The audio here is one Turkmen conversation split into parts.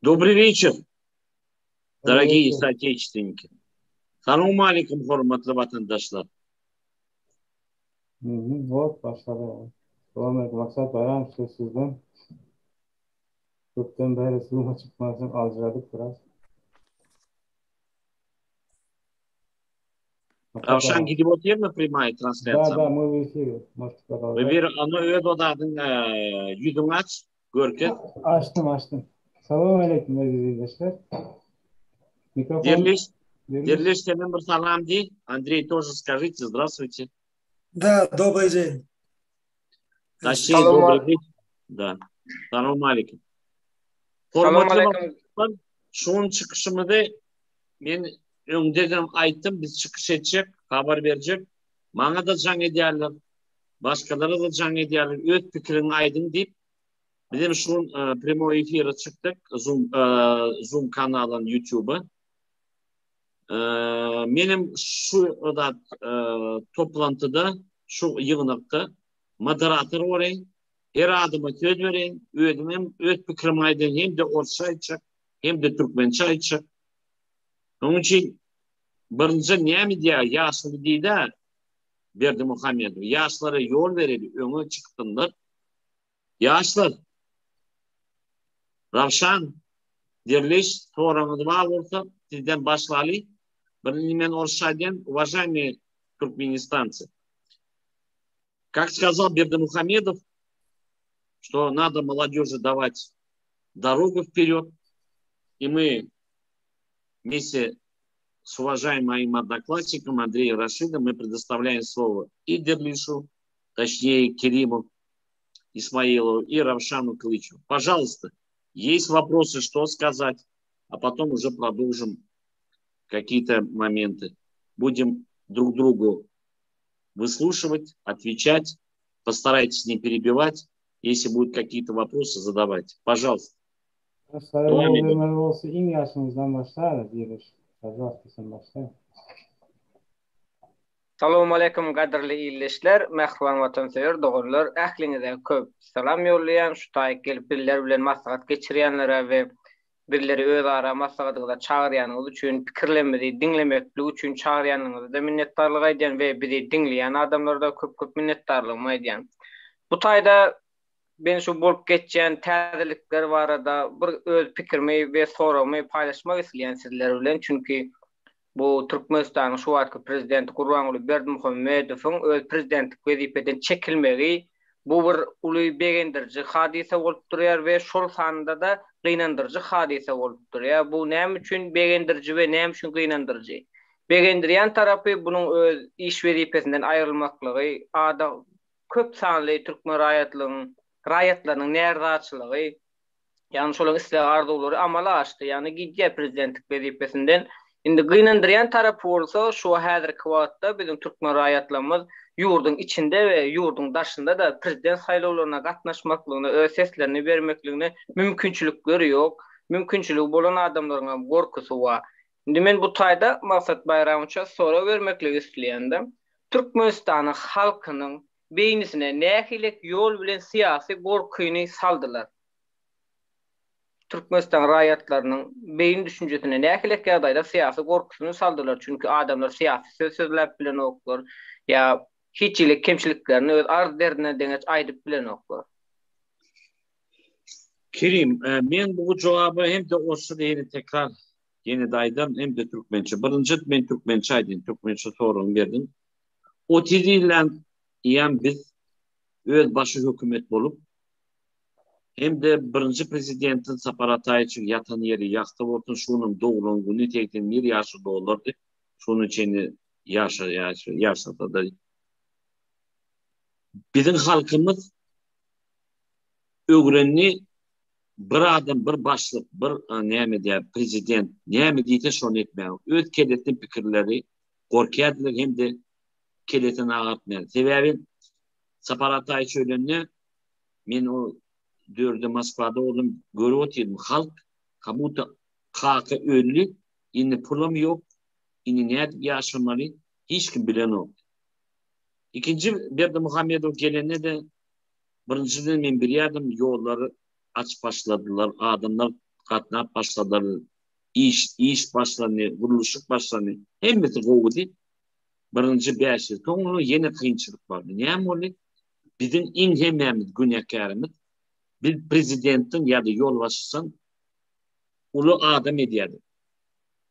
Добрый вечер, дорогие соотечественники. Салам алейкум, hurmatly vatandaşlar. Вот, başladı. Selamet maksat bayram sizden. Köpten beri Zoom'a çıkmasın alcıladık biraz. Ravşan gidip oturuyor mu прямая трансляция? Да, мы в эфире. Можете продолжать. Bir onu öyle odadın yüzün aç, görkez. Açtım. Selamun aleyküm arkadaşlar. Mikrofon. Дерлиш, senin bir salam değil. Андрей, тоже скажите здравствуйте. Да, добрый день. Точнее, добрый день. Да. Салам алейкум. Şunun çıkışımızda ben önceden aytım, biz çıkış edecek, haber verecek. Bana da can ediyorlar. Başkaları da can ediyorlar. Öz fikrini aydın deyip bizim şunun primo efire çıktık. Zoom kanalın YouTube'a. Benim şu da toplantıda, şu yığınakta moderatör orayı her adıma söz vereyim. Öz fikrimi aydın hem de orta açacak hem de Türkmençe açacak. Onun için birinci ne mi diye yaşlı değil de Berdi Muhammedov. Yaşlara yol verelim. Öne çıktınlar. Yaşlar. Ravşan Дерлиш, сорамыз var olsa sizden başlayalım. Birinci ben orşayden, уважаемые туркменистанцы. Как сказал Берди Мухамедов, что надо молодежи давать дорогу вперед, и мы вместе с уважаемым моим одноклассником Андреем Рашидом мы предоставляем слово и Дерлишу, точнее Кериму Исмаилову и Равшану Кылычу. Пожалуйста, есть вопросы, что сказать, а потом уже продолжим какие-то моменты. Будем друг другу выслушивать, отвечать, постарайтесь не перебивать. Если будут какие-то вопросы, задавайте. Пожалуйста. Salamu aleykum qadirli iyleşler, mehriban vatansever dogurlar, ählinize köp salam yollayan, şu taýyk gelip birler bilen maslahat geçirýänlere we birleri öz ara maslahatyga çağırýanyňyz üçin, pikirlemedi dinlemekli üçin çağırýanyňyza da minnetdarlyk aýdýan we bizi dinleýän adamlara da köp minnetdarlygym aýdýan. Bu taýda ben şu bolup geçýän täzelikler barada bir öz pikirimi we soramy paýlaşmak isleýän sizler bilen, çünki bu Türkmenistan'ın şu anki prezidenti Gurbanguly Berdimuhammedowyň öz prezidentlik wezipeden çekilmegi bu bir uly begendirji hadise bolup durýar we şol sanda da gynandyrjy hadise bolup durýar. Bu näme üçin begendirji we näme üçin gynandyrjy? Begendirýän tarapy bunyň öz iş wezipesinden aýrylmaklygy, ada köp sanly türkmen raýatlarynyň närdäçiligi, ýani şolaryň isleg arzulary amala açdy. Ýani gidýär prezidentlik wezipesinden. Indi gynandyrýan tarapy bolsa şu häzirki wagtda bizim türkmen raýatlarymyz ýurdun içinde we ýurdun daşynda da prezident saýlawlaryna gatnaşmaklygyny, öz seslerini bermekligine mümkinçilikleri ýok. Mümkinçiligi bolan adamlaryň gorkusy bar. Indi men bu taýda maksat bayramça sora bermeklik isleýändim. Türkmenistanyň halkynyň beýnisine nähilek ýol bilen syýasy gorkuny saldylar. Türkmenistan raýatlarynyň beýin düşünjesine nähilek ýagdaýda syýasy gorkusyny saldylar. Çünki adamlar syýasy sözläp bilen oklar, ýa hiçlik kemçiliklerini öz arz derdine deňeç aýdyp bilen oklar. Kerim, men bu jogabı hem de osu diýeni tekrar ýene daýdym, hem de türkmençe. Birinji men türkmençe aýdym, türkmençe sorum berdim. O tizilen ýa biz öz başy hökümet bolup hem de birinci prezidentin Saparataýçy yatan yeri ýakty bolsun, şunun doğulun günü tekden 1 ýaşy dolardy. Şunun içini yaşadı. Bizim halkımız öğrenni bir adam, bir başlık, bir näme diýär, prezident, näme diýse şonu etmäň. Öz keletli pikirleri gorkýardylar hem de keletini agatmaýar. Sebebi Saparataýçy ölenni men o dörde Moskvada oldum, görüp oturdum. Halk kamuta kaka ölü, indi pulum yok, indi näde yaşamaly, hiç kim bilen yok. İkinci Berdimuhamedov gelene de birinciden men biliyordum yolları aç başladılar. Adamlar katnap başladılar. İş başlanıyor, kuruluşluk başlanıyor. Hemmeti kovdu. Birinci 5 yıl. Sonra yine kıyınçılık vardı. Niye mi? Bizim en hemmemiz günahkarımız bir prezidentin ya da yol başlasın ulu adam ediyordu.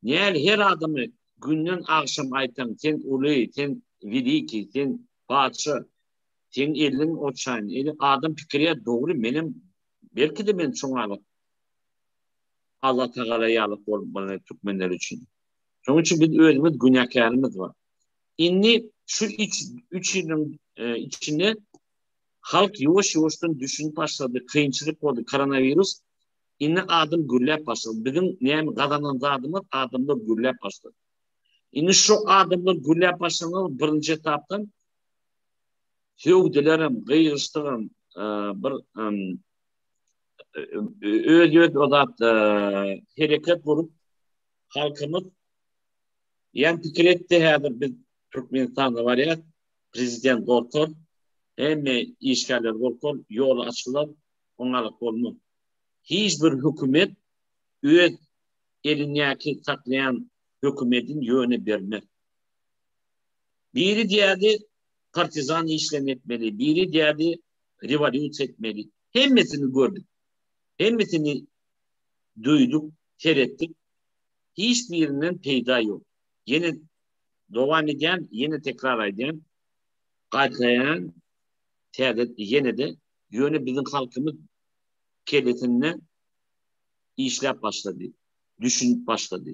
Yani her adamı günden akşam aytan sen ulu, sen veliki, sen padişah, sen elin oçan, adam fikriye doğru benim belki de ben çoğalık Allah Teala'ya alıp olmalı Türkmenler için. Onun için bir özümüz günahkarımız var. İnni şu 3 yılın içinde halk yavaş yavaştan düşünüp başladı. Kıyınçılık oldu. Koronavirüs. İnni adım gürlep başladı. Bizim neyim kazanın adımız adımlar gürlep başladı. İnni şu adımlar gürlep başladı. Birinci etaptan hüvdilerim, gıyırıştığım bir öz odat hareket olup halkımız yani fikir etti hazır biz Türkmenistan'da var ya prezident doktor hem işgaller doktor yolu açılar onlarla olma. Hiçbir hükümet öz elindeki saklayan hükümetin yönü vermez. Biri diğeri partizan işlem etmeli, biri diğeri revolüt etmeli. Hemmesini gördük. Hemmesini duyduk, seyrettik. Hiçbirinin peyda yok. Yine devam eden, yine tekrar eden, katlayan, yine de yönü bizim halkımız kelletine işler başladı. Düşünüp başladı.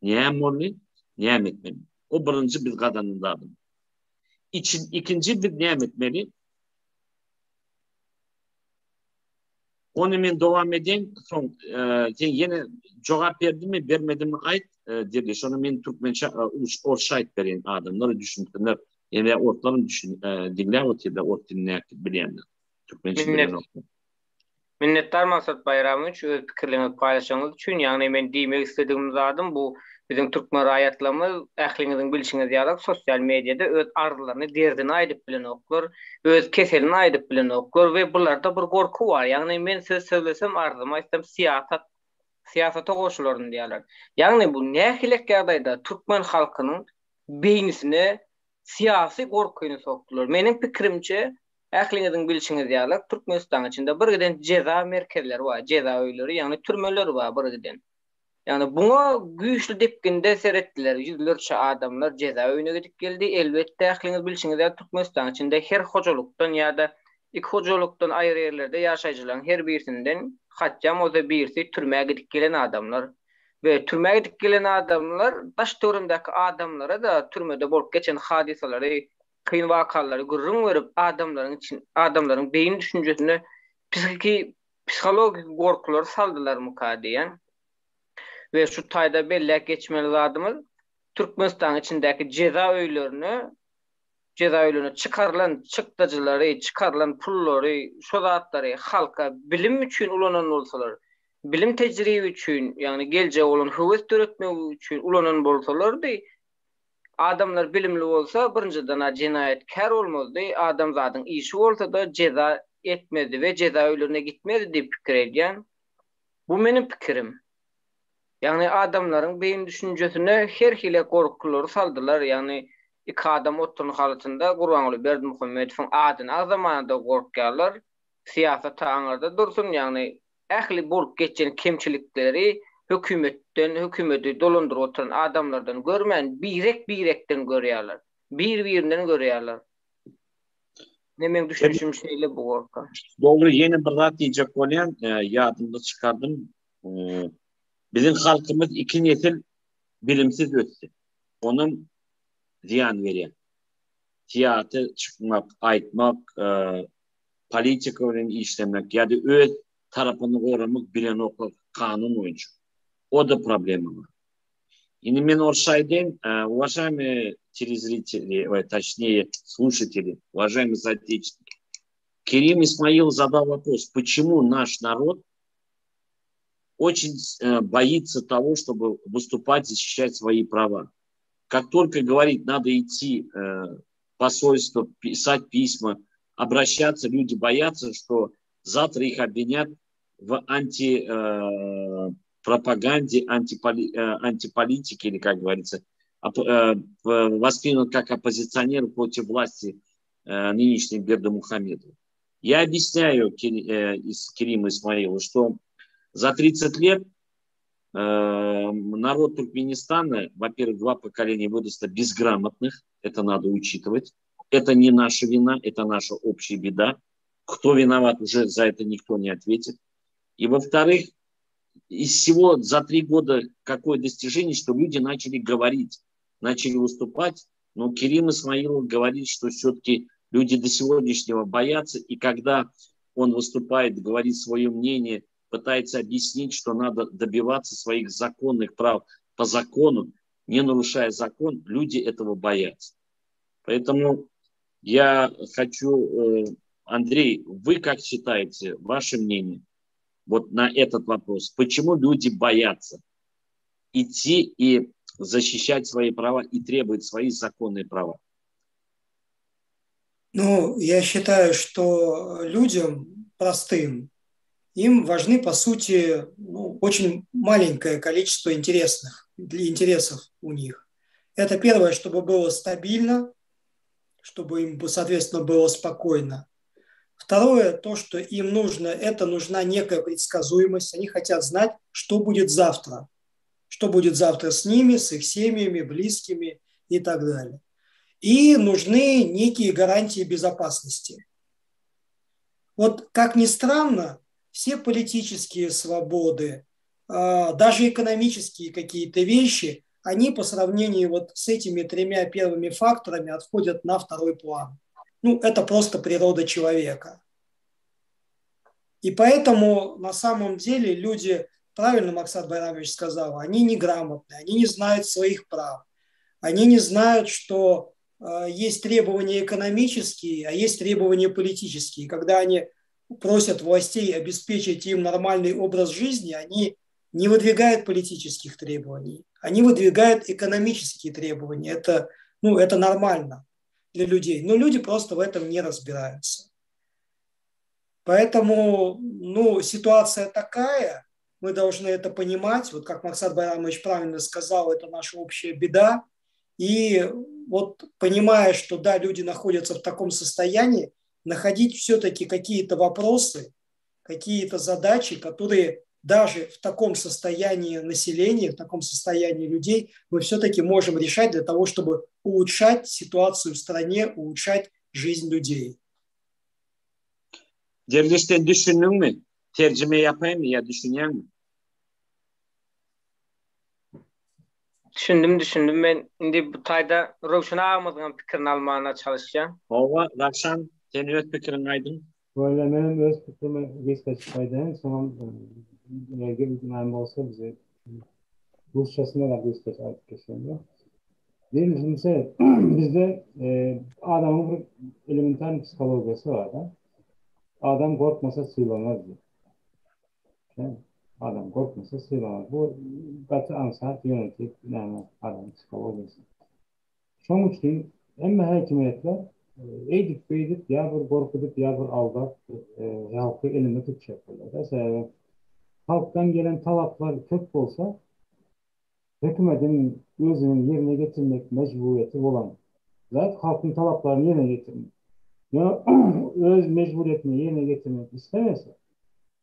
Niye mi? Niye etmeli? O birinci bir kadının da adım. İkinci bir niye etmeli? Onu ben devam edeyim. Son, yine cevap verdi mi, vermedi mi ait diriliş. Onu ben Türkmençe orşayt vereyim adamları düşündüler. Yani ortalarını dinler o türde ort dinler bilenler. Türkmençe bilen okul. Minnettar Maksat Bayramovich öz pikirlerini paylaşaňyz üçin. Ýagny men diýmek istediğim zadym bu bizim Türkmen raýatlarymyz ähliňiziň bilişiňiz ýaly sosial mediada öz arzularyny derdini aýdyp bilen oklar, öz keselini aýdyp bilen oklar we bularda bir gorku bar. Ýagny men söz söylesem arzumy aýtsam siyasata goşularyn diýerler. Ýagny bu nähilek ýagdaýda Türkmen halkynyň beýnisine siyasi gorkuny sokdular. Meniň pikirimçe ähliňiziň bilişiňiz ýaly Türkmenistan içinde bir giden ceza merkezleri var, ceza öýleri, ýagny türmeler var bir giden. Ýagny buňa güýçli depkinde seretdiler. Yüzlerçe adamlar ceza öýüne gidip geldi. Elbetde ähliňiz bilişiňiz ýaly Türkmenistan içinde her hojalykdan ýa-da iki hojalykdan aýry ýerlerde ýaşaýjylaryň her birisinden hatjam oza birisi türmäge gidip gelen adamlar ve türmäge gidip gelen adamlar daş döwründäki adamlara da türmede bolup geçen hadisalary kıyın vakalları gurrun verip adamların beyin düşüncesine psikologik korkular saldılar mukadiyen ve şu tayda bellek geçmeli adımız Türkmenistan içindeki ceza öýlerini çıkarılan çıktıcıları, çıkarılan pulları, şodatları halka bilim üçün ulanan olsalar, bilim tecrübi üçün yani gelce olan hüvvet öğretmek üçün ulanan bolsalar da adamlar bilimli olsa birinciden cinayetkar olmazdı. Adam zaten işi olsa da ceza etmedi ve ceza öýlerine gitmedi diye pikir edýän. Bu benim pikirim. Yani adamların beyin düşüncesine her hile korkuları saldılar. Yani iki adam oturun halatında Gurbanguly Berdimuhammedowyň adyny az zamanında korkýarlar. Siyasata aňarda dursun yani ähli bolup geçen kemçilikleri hükümeti dolandyryp oturan adamlardan görmän birekden görýärler. Bir-birinden görýärler. Nemen düşünüşüm şeýle bu gorka. Doğru yeni bir zat diýjek bolýan, ýadymda çykardym. Bizim halkımız iki nesil bilimsiz öttü. Onun ziyan berýär. Tiyatr çıkmak, aýtmak, politika bilen işlemek ya da öz tarapyny goramak bilen okul kanun boýunça. O da problemi var. Yine мен оршайден, уважаемые телезрители, точнее слушатели, уважаемые соотечественники, Керим Исмаил задал вопрос, почему наш народ очень боится того, чтобы выступать, защищать свои права. Как только говорит, надо идти посольства, писать письма, обращаться. Люди боятся, что завтра их обвинят в антипропаганде, антиполитике, или, как говорится, воспринят как оппозиционер против власти нынешней Бердымухамедова. Я объясняю Кериму Исмаилу, что за 30 лет народ Туркменистана, во-первых, 2 поколения выросло безграмотных, это надо учитывать. Это не наша вина, это наша общая беда. Кто виноват, уже за это никто не ответит. И во-вторых, из всего за 3 года какое достижение, что люди начали говорить, начали выступать. Но Керим Исмаилов говорит, что все-таки люди до сегодняшнего боятся. И когда он выступает, говорит свое мнение, пытается объяснить, что надо добиваться своих законных прав по закону, не нарушая закон, люди этого боятся. Поэтому я хочу, Андрей, вы как считаете, ваше мнение вот на этот вопрос? Почему люди боятся идти и защищать свои права и требовать свои законные права? Ну, я считаю, что людям простым, им важны, по сути, очень маленькое количество интересов у них. Это первое, чтобы было стабильно, чтобы им, соответственно, было спокойно. Второе, то, что им нужно, это нужна некая предсказуемость. Они хотят знать, что будет завтра. Что будет завтра с ними, с их семьями, близкими и так далее. И нужны некие гарантии безопасности. Вот, как ни странно, все политические свободы, даже экономические какие-то вещи, они по сравнению вот с этими 3 первыми факторами отходят на второй план. Ну, это просто природа человека. И поэтому на самом деле люди, правильно Максат Байрамович сказал, они неграмотны, они не знают своих прав, они не знают, что есть требования экономические, а есть требования политические. Когда они просят властей обеспечить им нормальный образ жизни, они не выдвигают политических требований, они выдвигают экономические требования. Это нормально для людей, но люди просто в этом не разбираются. Поэтому ситуация такая, мы должны это понимать. Вот как Максат Байрамович правильно сказал, это наша общая беда. И вот понимая, что да, люди находятся в таком состоянии, находить все-таки какие-то вопросы, какие-то задачи, которые даже в таком состоянии населения, в таком состоянии людей мы все-таки можем решать для того, чтобы улучшать ситуацию в стране, улучшать жизнь людей. Dervişten düşündün mü? Tercüme yapayım mı ya düşünen mi? Düşündüm. Ben indi bu tayda Rovşan ağamızın pikirini almana çalışacağım. Ova, Ravşan, senin öz fikrin aydın. Böyle benim öz fikrime geç kaçtaydı. Son gelmem olsa bize Rusçasına da geç kaçaydı kesinlikle. Birincisi bizde adamın bir elementar psikolojisi var da. Adam korkmasa sığlamaz diyor. Yani adam korkmasa sığlamaz. Bu katı ansat yönetip yani adam psikolojisi. Şoň üçin emme häkimetler eýdip beýdip ýa-bir gorkudyp ýa-bir aldap ýa-da elinde tutuşapdylar. Mesela halktan gelen talaplar kök bolsa hükümetin özünün yerine getirmek mecburiyeti bolan. Zaten halkın talaplarını yerine getirmek. Ya öz mecburiyetini yerine getirmek istemese,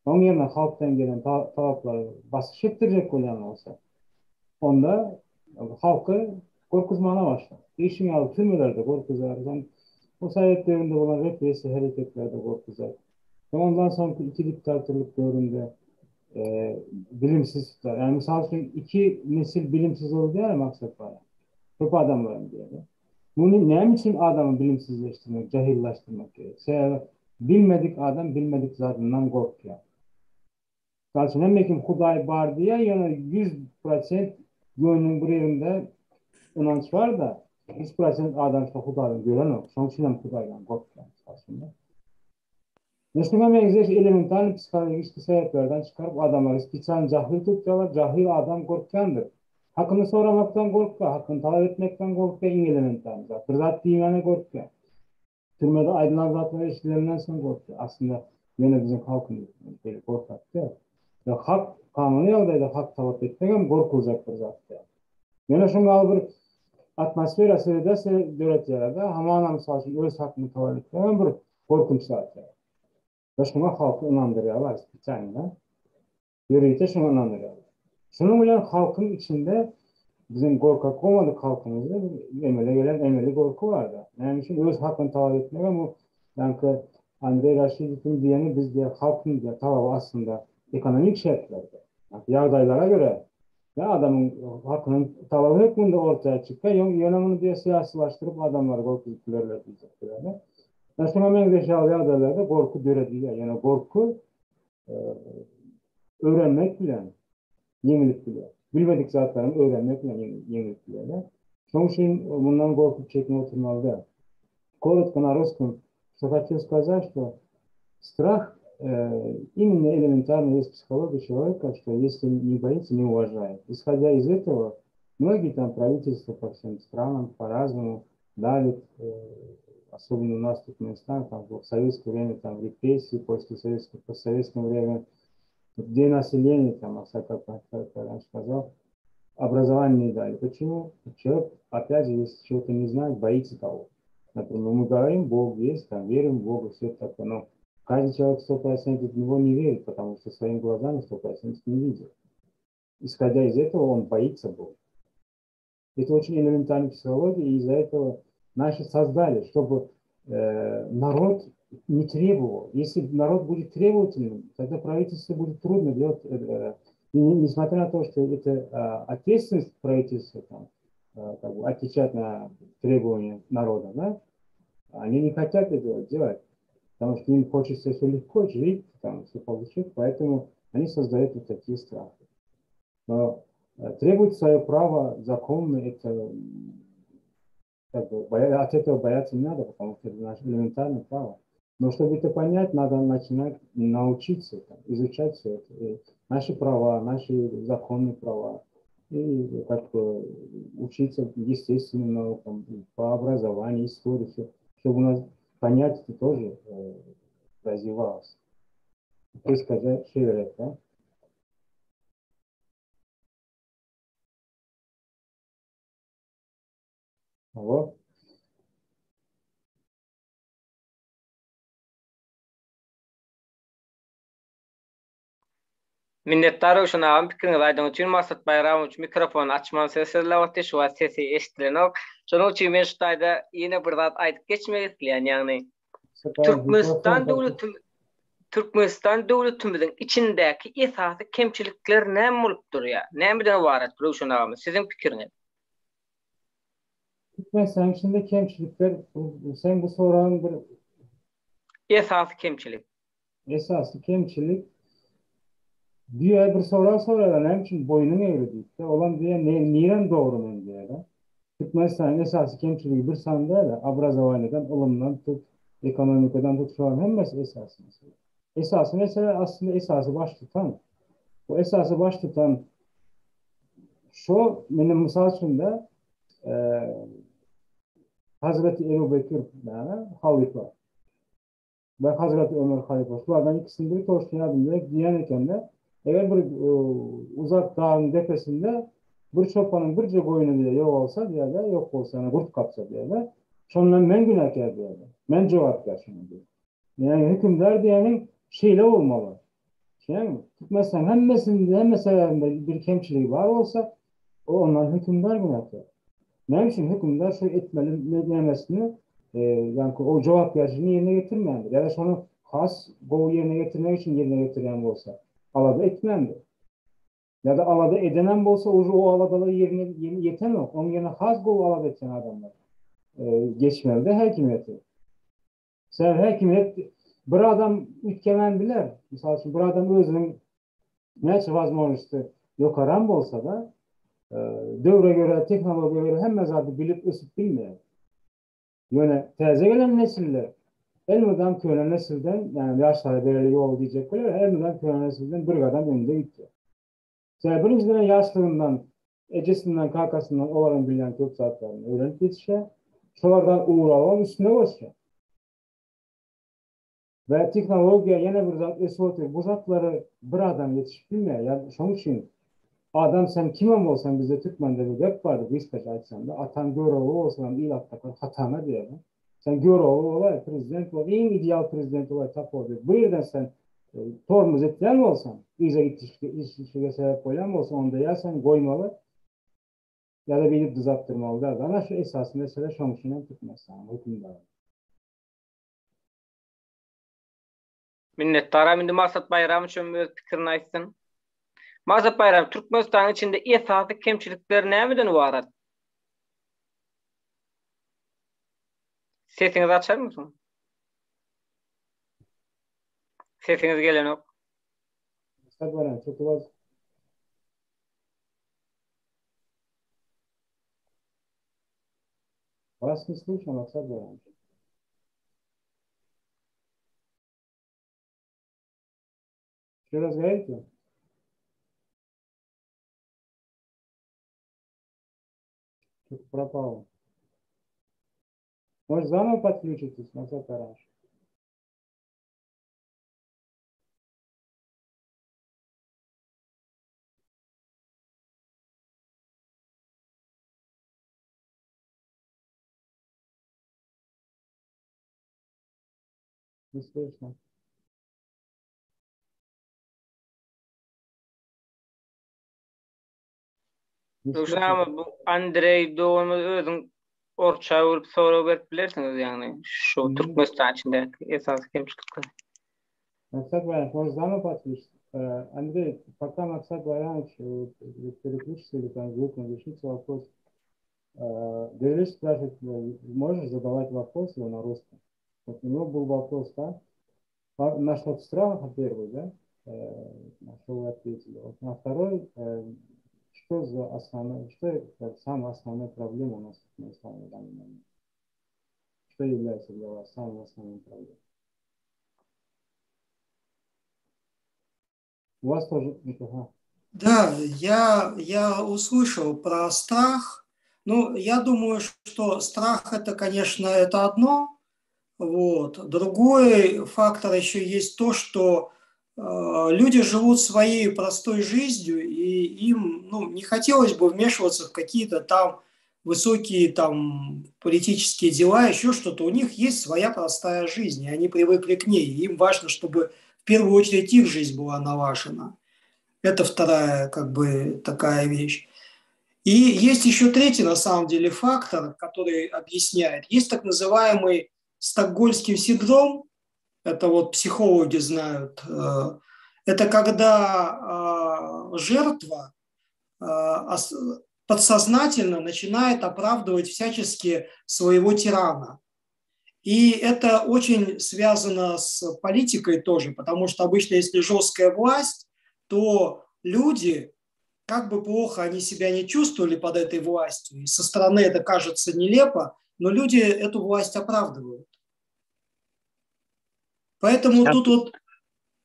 onun yerine halktan gelen talapları basış ettirecek olan olsa, onda halkı korkutmana başlar. İşin alı tümülerde korkuzar. O sayetlerinde olan represi hareketlerde korkuzar. Ondan sonraki iki diktatörlük dövründe bilimsiz, yani misal için 2 nesil bilimsiz oldu ya maksat var. Çok adamların diye. Bunu ne için adamı bilimsizleştirmek, cahilleştirmek gerekiyor? Bilmedik adam, bilmedik zatından korkuyor. Kalsın hem kim Huday var diye yani 100% gönlün bir yerinde inanç var da 100% adam işte Huday'ı gören yok. Sonuçta Huday'dan korkuyor aslında. Müslüman meclis elemental psikolojik sebeplerden çıkarıp adamları spesial cahil tutuyorlar. Cahil adam korkuyandır. Hakkını soramaktan korkka, hakkını talep etmekten korkka in elemental. Bir zat diyene korkka. Türmede aydınlan zatlara eşitlerinden sonra korkka. Aslında yine bizim halkımız böyle korkaktı. Ya hak kanunu yaldaydı hak talep etmek ama korkulacak bir zattı. Yine şunu bir atmosfera seyredese devlet yarada hamana misal için öz hakkını talep etmek ama bir korkunç zattı. Ve şuna halkı inandırıyorlar. Bir tane de. Yürüyüşte şuna inandırıyorlar. Şunun bilen halkın içinde bizim korkak olmadık halkımızda emele gelen emeli korku vardı. Yani için öz hakkını talep etmek ama yani Andrei Rashidov'un diyeni biz diye halkın diye talabı aslında ekonomik şartlarda. Yani yağdaylara göre ya adamın hakkının talabı hükmünde ortaya çıkıyor. Yönümünü diye siyasilaştırıp adamları korkutuyorlar diyecekler. Yani şuna mengeşe yağdaylarda korku görediler. Yani korku öğrenmek bilen, yenilik bilen. Bilmedik zatlarını öğrenmek bilen yenilik bilen. Şunun için bundan korkup çekme oturmalı. Коротко на русском, что хочу сказать, что страх именно элементарно есть психология человека, что если не боится, не уважает. Исходя из этого, многие там правительства по всем странам по-разному давят, особенно у нас в Туркменистане, там в советское время там репрессии, после советского, в постсоветское время, где население, там, как раньше сказал, образование не дали. Почему? Человек, опять же, если чего-то не знает, боится того. Например, мы говорим, Бог есть, там, верим в Бога, все это такое, но каждый человек 100% в него не верит, потому что своими глазами 100% не видит. Исходя из этого, он боится Бога. Это очень элементарная психология, и из-за этого наши создали, чтобы народ не требовал. Если народ будет требовательным, тогда правительству будет трудно делать, несмотря на то, что это ответственность правительства, там, как бы, отвечать на требования народа, да? Они не хотят этого делать, потому что им хочется все легко жить, там, все получить, поэтому они создают вот такие страхи. Но требовать свое право законно, это как бы, от этого бояться не надо, потому что это наше элементарное право. Но чтобы это понять, надо начинать научиться, там, изучать все это. И наши права, наши законные права. И как бы учиться естественным наукам, по образованию, истории, все, чтобы у нас понятие тоже развивалось. То есть сказать, шире, да? Алло? Minnettar uşun ağam pikiriňizi aýdyň üçin Maksat Bayramoviç mikrofon açman seslerle şu an sesi eşitilenok. Şonuň üçin men şu taýda ýene bir zat aýdyp geçmek isleýän, ýagny Türkmenistan döwletimiziň içindäki esasy kemçilikler näme bolup durýar? Nämeden ibaret bu uşun ağam? Siziň pikiriňiz? Türkmenistan içinde kemçilikler, sen bu soran bir Esasy kemçilik. esaslı kemçilik diye bir sorar hem için boynun eğridi. Olan diye niren doğru mu diye de. Türkmenistan'ın esası kemçiliği bir sandalye образованиедан, ılımdan tut, ekonomikadan tut şu an hem esası mesela. Esası mesela aslında esası baş tutan. O esası baş tutan şu benim misal için de Hazreti Ebu Bekir yani halife ve Hazreti Ömer halife. Şulardan ikisinde bir torşuyadım diyen iken de eğer bir uzak dağın tepesinde bir çopanın birce koyunu diye yok olsa diye de yok olsa yani kurt kapsa diye de sonra men günahkar diye de men cevapkar şimdi diye. Yani hükümdar diyenin şeyle olmalı. Şey mi? Tutmazsan hem meselelerinde bir kemçiliği var olsa o ondan hükümdar günahkar. Ne için hükümdar şu etmeli demesini yani o cevapkarcılığını yerine getirmeyendir. Ya da sonra has bu yerine getirmek için yerine getiren olsa alada etmendir. Ya da alada edenen olsa o aladaları yerine yetemez. Onun yerine has bu alada eten adamlar geçmeli de hakimiyeti. Sen hakimiyet bir adam ütkemen biler. Misal için bir adam özünün neçe возможности yokaran olsa da dövre göre, teknolojiye göre hem mezarda bilip ısıp bilmiyor. Yani teze gelen nesiller elmeden kölen nesilden yani yaşları belirli yol diyecek böyle elmeden kölen nesilden bir adam önünde gitti. Sen birinciden yaşlılığından ecesinden kakasından olanın bilen Türk saatlerini öğrenip yetişe. Şolardan uğralan üstüne başla. Ve teknolojiya yine bir zat esoter. Bu zatları bir adam yetişip bilmiyor. Yani şunun için adam sen kimem olsan bizde Türkmen'de bir web vardı. Biz kaç açsan da atan göroğlu olsan iyi attakar hatana diyelim. Sen göroğlu olay prezident ol. En ideal prezident olay tap oldu. Bu yerden sen tormuz etken olsan iyice işe sebep koyan olsan onda ya sen koymalı ya da bilip düzelttirmeli. Ama şu esas mesele şunun için tutmaz. Hükümdar. Minnetdaram. Indi Maksat Bayram üçin öz pikirini aýtsyn. Maksat Bayram, Türkmenistan içinde esasy kemçilikler nämeden ibaret? Sesiňizi açar mısın? Sesiňiz gelenok. Maksat Bayram, çok var. Вас не слышно, Maksat Bayram. Еще раз говорите? Что-то пропало. Может, заново подключитесь, Maksat Bayram? Не слышно. Uşama bu Andrei Doğum'u özün orça olup soru verip bilersiniz yani şu Türkmenistan içinde esas kemçilikler. Maksat Bayram, может, заново подключитесь? Андрей, пока Maksat Bayram переключится или там звук решится вопрос. Деревич спрашивает, можешь задавать вопрос его на русском? Вот у него был вопрос, да? На что в странах, первый, да? На что вы ответили. Вот на второй, что самая основная проблема у нас в Туркменистане в данный момент? Что является для вас самой основной проблемой? У вас тоже... Да, я услышал про страх. Ну, я думаю, что страх это, конечно, это одно. Вот. Другой фактор еще есть то, что люди живут своей простой жизнью, и им не хотелось бы вмешиваться в какие-то там высокие там политические дела, еще что-то. У них есть своя простая жизнь, и они привыкли к ней. Им важно, чтобы в первую очередь их жизнь была налажена. Это вторая как бы такая вещь. И есть еще третий, на самом деле, фактор, который объясняет. Есть так называемый стокгольмский синдром, это вот психологи знают. Это когда жертва подсознательно начинает оправдывать всячески своего тирана. И это очень связано с политикой тоже, потому что обычно, если жесткая власть, то люди, как бы плохо они себя не чувствовали под этой властью, и со стороны это кажется нелепо, но люди эту власть оправдывают. Поэтому тут вот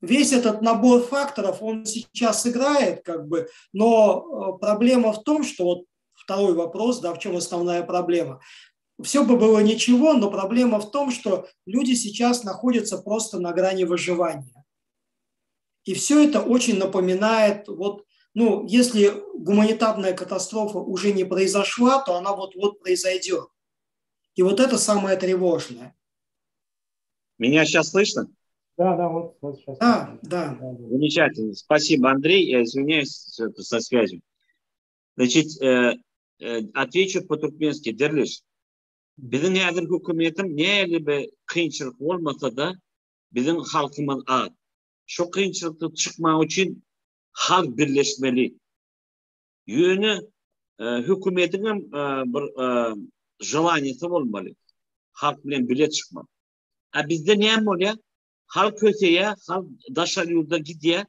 весь этот набор факторов, он сейчас играет, как бы, но проблема в том, что вот второй вопрос, да, в чем основная проблема. Все бы было ничего, но проблема в том, что люди сейчас находятся просто на грани выживания. И все это очень напоминает, вот, если гуманитарная катастрофа уже не произошла, то она вот-вот произойдет. И вот это самое тревожное. Меня сейчас слышно? Да, вот сейчас. Да. Замечательно. Спасибо, Андрей. Я извиняюсь со связью. Значит, отвечу по-туркменски. Дерлиш. Bizim hazır hükümetim neyli bir kıyınçılık olmasa da bizim halkımız ağır. Şu kıyınçılıkta çıkmak için halk birleşmeli. Yönü hükümetin bir желаниясы olmalı. Halk bilen bile çıkmak. Bizde ne oluyor? Halk öteye, halk daşarı yolda gidiyor.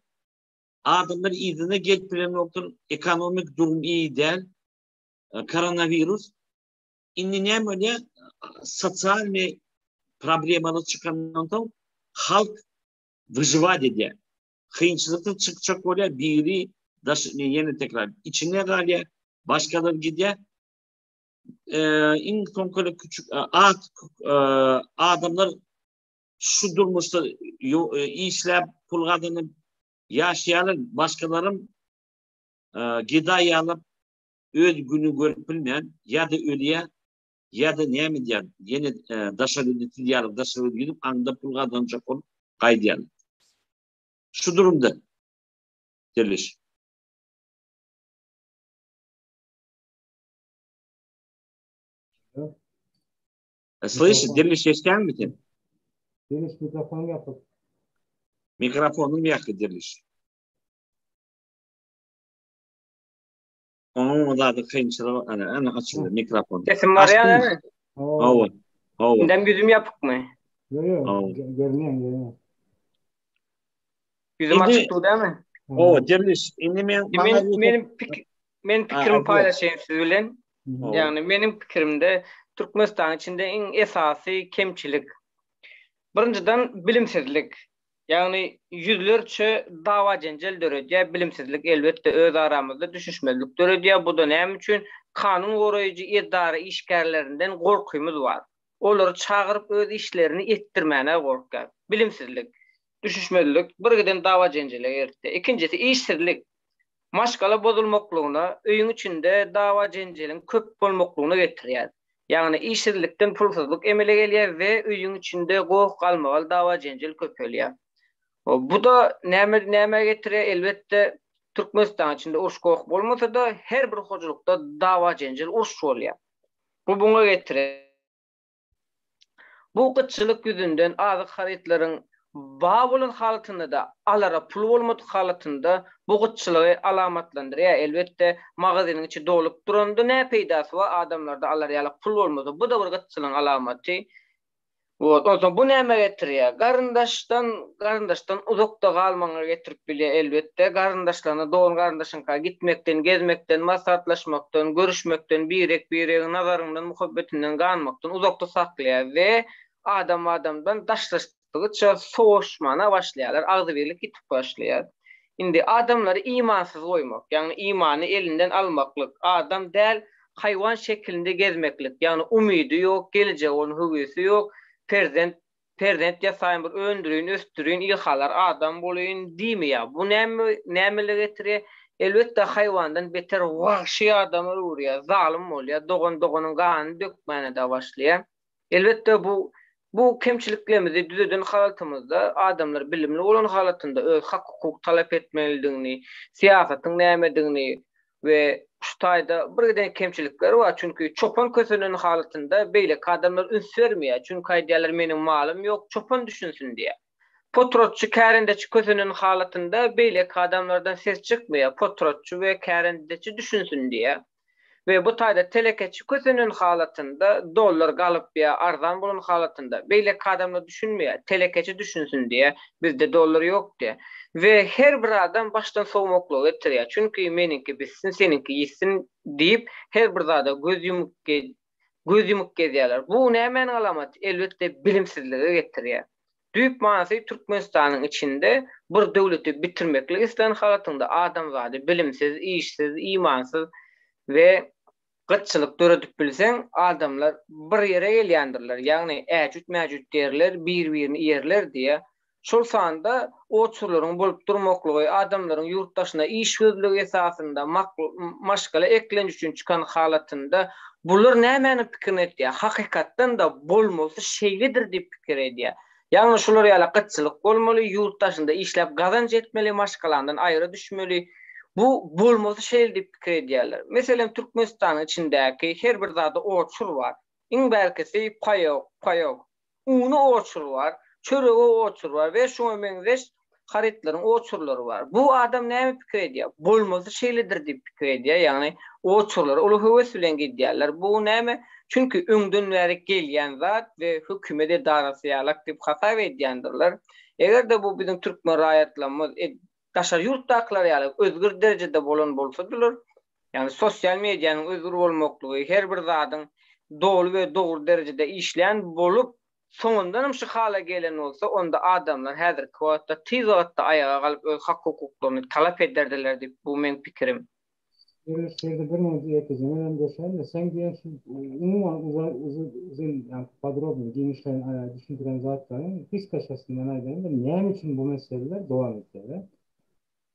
Adamlar izine gelpilen nokta ekonomik durum iyi değil. Koronavirüs. Inni ne oluyor? Социальные проблеманы çıkandan halk выживать ediyor. Kıyınçılıkta çıkacak oluyor. Biri yeni tekrar içine geliyor. başkaları gidiyor. En son böyle küçük adamlar şu durmuşta işlep pul kadını yaşayalar, başkalarım gıdayı alıp öl günü görüp bilmeyen ya da ölüye ya da ne mi diyen yeni daşarı diyelim daşarı gidip anda pul kadını çok olup kaydiyalar. Şu durumda Diriliş. Слышишь, Diriliş geçken mi? Diriliş mikrofonu yapıp. Mikrofonum yakı Diriliş. Onun da kıyınçılığı ana açılıyor mikrofon. Sesim var ya değil mi? Oo. Şimdiden yüzüm yapık mı? Yok. Görünüyor. Yüzüm açık değil mi? O Diriliş. Benim fikrimi paylaşayım sizinle. Yani benim fikrimde Türkmenistan içinde en esası kemçilik. Birinciden bilimsizlik. Yani yüzlerce dava cencel dörediye bilimsizlik elbette öz aramızda düşüşmezlik dörediye. Bu da ne için? Kanun koruyucu idare işgärlerinden korkuyumuz var. Onları çağırıp öz işlerini ettirmene korkar. Bilimsizlik, düşüşmezlik, birgiden dava cencele ertti. İkincisi işsizlik. Maşgala bozulmakluğuna, öýüň içinde dava jenjelin köp bolmakluğuna getirýär. Yani işsizlikden pulsuzluk emele gelýär we öýüň içinde gowy galmagal dava jenjel köpelýär. Bu da näme getirýär? Elbette Türkmenistan içinde uruş gowy bolmasa da her bir hojulukda dava jenjel uruş bolýar. Bu buňa getirýär. Bu gıççılık yüzünden azık haritlerin bağ halatında da alara pul bolmadyk halatında bu gıççılığı alamatlandırýar. Elbette magazynyň içi dolup duranda ne peýdasy var? Adamlarda alara ýaly pul bolmady. Bu da bir gıççylygyň alamaty. Ondan bu näme getirýär? Garyndaşdan uzakda galmaňa getirip bilýär elbette. Garyndaşlaryna doğan garyndaşynka gitmekden, gezmekden, maslahatlaşmakdan, görüşmekden, birek nazaryndan, muhabbetinden ganmakdan uzakda saklaýar we adamdan daşlaşdygyça soğuşmana başlaýarlar. Agzybirlik gitip başlaýar. Indi adamları imansyz goýmak, ýagny imany elinden almaklyk, adam däl haýwan şeklinde gezmeklik, ýagny umydy ýok, geljek onun hüwesi ýok. Perzent ýasaýyn bir öndürýün, östürýün, ýyhalar adam bolýyn diýmeýär. Bu näme getirýär? Elbette haýwandan beter wahşy adamlar urýar, zalim bolýar, doganyň gany dökmäne de başlaýar. Elbette bu kemçiliklerimizi düzeden halatımızda adamlar bilimli olan halatında öz hak hukuk talep etmelidigini, siyasatyň nämedigini ve şu taýda birden kemçilikler var. Çünkü çopan kösünün halatında beýle adamlar üns vermeýär. Çünkü aýdýarlar meniň malym ýok, çopan düşünsün diye. Potrotçu kärendeçi kösünün halatında beýle adamlardan ses çykmaýar. Potrotçu ve kärendeçi düşünsün diye. Ve bu taýda telekeçi kösünün halatında dollar galyp ýa arzan bolan halatında beýle adamlar düşünmeýär. Telekeçi düşünsün diye bizde dollar ýok diye. Ve her bir adam baştan sowmaklyk etdirýär. Çünkü meninki bitsin, seninki ýitsin diýip her bir zada göz yumup gezýärler. Bu näme alamat? Elbette bilimsizlige getirýär. Düýp manasy Türkmenistanyň içinde bir döwleti bitirmeklik islen halatynda adam zady bilimsiz, işsiz, imansyz we gıççılık döredip bilsen adamlar bir ýere gelýändirler. Ýagny äjüt mäjüt derler, bir-birini ýerler diýe. Şol sanda oçurlaryň bolup durmaklygy, adamlaryň ýurtdaşyna iş gözlügi esasında maşgala eklenç üçin çykan halatynda bular näme pikir etýär? Hakykatdan da bolmasy şeýledir diýip pikir edýär. Ýagny şolar ýaly gıççılık bolmaly, ýurtdaşynda işläp gazanç etmeli, maşgalandan aýra düşmeli. Bu bolmasy şeýle diýip pikir edýärler. Meselem Türkmenistanyň içindäki her bir zada oçur var. Iň berkesi paýok. Uny oçur var. Çöregi oçur var we şoňa meňzeş haritlaryň oçurlary var. Bu adam näme pikir edýär? Bolmasy şeýledir diýip pikir edýär. Ýagny oçurlar uly höwes bilen gidýärler. Bu näme? Çünkü öňden bäri gelýän zat we hökümet edarasy ýalak diýip hasap edýändirler. Egerde bu biziň türkmen raýatlarymyz daşar ýurtdakylar ýaly özgür derejede bolan bolsadylar, ýani sosial mediýanyň özgür bolmaklygy her bir zadyň dogry we dogry derejede işleýän bolup soňundan şu hala gelen olsa onda adamlar häzirki wagtda tez wagtda ayağa galyp öz hak hukuklaryny talap ederdiler diýip bu men pikirim. Şehirde bir nokta etkileyeceğim. Önemli göstereyim. Sen diyen şu umuman uzun yani podrobno genişten düşündüren zatların psikolojik açısından aydınlandı. Niye için bu meseleler devam ediyor?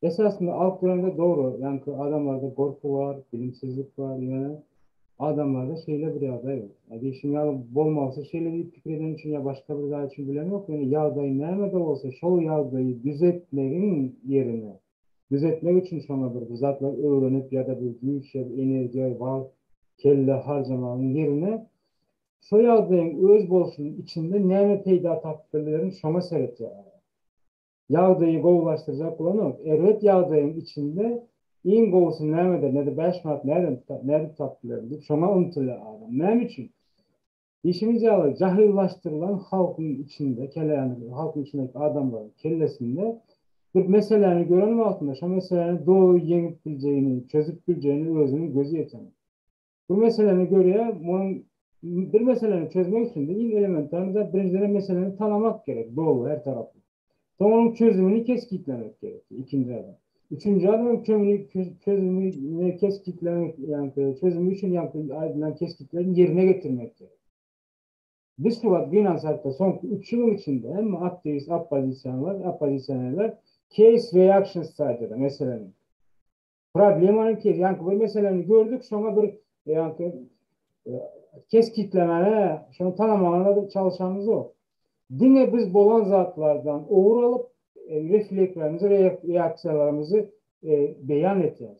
Esasında alt dönemde doğru. Yani adamlarda korku var, bilimsizlik var. Yani adamlarda şeyle bir yağda yok. Yani işin yağı bolmazsa şeyle bir fikir eden için ya başka bir daha için bilen yok. Yani yağdayı nerede olsa şu yağdayı düzeltmenin yerine düzeltmek için sonra bir zatlar öğrenip ya da bir büyük şey enerji var kelle harcamanın yerine şu yağdayın öz bolsunun içinde neme peyda takdirlerin şoma seyredeceği. Yağdayı kovulaştıracak olan o. Evet yağdayın içinde in kovusu nerede ne de 5 mat nerede takdirlerin. Şoma unutuyor adam. Ne için? İşimiz yağlı cahillaştırılan halkın içinde, yani halkın içindeki adamların kellesinde bir meseleni görenin altında şu meseleni doğru yenip bileceğini, çözüp bileceğini özünün gözü yetenek. Bu meseleni görüyor, bunun bir meseleni çözmek için de ilk elementlerimizde birinciden meseleni tanımak gerek. Doğru her tarafı. Sonra onun çözümünü keskitlemek gerekiyor. İkinci adım. Üçüncü adım çözümünü keskitlemek, yani çözümü için yapılan keskitlerin yerine getirmek gerekiyor. Biz Şubat Binance'da son 3 yılın içinde hem aktivist, opozisyonerler case reaction stadyada meselenin. Problemin case, yani bu meseleni gördük sonra bir yani keskitlemene, şunu tanımamana da çalışanımız o. Yine biz bolan zatlardan uğur alıp reflekslerimizi, reaksiyalarımızı beyan edeceğiz.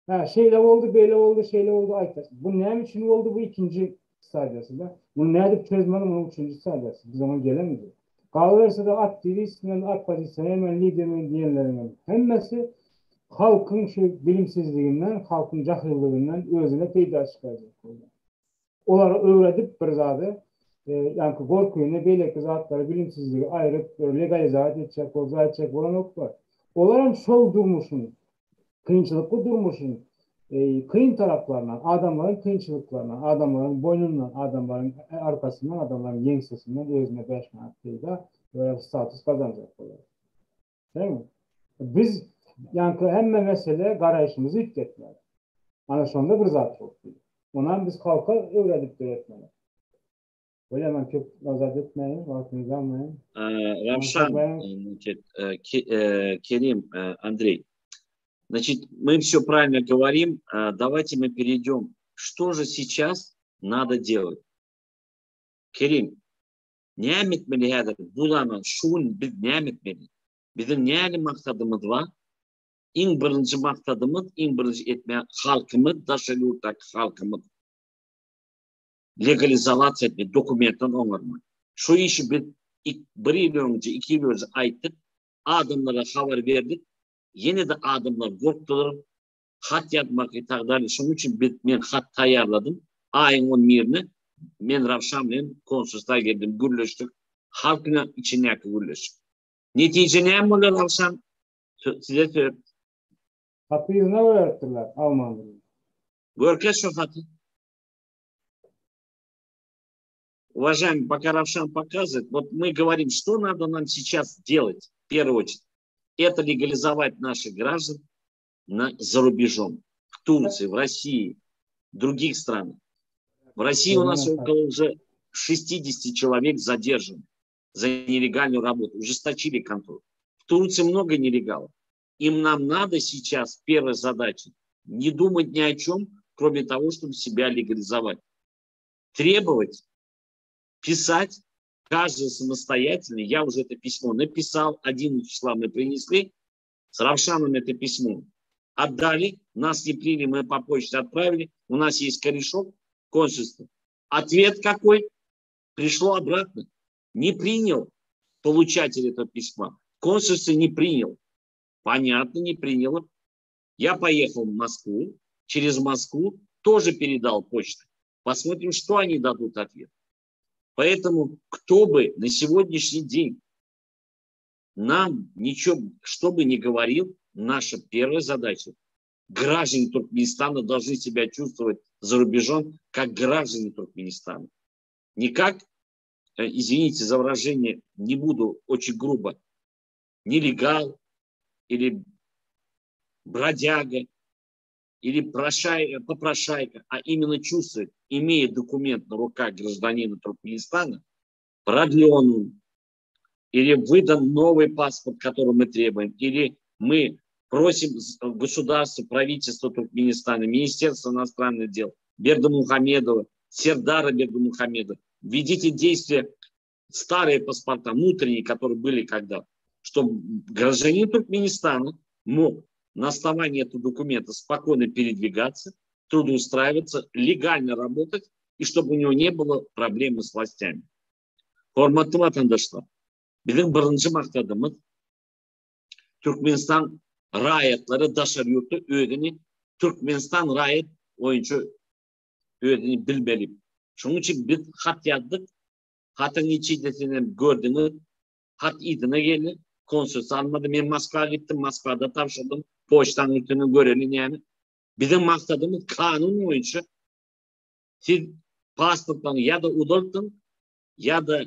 Ha, şeyle oldu, böyle oldu, şeyle oldu, aytas. Bu ne için oldu bu ikinci stadyasında? Bunu nerede çözmenin bunun üçüncü stadyası. Biz ona gelemeyiz. Kalırsa da aktivistlerin, AK Partisi'nin hemen liderinin diyenlerinin hemmesi halkın şu bilimsizliğinden, halkın cahilliğinden özüne peyda çıkacak. Onları öğretip bir zaten yani korkuyla böyle zatları bilimsizliği ayırıp legalize edecek, koza edecek olan yok var. Onların şol durmuşunu, kıyınçılıklı durmuşunu, kıyın taraflarından, adamların kıyınçılıklarından, adamların boynundan, adamların arkasından, adamların yensesinden özüne 5 manatıyla böyle status kazanacak oluyor. Değil mi? Biz yani hemen meseleye karayışımızı yükletmeyiz. Ama sonunda bir zat çok değil. Ondan biz kalka öğretip öğretmeliyiz. Öyle hemen çok nazar etmeyin, vaktinizi almayın. Равшан, значит, Керим, Андрей, значит, мы все правильно говорим. Давайте мы перейдем. Что же сейчас надо делать? Керим, не etmeli hadi bulanın şun biz ne etmeli? Bizim ne maksadımız var? En birinci maksadımız, en birinci etmeye halkımız, daşalıyordaki halkımız legalizatsiya etmek, dokumentten onarmak. Şu işi biz bir yıl önce, 2 yıl önce ayttık, adamlara haber verdik. Yine de adamlar korktular. Hat yazmak takdirde. Şunun için ben hat tayarladım. Ayın 11'ini ben Ravşan'la konsolosluğa geldim, gürleştik. Halkın içine gürleştik. Netice ne oluyor Ravşan? Size söyleyeyim. Hatı yüzüne öğrettiler Almanları. Görkez şu hatı. Уважаемый, пока Равшан показывает, вот мы говорим, что надо нам сейчас делать, в первую очередь. Это легализовать наших граждан за рубежом. В Турции, в России, в других странах. В России у нас около уже 60 человек задержаны за нелегальную работу. Ужесточили контроль. В Турции много нелегалов. Им нам надо сейчас, первая задача, не думать ни о чем, кроме того, чтобы себя легализовать. Требовать, писать, каждый самостоятельно. Я уже это письмо написал, 11 числа мы принесли, с Равшаном это письмо отдали, нас не приняли, мы по почте отправили, у нас есть корешок консульства. Ответ какой? Пришло обратно. Не принял получатель этого письма. Консульство не принял. Понятно, не приняло. Я поехал в Москву, через Москву тоже передал почту. Посмотрим, что они дадут ответ. Поэтому, кто бы на сегодняшний день нам ничего, что бы ни говорил, наша первая задача. Граждане Туркменистана должны себя чувствовать за рубежом как граждане Туркменистана. Не как, извините за выражение, не буду очень грубо, нелегал или бродяга или попрошайка, а именно чувствует, имея документ на руках гражданина Туркменистана, продлен он, или выдан новый паспорт, который мы требуем, или мы просим государство, правительство Туркменистана, Министерство иностранных дел, Бердымухамедова, Сердара Бердымухамедова, введите действия старые паспорта, внутренние, которые были когда, чтобы гражданин Туркменистана мог на основании этого документа спокойно передвигаться, трудоустраиваться, легально работать, и чтобы у него не было проблем с властями. Hormatly vatandaşlar, bizim birinci maqsadımız Türkmenistan rayetleri daşar yurtu ödeni Türkmenistan rayet oyuncu ödeni bilmeli. Şunun için biz hat yazdık. Hatın içindesini gördünüz. Hat idine geldi. Konsolosluğa almadı. Ben Moskva'ya gittim. Moskva'da tavşırdım. Poçtan ütünü görelim yani. Bizim maksadımız kanun oyuncu. Siz pasportlarını ya da udurtun ya da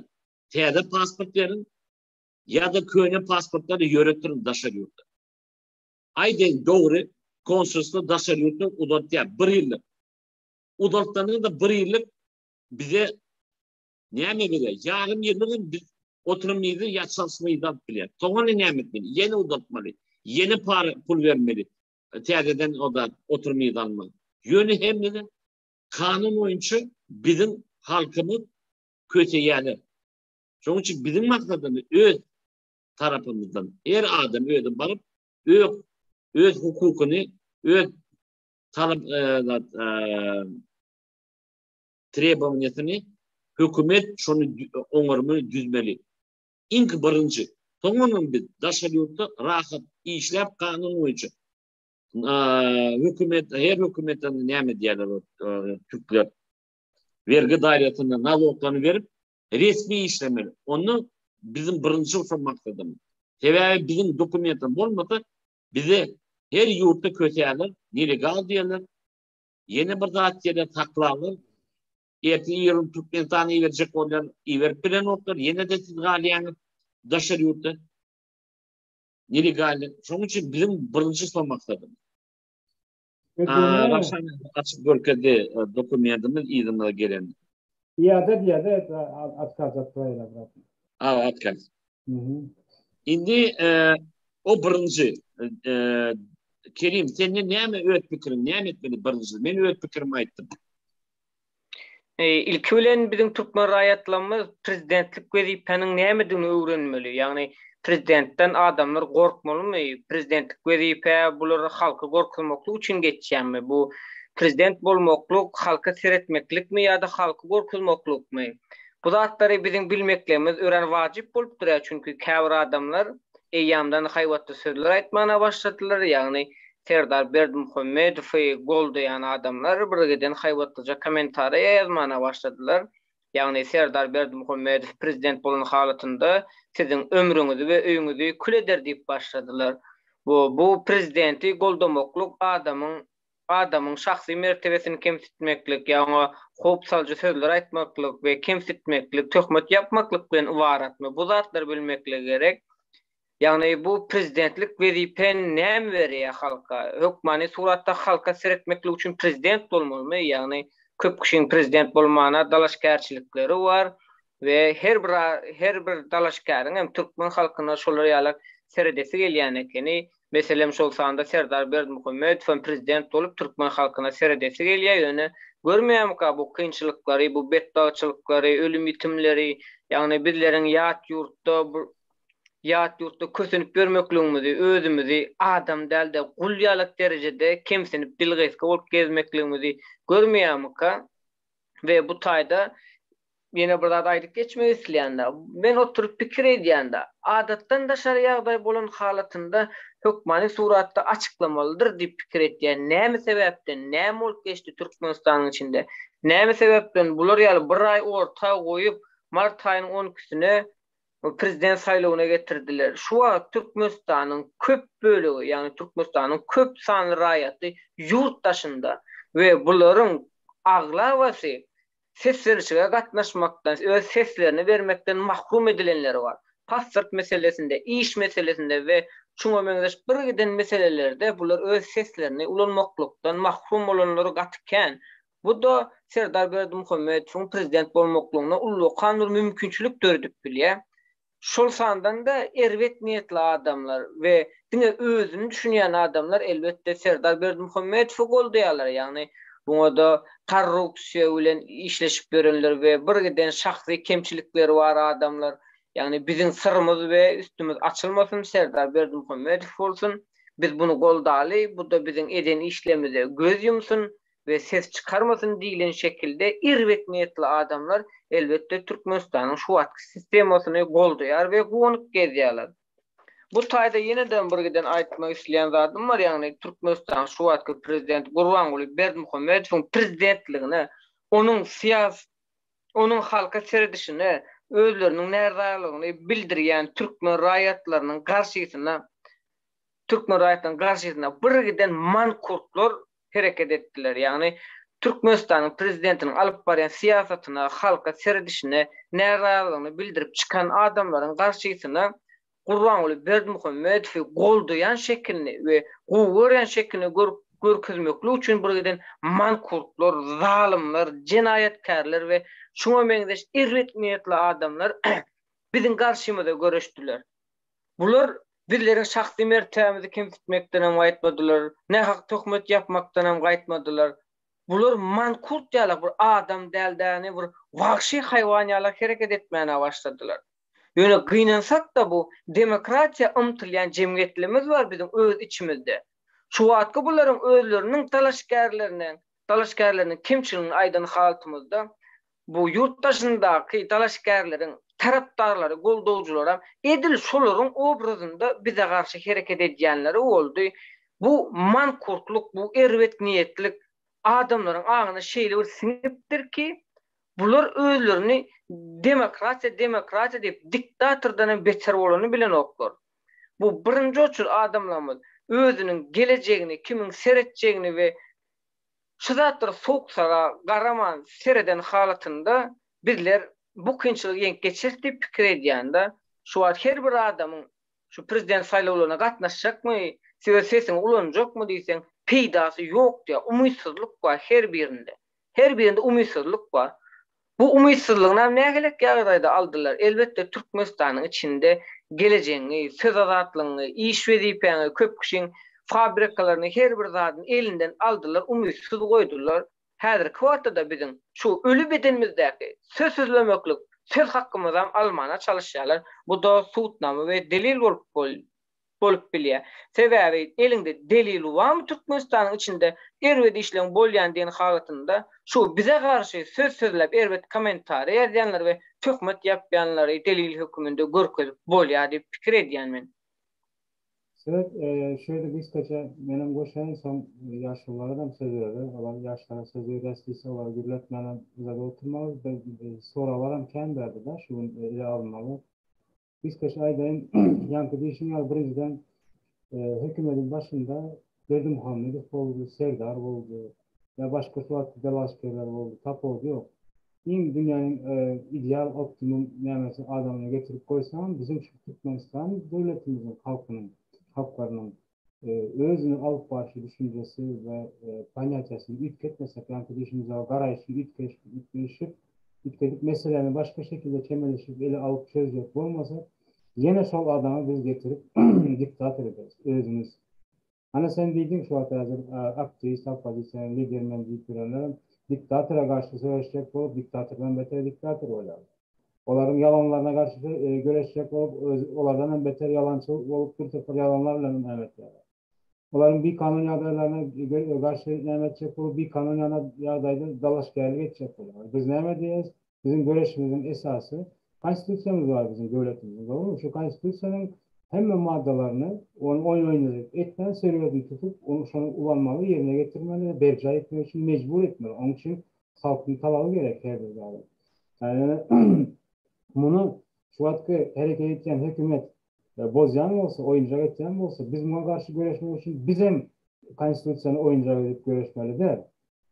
TED pasport verin ya da köyüne pasportları yönetin daşar yurtta. Ayden doğru konsolosluğa daşar yurtta udurtya. Bir yıllık. Udurtlarını da bir yıllık bize ne mi bile? Yarım yıllık biz oturmaydı, yaşansmaydı alıp bile. Sonra ne etmeli? Yeni udurtmalı. Yeni pul vermeli. TED'den o da oturmaydı almalı. Yönü hem de kanun oyuncu bizim halkımız kötü yerler. Onun için bizim maksadımız öz tarafımızdan her adam öyle barıp öz hukukunu öz talep trebavanyasını hükümet şunu onarmayı düzmeli. İlk birinci. Sonunun biz daşar yurtta rahat işlep kanun oyuncu. Hükümet, her hükümetten ne mi diyorlar Türkler? Vergi dairesinde naloglarını verip resmi işlemeli. Onu bizim birinci maksadımız. Sebebi bizim dokumentim olmadı. Bize her yurtta kötüyerler, nelegal diyorlar. Yeni bir zat yerler taklarlar. Ertesi yılın Türkmenistan'ı verecek onlar, verip bilen oklar. Yine de siz galiyanı daşar yurtta. Nelegal. Onun için bizim birinci maksadımız. Açık bölgede dokumentimiz İzmir'e gelen. İade atkazat böyle bırakın. Atkaz. Şimdi o birinci Kerim senin ne mi öğret fikrin, ne mi etmeli birinci? Ben öğret fikrimi aytdım. İlk bilen bizim Türkmen rayatlarımız prezidentlik vazifenin ne mi öğrenmeli? Yani prezidentten adamlar korkmalı mı? Prezidentlik vazife bular halkı korkutmaklık için geçen mi? Bu prezident bolmaklık halka seyretmeklik mi ya da halkı korkutmaklık mı? Bu zatları bizim bilmeklerimiz öğren vacip bolup duruyor çünkü käbir adamlar eýýamdan haýwatda sözler aýtmana başladylar. Yani Serdar Berdimuhammedow golda yani adamlar birgeden haýwatlyca kommentary ýazmana başladylar. Yani Serdar Berdimuhammedow prezident bolan halatynda sizin ömrüňizi we öýüňizi kül eder diýip başladylar. Bu prezidenti goldamaklyk adamın şahsy mertebesini kemsitmeklik, yani hopsalcı sözler aýtmaklyk we kemsitmeklik, töhmet yapmaklyk bilen ibaratmy? Bu zatlar bilmeklik gerek. Yani bu prezidentlik vazifen näme berýär halka? Hökmany suratda halka seretmeklik üçin prezident bolmalymy? Yani köp kişinin prezident bolmana dalaşgärçilikleri var ve her bir dalaşgaryň hem Türkmen halkyna şolar ýaly seredesi gelýän ekeni. Meselem şol sanda Serdar Berdimuhammedow prezident bolup Türkmen halkyna seredesi gelýär. Ýöne görmeýämka bu kynçylyklary, bu betdagçylyklary, ölüm ýitimleri, yani birleriň ýat ýurtda kösünip görmekligimizi, özümizi adam dälde gulýalyk derejede kemsinip dilgeýske bolup gezmekligimizi görmeýämka we bu taýda ýene bir zat aýdyp geçmek isleýände men oturup pikir edýände adatdan da şary ýagdaý bolan halatynda hökmany suratda açıklamalydyr diýip pikir etýän. Näme sebäpden, näme bolup geçdi Türkmenistanyň içinde? Näme sebäpden bular ýaly bir aý orta goýup mart aýynyň 12-sine prezident saylawyna getirdiler. Şu wagt Türkmenistanyň köp bölegi, yani Türkmenistanyň köp sanly raýaty yurtdaşynda we bularyň aglavasy ses verişige gatnaşmakdan, öz seslerini vermekden mahrum edilenleri var. Pasport meselesinde, iş meselesinde ve Şuňa meňzeş bir giden meselelerde bular öz seslerini ulanmaklykdan mahrum olanlary gatken, bu da Serdar Berdimuhammedowyň prezident bolmaklygyna ully kanun mümkinçilik dördüp bilýär. Şol sandan da erwet niyetli adamlar ve diňe özüni düşünýän adamlar elbetde Serdar Berdimuhammedowy goldaýarlar. Ýagny buňa da korrupsiýa bilen işleşip görenler we bir giden şahsy kemçilikleri bar adamlar. Yani bizim sırrımız ve üstümüz açılmasın, Serdar Berdimuhammedow bolsun. Biz bunu goldaly, bu da bizim eden işlemize göz yumsun ve ses çıkarmasın diýilen şekilde irwet niyetli adamlar elbette Türkmenistanyň şu wagtky sistemasyny goldaýar we gowunyp gezýärler. Bu taýda ýeneden bir giden aýtmak isleýän zatym var, ýagny Türkmenistan şu wagtky prezident Gurbanguly Berdimuhammedowyň prezidentligine, onun halka seredişine, özleriniň näralygyny bildirýän türkmen raýatlarynyň garşysyna bir giden mankurtlar hereket etdiler. Ýagny Türkmenistanyň prezidentiniň alyp barýan siýasatyna, halka seredişine näralygyny bildirip çykan adamlaryň garşysyna Gurbanguly Berdimuhammedowy goldaýan şekilni we gowurýan şekilni görkezmekli üçin bir giden mankurtlar, zalimler, jinayetkarlar we şuňa meňzeş irwet niyetli adamlar biziň garşymyzda görüşdiler. Bular bizleriň şahsy mertebemizi kemsitmekden hem gaýtmadylar, nähak töhmet ýapmakdan hem gaýtmadylar. Bular mankurt ýaly bir adam däldäni bir wahşy haýwan ýaly hereket etmäne başladylar. Ýöne gynansak da bu demokratiýa ymtylýan jemgyýetlerimiz bar biziň öz içimizde. Şu wagtky bularyň özleriniň talaşkärläriniň kimçiligini aýdan haltymyzda bu yurtdaşyndaky talaşkärleriň tarapdarlary, goldowjulary edil şolaryň obrazynda bize garşy hereket edýänleri boldy. Bu mankurtluk, bu erwet niyetlik adamlaryň agyna şeýle bir siňipdir ki, bular özlerini demokratiýa diýip diktatordan beter bolany bilen oklar. Bu birinji oçur adamlarymyz özüniň gelejegini, kimiň seretjegini we şudatdyr soğuksaga garaman sereden halatynda bizler bu kynçylygy ýeňip geçer diýip pikir edýände, şu wagt her bir adamyň şu prezident saýlawlaryna gatnaşjakmy, sesini ulanjakmy diýseň, peýdasy ýok diýär, umytsuzlyk bar her birinde. Her birinde umytsuzlyk bar. Bu umytsuzlygyna nägelek ýagdaýda aldylar. Elbetde Türkmenistanyň içinde geleceğini, söz azatlygyny, iş wezipäni, köp kişiň fabrikalaryny her bir zadyň elinden aldylar, umytsuz goýdular. Häzirki wagtda da biziň şu ölü bedenimizdäki söz sözlemeklik, söz hakkymyzdan almana çalışýarlar. Bu da suwtnama we delil bolup bilýär. Sebäbi elinde delil barmy Türkmenistanyň içinde erwet işleň bolýan diýen halatynda şu bize garşy söz sözläp erwet kommentary ýazýanlar we töhmet ýapýanlary delil hökmünde görkezip bolýar diýip pikir edýänmen. Evet, şöyle biz kaça benim goşayın son yaşlılardan söz verdi. Olan yaşlara söz verestiyse olar gürletmeden uzada oturmalı. Sonra varam kendi verdi da şu ile almalı. Biz kaça aydayın yankı değişim birinciden hükümetin başında Berdimuhammedow oldu, Serdar oldu. Ya başka suatlı delaskerler oldu, tap oldu yok. İn dünyanın ideal optimum nemesi adamına getirip koysam bizim Türkmenistan devletimizin halklarının özünü alıp başı düşüncesi ve panyaçasını ütketmesek, yani düşüncesi garayışı ütketip meselelerini başka şekilde çemeleşip ele alıp çözecek olmasa yine sol adamı biz getirip diktatör ederiz, özümüz. Hani sen dedin şu anda hazır aktivist, opozisyon, lidermen deyip görenlerin diktatöre karşı savaşacak olup diktatörden beter diktatör olar. Onların yalanlarına karşı göreşecek olup onlardan beter yalancı olup bir sıfır yalanlarla nimetler. Onların bir kanun adaylarına karşı nimetecek olup bir kanun adayda dalaşkerlik edecek oluyor. Biz ne diyoruz? Bizim göreşimizin esası konstitüsyonumuz var bizim devletimizin. Doğru mu? Şu konstitüsyonun hemen maddelerini oynayarak etmen seriyordunu tutup onu sonra ulanmalı, yerine getirmeli, berca etmek için mecbur etmeli. Onun için halkın talağı gerek her bir zaman. Yani bunu şu atkı hareket eden hükümet bozyan olsa, oyuncak eden olsa biz buna karşı görüşmek için bizim konstitüsyonu oyuncak edip görüşmeli der.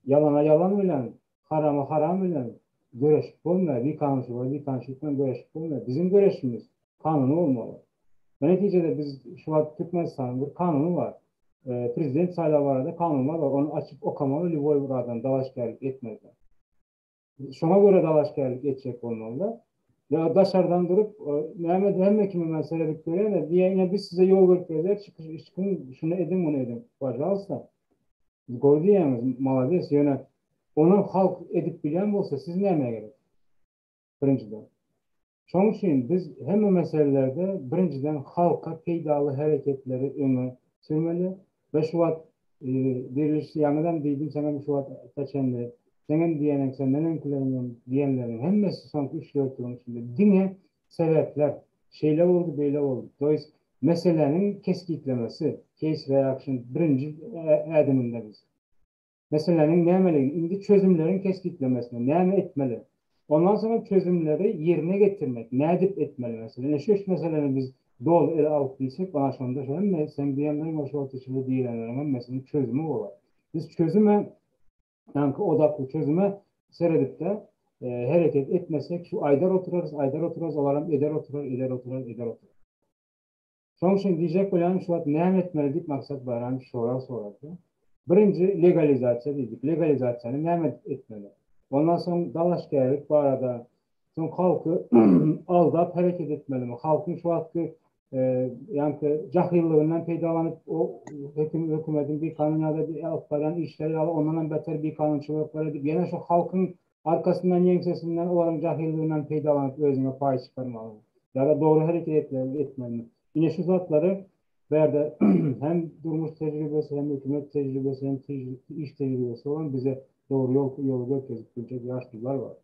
Yalana yalan bilen, harama haram bilen görüşüp olmuyor. Bir kanun var, bir kanun görüşüp olmuyor. Bizim görüşümüz kanunu olmalı. Neticede biz şu an Türkmenistan'ın bir kanunu var. Prezident sayılmalarında kanunlar var. Onu açıp okamalı, Lvoy buradan dalaşkerlik etmezler. Şuna göre dalaşkerlik edecek olmalılar. Ya dışarıdan durup Mehmet Hemmekim'e meselelik görüyor da yine biz size yol göstereceğiz. Çıkın şunu edin bunu edin. Pожалуйста. Gol diyemiz. Malades yönet. Onu halk edip bilen olsa siz ne emeğe gerek? Birinciden. Şunun için biz hem meselelerde birinciden halka faydalı hareketleri öne sürmeli ve şu an diriliş yanıdan dedim sana şu an taçende senin diyenek senden diyenlerin hemmesi son 3-4 yılın içinde dine sebepler şeyler oldu böyle oldu. Dolayısıyla meselenin keskitlemesi case reaction birinci adımında biz. Meselenin ne emeli? Şimdi çözümlerin keskitlemesine ne etmeli? Ondan sonra çözümleri yerine getirmek. Ne edip etmeli mesela? Şu meselenin biz doğru ele alıp bilsek bana sonunda şöyle sen diyenlerin o şu atışılı diyenlerin mesela çözümü var. Biz çözüme yani odaklı çözüme seyredip de hareket etmesek şu aylar otururuz olalım eder oturur. Son için diyecek olan şu an ne etmeli deyip maksat bayram sorardı. Birinci legalizasyon dedik. Legalizasyonu ne etmeli? Ondan sonra dalaşkerlik bu arada son halkı aldap hareket etmeli mi? Halkın şu hakkı yani cahillığından faydalanıp o hükümetin bir kanun ya da bir altların işleri ya da ondan beter bir kanunçılıklar edip yine şu halkın arkasından yenksesinden olan cahillığından faydalanıp özüne pay çıkarmalı. Ya da doğru hareket etmeli. Yine şu zatları ve hem durmuş tecrübesi hem hükümet tecrübesi hem iş tecrübesi olan bize doğru yolu gösterecek yaşlılar var.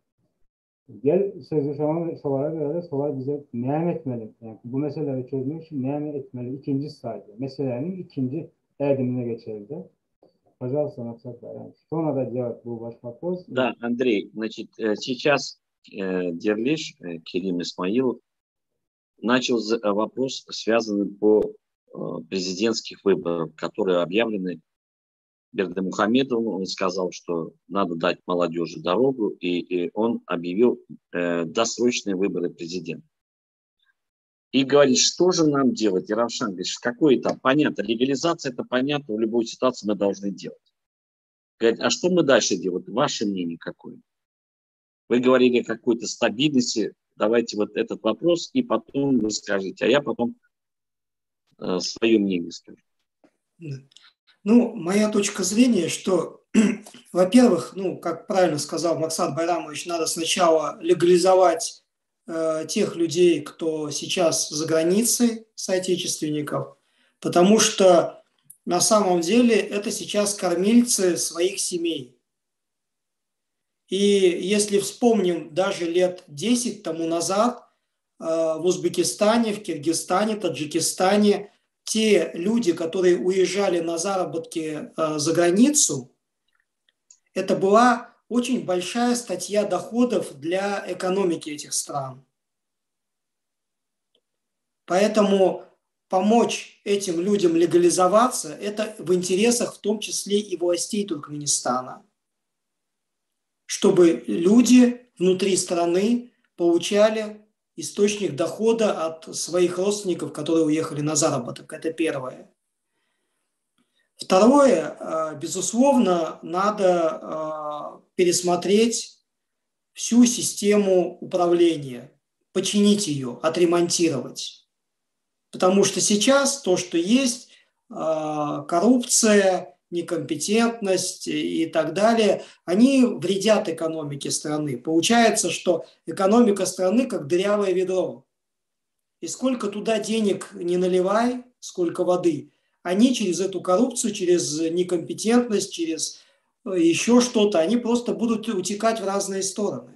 Gel sözü solara göre solar bize ne etmeli? Yani bu meseleleri çözmek için ne etmeli? İkinci sayede. Meselenin ikinci erdemine geçelim de. Пожалуйста, Максат Байрамович. Что надо делать? Был ваш вопрос. Да, Андрей, значит, сейчас Дерлиш, Керим Исмаилов, начал вопрос, связанный по президентских выборов, которые объявлены Бердымухамедовым. Он сказал, что надо дать молодежи дорогу, и он объявил досрочные выборы президента. И говорит, что же нам делать? И Равшан говорит, какой этап? Понятно, легализация это понятно, в любой ситуации мы должны делать. Говорит, а что мы дальше делать? Ваше мнение какое? Вы говорили о какой-то стабильности, давайте вот этот вопрос, и потом вы скажете, а я потом свое мнение скажу. Ну, моя точка зрения, что, во-первых, ну, как правильно сказал Максат Байрамович, надо сначала легализовать тех людей, кто сейчас за границей, соотечественников, потому что на самом деле это сейчас кормильцы своих семей. И если вспомним даже лет 10 тому назад в Узбекистане, в Киргизстане, Таджикистане те люди, которые уезжали на заработки за границу, это была очень большая статья доходов для экономики этих стран. Поэтому помочь этим людям легализоваться – это в интересах в том числе и властей Туркменистана, чтобы люди внутри страны получали источник дохода от своих родственников, которые уехали на заработок. Это первое. Второе, безусловно, надо пересмотреть всю систему управления, починить ее, отремонтировать. Потому что сейчас то, что есть, коррупция, некомпетентность и так далее, они вредят экономике страны. Получается, что экономика страны как дырявое ведро. И сколько туда денег не наливай, сколько воды, они через эту коррупцию, через некомпетентность, через еще что-то, они просто будут утекать в разные стороны.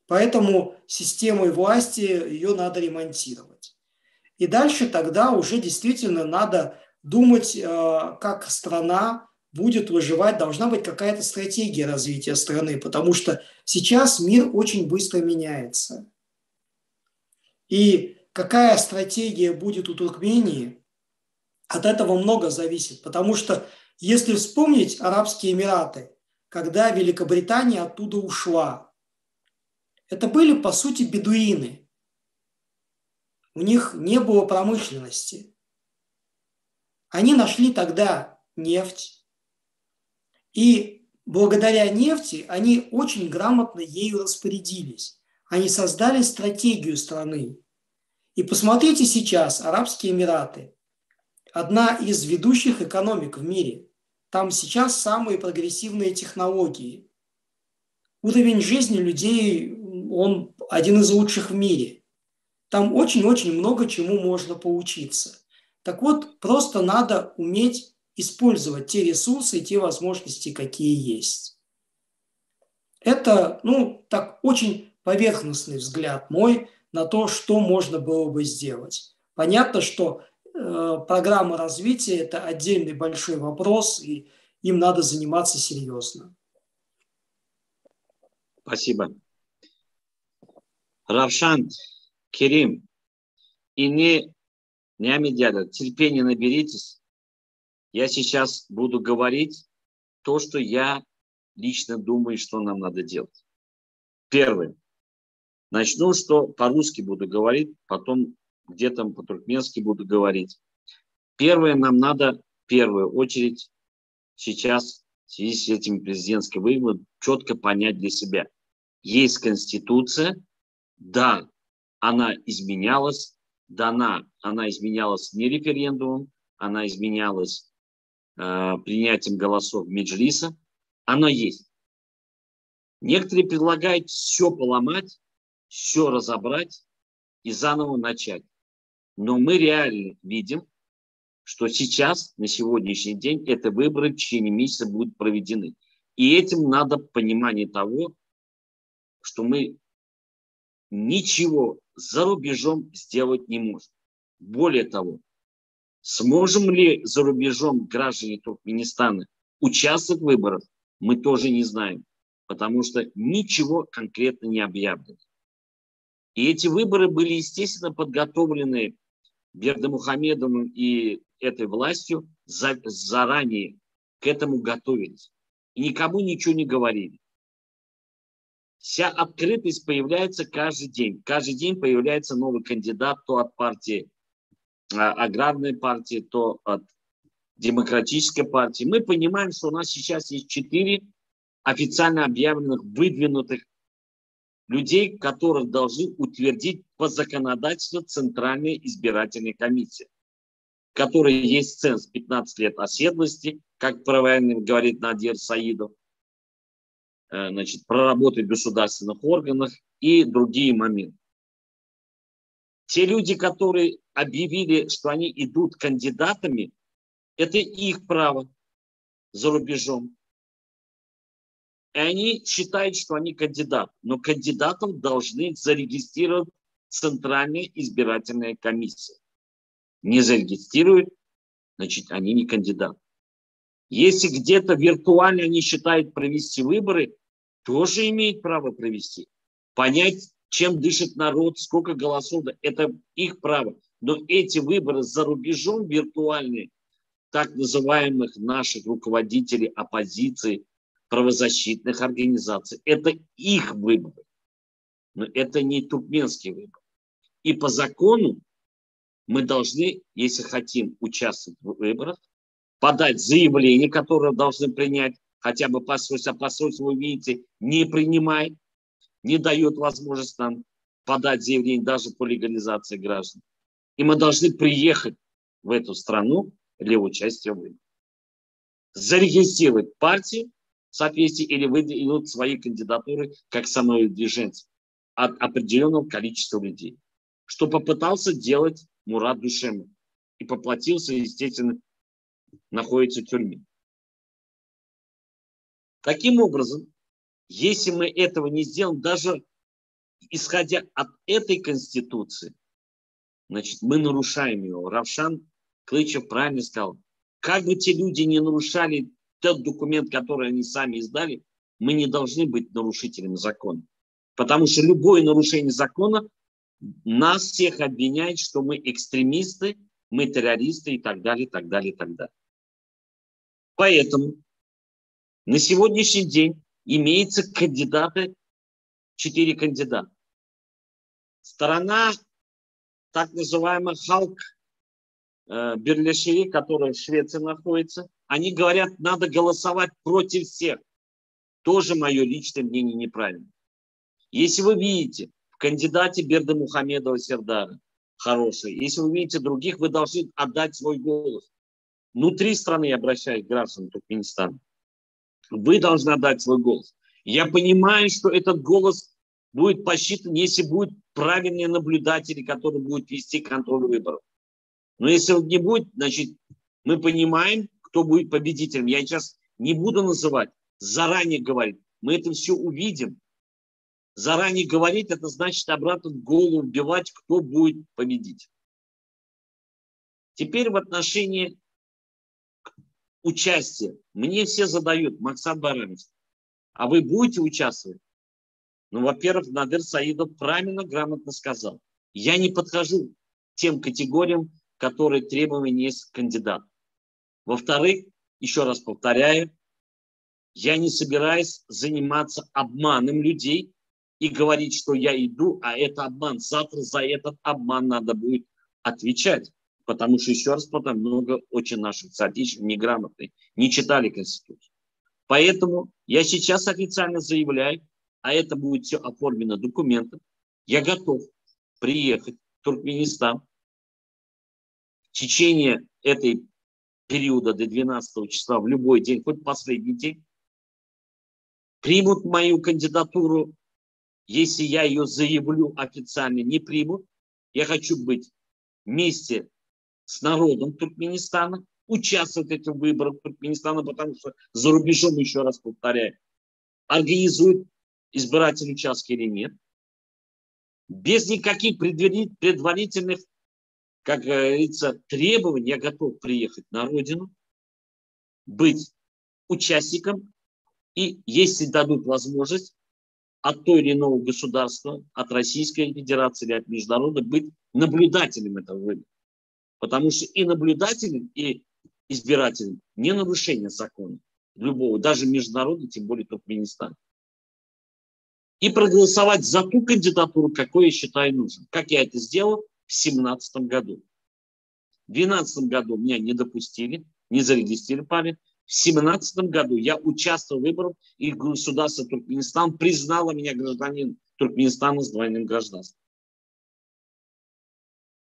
Поэтому системой власти ее надо ремонтировать. И дальше тогда уже действительно надо думать, как страна будет выживать, должна быть какая-то стратегия развития страны, потому что сейчас мир очень быстро меняется. И какая стратегия будет у Туркмении, от этого много зависит, потому что если вспомнить Арабские Эмираты, когда Великобритания оттуда ушла, это были, по сути, бедуины. у них не было промышленности. Они нашли тогда нефть, и благодаря нефти они очень грамотно ею распорядились. Они создали стратегию страны. И посмотрите сейчас, Арабские Эмираты – одна из ведущих экономик в мире. Там сейчас самые прогрессивные технологии. Уровень жизни людей, он один из лучших в мире. Там очень-очень много чему можно поучиться. Так вот, просто надо уметь использовать те ресурсы и те возможности, какие есть. Это, так очень поверхностный взгляд мой на то, что можно было бы сделать. Понятно, что программа развития – это отдельный большой вопрос, и им надо заниматься серьезно. Спасибо. Равшан, Керим, и не амедиада, терпения наберитесь. Я сейчас буду говорить то, что я лично думаю, что нам надо делать. Первое. Начну, что по-русски буду говорить, потом где-то по-туркменски буду говорить. Первое, нам надо в первую очередь сейчас в связи с этим президентским выбором четко понять для себя. Есть Конституция, да, она изменялась, да, она изменялась не референдумом, она изменялась принятием голосов Меджлиса, она есть. Некоторые предлагают все поломать, все разобрать и заново начать. Но мы реально видим, что сейчас, на сегодняшний день, эти выборы в течение месяца будут проведены. И этим надо понимание того, что мы ничего за рубежом сделать не можем. Более того, сможем ли за рубежом граждане Туркменистана участвовать в выборах, мы тоже не знаем, потому что ничего конкретно не объявлено. И эти выборы были, естественно, подготовлены Бердымухамедовым и этой властью заранее, к этому готовились. И никому ничего не говорили. Вся открытость появляется каждый день. Каждый день появляется новый кандидат, то от партии, аграрной партии, то от демократической партии. Мы понимаем, что у нас сейчас есть 4 официально объявленных, выдвинутых людей, которых должны утвердить по законодательству Центральная избирательная комиссия, в которой есть ценз 15 лет оседлости, как правильно говорит Надир Саидов, проработать в государственных органах и другие моменты. Те люди, которые объявили, что они идут кандидатами, это их право за рубежом. И они считают, что они кандидат. Но кандидатов должны зарегистрировать Центральная избирательная комиссия. Не зарегистрируют, значит, они не кандидаты. Если где-то виртуально они считают провести выборы, тоже имеют право провести. Понять, чем дышит народ, сколько голосов, это их право. Но эти выборы за рубежом виртуальные, так называемых наших руководителей оппозиции, правозащитных организаций, это их выборы. Но это не туркменский выбор. И по закону мы должны, если хотим участвовать в выборах, подать заявление, которое должны принять, хотя бы посольство. Посольство, вы видите, не принимает, не дает возможность нам подать заявление даже по легализации граждан. И мы должны приехать в эту страну для участия в выборах. Зарегистрировать партии в соответствии или выдвинуть свои кандидатуры как самовыдвиженцы от определенного количества людей. Что попытался делать Мурат Душемов. И поплатился, естественно, находится в тюрьме. Таким образом, если мы этого не сделаем, даже исходя от этой конституции, значит, мы нарушаем его. Равшан Клычев правильно сказал. Как бы те люди не нарушали тот документ, который они сами издали, мы не должны быть нарушителями закона. Потому что любое нарушение закона нас всех обвиняет, что мы экстремисты, мы террористы и так далее, и так далее, и так далее. Поэтому на сегодняшний день имеются кандидаты, 4 кандидата. Сторона так называемый Халк Берлишери, который в Швеции находится, они говорят, надо голосовать против всех. Тоже мое личное мнение неправильно. Если вы видите в кандидате Бердымухамедова Сердара хороший, если вы видите других, вы должны отдать свой голос. Внутри страны, я обращаюсь к гражданам Туркменистана, вы должны отдать свой голос. Я понимаю, что этот голос будет посчитан, если будут правильные наблюдатели, которые будут вести контроль выборов. Но если не будет, значит, мы понимаем, кто будет победителем. Я сейчас не буду называть, заранее говорить. Мы это все увидим. Заранее говорить, это значит обратно в голову вбивать, кто будет победить. Теперь в отношении участия. Мне все задают, Максат Байрамович, а вы будете участвовать? Ну, во-первых, Надыр Саидов правильно, грамотно сказал. Я не подхожу к тем категориям, которые требования есть кандидат. Во-вторых, еще раз повторяю, я не собираюсь заниматься обманом людей и говорить, что я иду, а это обман. Завтра за этот обман надо будет отвечать. Потому что, еще раз повторяю, много очень наших соотечественников неграмотных, не читали Конституцию. Поэтому я сейчас официально заявляю, а это будет все оформлено документом, я готов приехать в Туркменистан в течение этой периода до 12 числа в любой день, хоть последний день, примут мою кандидатуру, если я ее заявлю официально, не примут. Я хочу быть вместе с народом Туркменистана, участвовать в этих выборах Туркменистана, потому что за рубежом, еще раз повторяю, организуют избирательные участки или нет. Без никаких предварительных, как говорится, требований я готов приехать на родину, быть участником и, если дадут возможность, от той или иного государства, от Российской Федерации или от международных, быть наблюдателем этого выбора. Потому что и наблюдателем, и избирателем не нарушение закона любого, даже международного, тем более Туркменистана. И проголосовать за ту кандидатуру, какую я считаю нужным. Как я это сделал в 2017 году. В 2012 году меня не допустили, не зарегистрировали. В 2017 году я участвовал в выборах, и государство Туркменистан признало меня гражданином Туркменистана с двойным гражданством.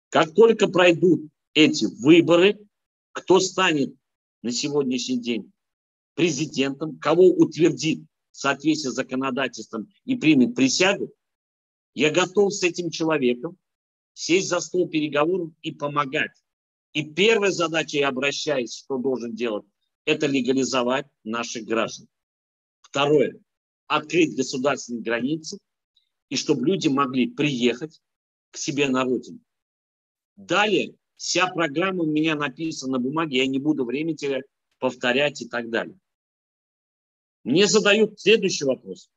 Как только пройдут эти выборы, кто станет на сегодняшний день президентом, кого утвердит в соответствии с законодательством и примет присягу, я готов с этим человеком сесть за стол переговоров и помогать. И первая задача, я обращаюсь, что должен делать, это легализовать наших граждан. Второе, открыть государственные границы, и чтобы люди могли приехать к себе на родину. Далее, вся программа у меня написана на бумаге, я не буду время терять, повторять и так далее. Мне задают следующий вопрос.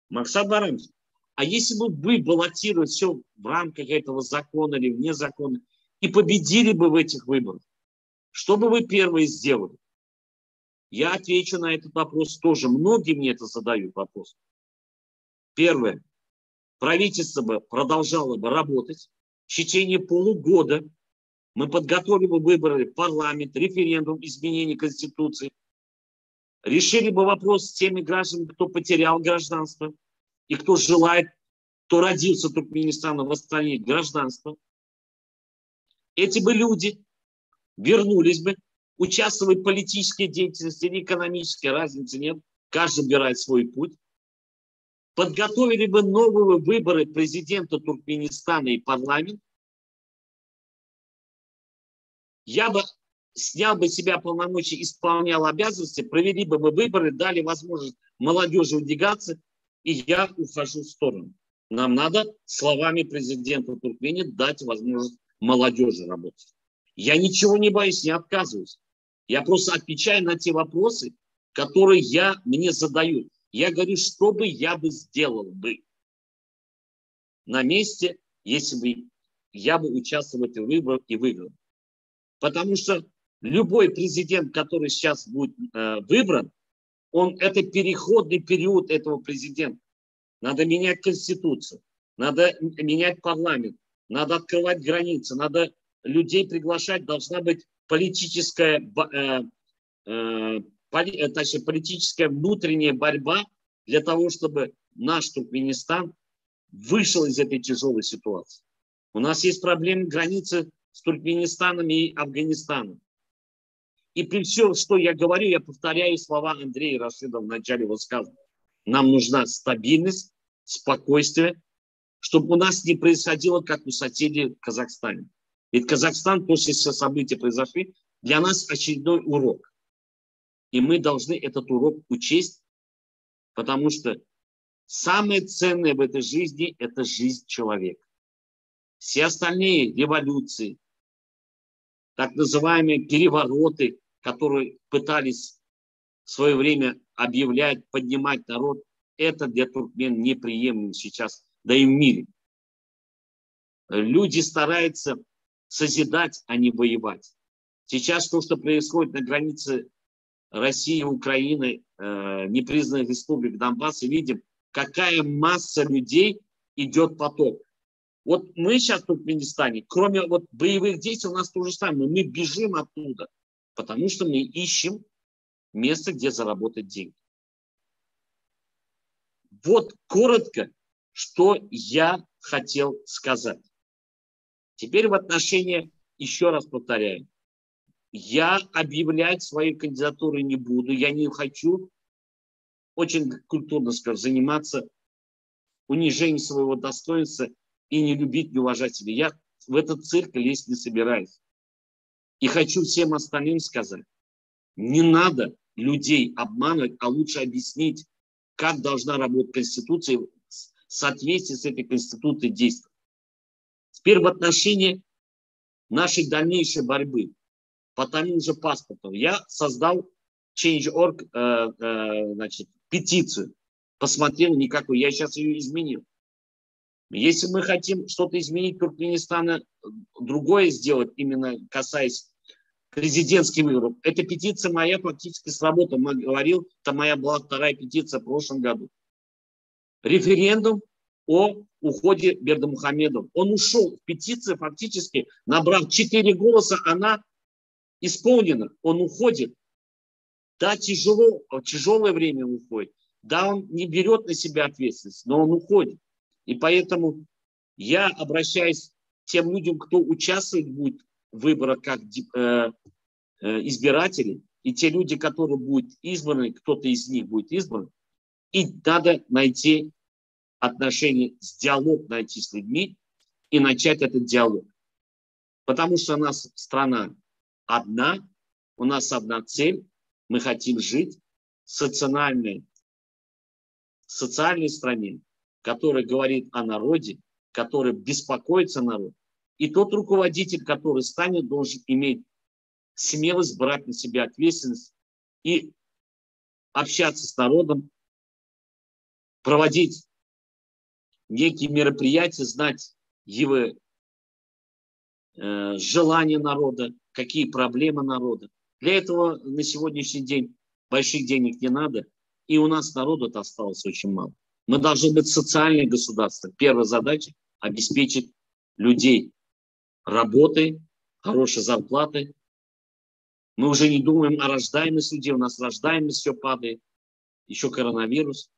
Максат Байрамович, а если бы вы баллотировали все в рамках этого закона или вне закона и победили бы в этих выборах, что бы вы первые сделали? Я отвечу на этот вопрос тоже. Многие мне это задают вопрос. Первое. Правительство бы продолжало бы работать. В течение полугода мы подготовили бы выборы в парламент, референдум, изменение Конституции. Решили бы вопрос с теми гражданами, кто потерял гражданство и кто желает, кто родился в Туркменистане, восстановить гражданство. Эти бы люди вернулись бы, участвовали в политической деятельности или экономической, разницы нет, каждый выбирает свой путь. Подготовили бы новые выборы президента Туркменистана и парламент. Я бы снял бы себя полномочия, исполнял обязанности, провели бы выборы, дали возможность молодежи выдвигаться, и я ухожу в сторону. Нам надо словами президента Туркмении дать возможность молодежи работать. Я ничего не боюсь, не отказываюсь. Я просто отвечаю на те вопросы, которые мне задают. Я говорю, что бы я бы сделал бы на месте, если бы я бы участвовал в этих выборах и выиграл. Потому что любой президент, который сейчас будет выбран, это переходный период этого президента. Надо менять Конституцию, надо менять парламент, надо открывать границы, надо людей приглашать, должна быть политическая, точнее, политическая внутренняя борьба для того, чтобы наш Туркменистан вышел из этой тяжелой ситуации. У нас есть проблемы границы с Туркменистаном и Афганистаном. И при всем, что я говорю, я повторяю слова Андрея Рашидова в начале высказывания. Нам нужна стабильность, спокойствие, чтобы у нас не происходило, как у соседей в Казахстане. Ведь Казахстан, после всех событий произошли, для нас очередной урок. И мы должны этот урок учесть, потому что самое ценное в этой жизни – это жизнь человека. Все остальные революции, так называемые перевороты, которые пытались в свое время объявлять, поднимать народ, это для туркмен неприемлемо сейчас, да и в мире. Люди стараются созидать, а не воевать. Сейчас то, что происходит на границе России и Украины, непризнанных республик Донбасса, видим, какая масса людей идет поток. Вот мы сейчас в Туркменистане, кроме вот боевых действий, у нас то же самое. Мы бежим оттуда, потому что мы ищем место, где заработать деньги. Вот коротко, что я хотел сказать. Теперь в отношении, еще раз повторяю, я объявлять свои кандидатуры не буду, я не хочу, очень культурно скажу, заниматься унижением своего достоинства и не любить, не уважать себя. Я в этот цирк лезть не собираюсь. И хочу всем остальным сказать, не надо людей обманывать, а лучше объяснить, как должна работать Конституция, в соответствии с этой Конституцией действовать. Теперь в отношении нашей дальнейшей борьбы по тому же паспорту. Я создал Change.org, петицию. Посмотрел, никакой. Я сейчас ее изменил. Если мы хотим что-то изменить Туркменистана, другое сделать, именно касаясь президентских выборов, эта петиция моя фактически сработала. Я говорил, это моя была вторая петиция в прошлом году. Референдум о уходе Бердымухамедова. Он ушел. Петиция фактически, набрав 4 голоса, она исполнена. Он уходит. Да, тяжелое время уходит. Да, он не берет на себя ответственность, но он уходит. И поэтому я обращаюсь к тем людям, кто участвует будет в выборах как избиратели, и те люди, которые будут избраны, кто-то из них будет избран, и надо найти отношения, диалог найти с людьми и начать этот диалог. Потому что у нас страна одна, у нас одна цель, мы хотим жить в социальной стране, который говорит о народе, который беспокоится о народе. И тот руководитель, который станет, должен иметь смелость брать на себя ответственность и общаться с народом, проводить некие мероприятия, знать его желания народа, какие проблемы народа. Для этого на сегодняшний день больших денег не надо, и у нас народу осталось очень мало. Мы должны быть социальным государством. Первая задача – обеспечить людей работой, хорошей зарплатой. Мы уже не думаем о рождаемости людей, у нас рождаемость все падает, еще коронавирус.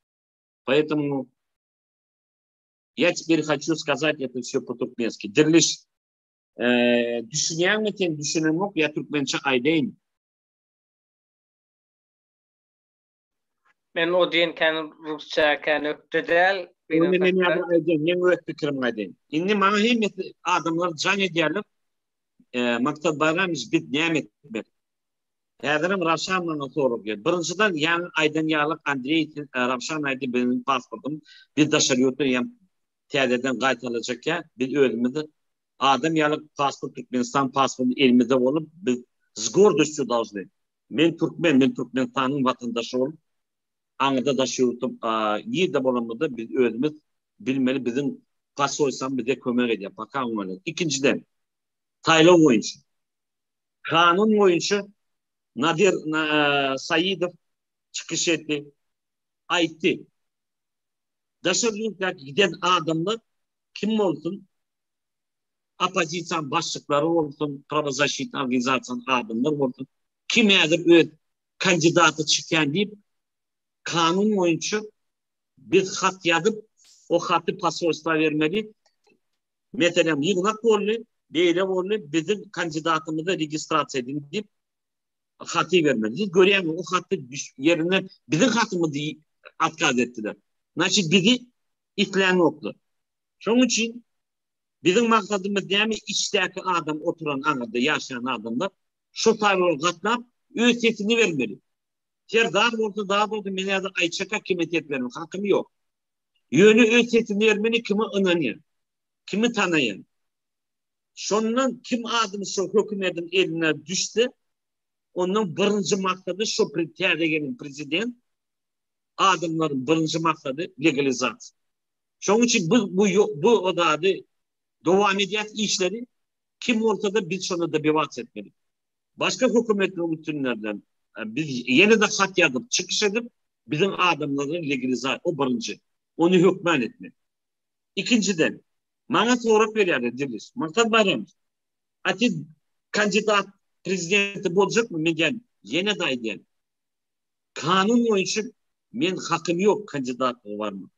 Поэтому я теперь хочу сказать это все по-туркменски. Дерлиш, düşünüyorum ki düşünüyorum ya Türkmençe aydayım. Men o diyen kan Rusça kan öktedel. Onu men yapayım, ne öyle fikrim aydayım. İnni mahim adamlar can ederler. Maksat bayramız bit nimet etmek. Hazırım Ravşan'la sorup geldi. Birinciden yan aydan yağlık Andrei Ravşan aydı benim pasportum. Bir de şariyotun yan tiyadeden qaytalacak ya. Bir ölümüdü. Adam yağlık pasport Türkmenistan pasportu elimizde olup biz с гордостью должны. Men Türkmenistan'ın vatandaşı olup Anıda da şurutum, nerede bulunmadı biz özümüz bilmeli bizim pasoysan bize kömek ediyor. Bakalım öyle. İkinciden, Taylor oyuncu. Kanun oyuncu Nadir Saidov çıkış etti. Aytti. Daşırlıkta giden adamlar kim olsun? Оппозициянын başlıkları olsun, правозащитный организациянын adımlar olsun. Kim eğer öt kandidatı çıkan deyip kanun boyunca bir hat yazıp o hatı pasolstva vermeli. Mesela yığınak oldu, böyle oldu, bizim kandidatımızı registrasyon edin deyip hatı vermeli. Görüyor o hatı yerine bizim hatımızı atkaz ettiler. Значит, bizi itleyen oldu. Şunun için bizim maksadımız değil mi? İçteki adam oturan anada yaşayan adamlar şu tavrı katlap öz sesini vermeli. Daha doğrusu menada ayçaka kimitet vermek hakkım yok. Yönü öz sesini vermeli kimi inanıyor, kimi tanıyor. Şondan kim adımı şu hükümetin eline düştü, onun birinci maksadı şu gelin prezident adımların birinci maksadı legalizasyon. Şunun için bu odadı devam eden işleri kim ortada biz şunu da bir bahsetmeli. Başka hükümetli bütünlerden biz yeni de hat yazıp çıkış edip bizim adamların legalizasyon o birinci. Onu hükmen etmeli. İkinciden bana sorup veriyorlar Diriliş. Maksat bayramız. Ati kandidat prezidenti olacak mı? Men yeni day diyen. Kanun boyunca men hakkım yok kandidatlığı var mı?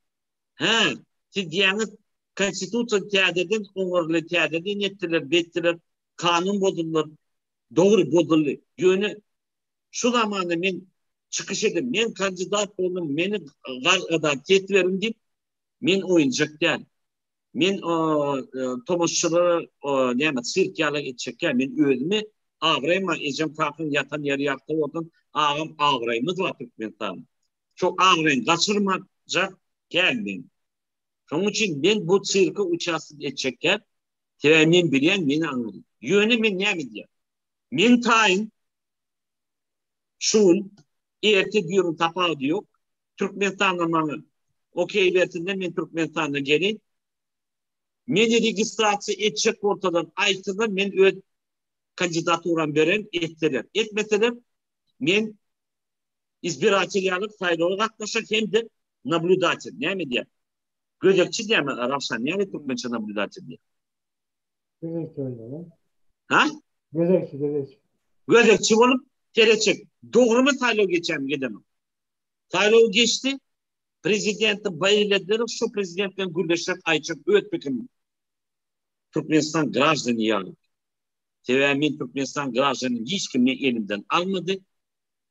He, siz diyeniz konstitusiya tiyadeden, onurlu tiyadeden ettiler, bettiler, kanun bozulur, doğru bozulur. Yönü şu zamanı men çıkış edin, men kandidat oldum, beni kadar ket verin deyip, men oyuncak değil. Men tomoşçuları, sirk yalı edecek, men özümü ağrayma, ecem kalkın yatan yeri yaktı oldum, ağım ağrayımız var Türkmenistan'da. Çok ağrayın, kaçırmayacak gelmeyin. Onun için ben bu sirki uçasız edecekken, temin bilen beni anladım. Yönü men ne mi diyor? Men tayin, şun, erti diyorum tapağı diyor, Türkmenistan'da bana okey verdiğinde men Türkmenistan'da gelin, meni registrasyon edecek ortadan aytıda men öz kandidaturam veren ettiler. Etmeseler men izbiratelerlik sayıları katlaşak hem de nablüdatel. Ne mi diye? Gözekçi diye mi Arapsan? Ne mi Türkmençe nablüdatel diye? Gözekçi öyle. Ha? Gözekçi. Gözekçi olup gelecek. Doğru mu sayılı geçeceğim gidemem. Sayılı geçti. Prezidenti bayıldılar. Şu prezidentten gürleşecek ayçak ötmekim. Türkmenistan gраждане yani. Tevemin Türkmenistan gражданı hiç kim elimden almadı.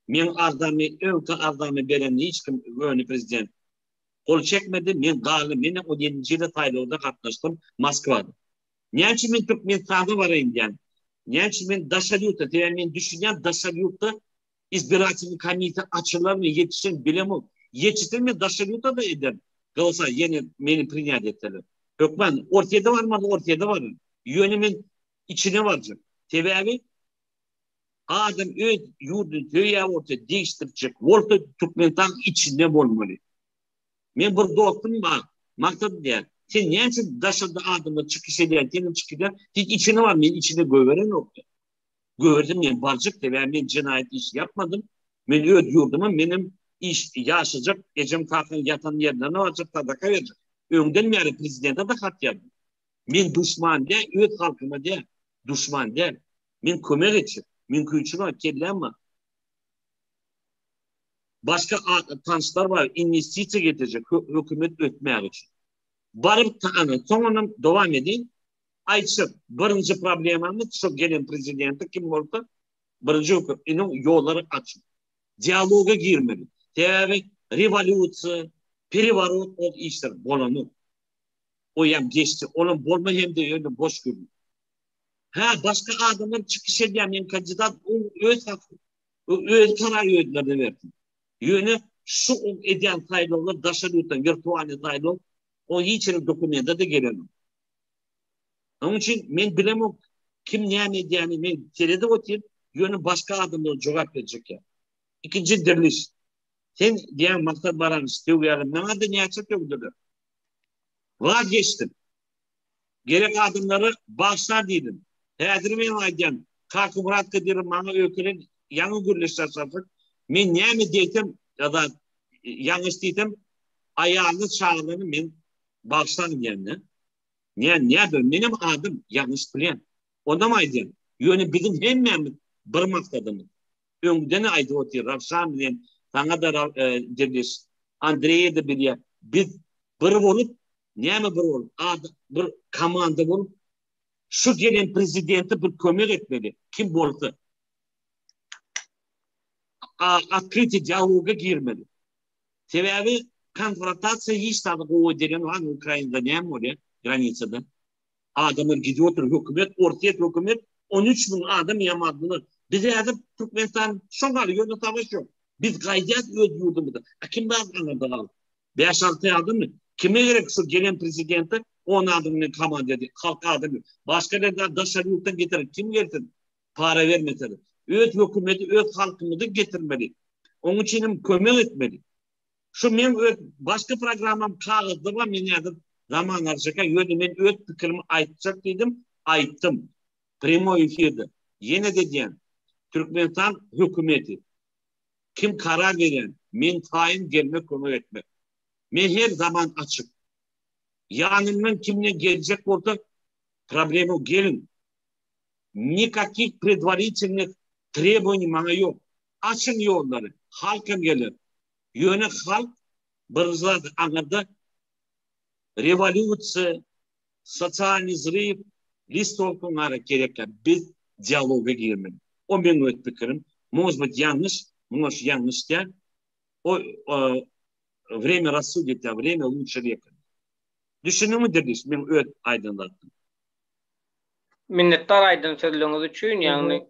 Men ülke ardamı veren hiç kim öyle prezident kol çekmedi. Men galim, men o 7. yılda sayılarda katlaştım Moskva'da. Niçin men Türkmenistan'da varayım yani? Niçin men Daşalyurt'ta, tevemin düşünen Daşalyurt'ta izbiratelik komite açılar mı yetişen bilemem. Yetiştir mi Daşalyurt'ta da eder. Kalsa yeni beni prinyat ettiler. Yok ben ortaya var mı? Ortaya var. Yönümün içine varacak. Tevevi adam öz yurdu dünya orta değiştirecek. Orta Türkmenistan içinde olmalı. Ben burada okudum bak. Maksat diye. Sen niçin Daşa'da adımla çıkış eder, senin çıkıyor. Hiç içine var mı? İçine göveren yoktu. Gördüm ben barcık da ben cinayet iş yapmadım. Ben öz yurdumun benim iş yaşayacak. Ecem kalkın yatan yerine ne olacak? Tadaka verecek. Önden yani prezidente de hat yazdım. Men düşman değil, öz halkıma değil. Düşman değil. Men kömek edecek. Men kuyuçuna kellenme. Başka tanışlar var. İnvestitsiya getirecek. Hükümet ötmeye için. Barıp sonra devam edin. Ayçıp birinci problemimiz şu gelen prezidenti kim oldu? Birinci hükümetin yolları açın. Diyaloga girmeli. Tabi revolütsiya, perivarot o işler bolanır. O hem geçti. Onun bolma hem de öyle boş görünüyor. Ha başka adamlar çıkış edemeyen kandidat öz hakkı, öz karar yönetlerine verdi. Yönü şu eden sayılı Daşalyurt'tan virtual sayılı o hiçbir dokumenta da gelelim. Onun için ben bilemem kim ne edeceğini ben terede otur yönü başka adamlar cevap verecek ya. İkinci diriliş. Sen diyen maksat baran istiyor yarım. Ne adı ne açık yoktur. Vazgeçtim. Gerek adımları bağışlar dedim. Hedirmeyen aydan. Kalkı Murat Kadir'in bana öykülen yanı gürleşler sattık. Ben ne mi deydim ya da yanlış deydim. Ayağını çağırlarını ben bağışlarım yerine. Ne benim adım yanlış bilen. Ondan aydan. Yönü bizim hemmemiz bir maksadımız. Öňden aýdyp otyr Ravşan bilen taňa da derleş Andrey de bilýär. Biz bir bolup näme bir bolup bir komanda bolup şu gelen prezidenti bir kömek etmeli. Kim bolsa открытый диалога girmeli. Sebebi konfrontasiya hiç tadı o denen var Ukrayna'da näme bolýar granitsada. Adamlar gidiyor hükümet, ortaya hükümet 13 bin adam yamadılar. Bize yazıp Türkmenistan şoňa ýöne savaş yok. Biz gaýdýat öz ýurdumyzda. Kim bazı anladı? 5-6 adam mı? Kime gerek şu gelen prezidenti 10 adamını komanda dedi. Halk adamı. Başka yerden dışarı yurttan getirir. Kim getirdi? Para vermedi. Öz hükümeti, öz halkımızı getirmeli. Onun için kömek etmeli. Şu men başka programım kağıtda var. Men yazıp zaman harcaka yönü öz fikrimi aytacak dedim. Ayttım. Primo efirde. Yine de diyen. Türkmenistan hükümeti. Kim karar veren? Men tayin gelmek, kömek etmek. Men her zaman açık. Yanımdan kimle gelecek orada problemi gelin. Никаких предварительных требований bana yok. Açın yolları. Halkım gelir. Yöne halk bırızladı. Anladı. Revolütsiya, sosyal zırhı, list olkunlara gerekler. Biz diyaloga girmeliyiz. O benim öz fikrim. Может быть yanlış. Может yanlış değil. O время рассудит, а время лучше века. Düşündün mü derdiş? Ben öz aydınlattım. Minnettar aydın sözlüğünüz üçün yani.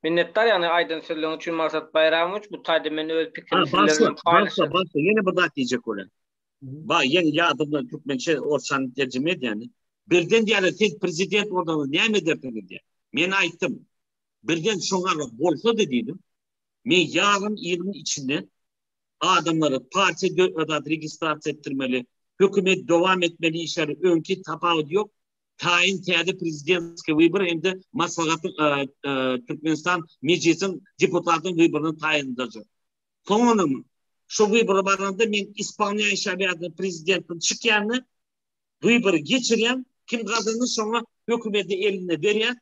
Minnettar yani aydın sözlüğünüz üçün Maksat Bayramoviç bu taýda men öz pikrimi sizlerle paylaşýar. Başla. Yine bir daha diyecek olan. Yeni yadımda Türkmençe orsan tercüme yani. Birden diýär siz prezident ordan näme derdiňiz diýär. Men aýtdym. Birden şoňa bolsa da dedim. Men yarın yılın içinde adamları partide registrasiya ettirmeli. Hükümet devam etmeli işleri önkü tapağı yok. Tayin täze prezidentski wybor hem de maslahatı Türkmenistan meclisin deputatın wyborony taýinlajak. Soňra şu wybora baranda men İspanya şeriatyny prezidentin çykýany wybor geçirýän kim kazanır soňra hükümeti eline berýär.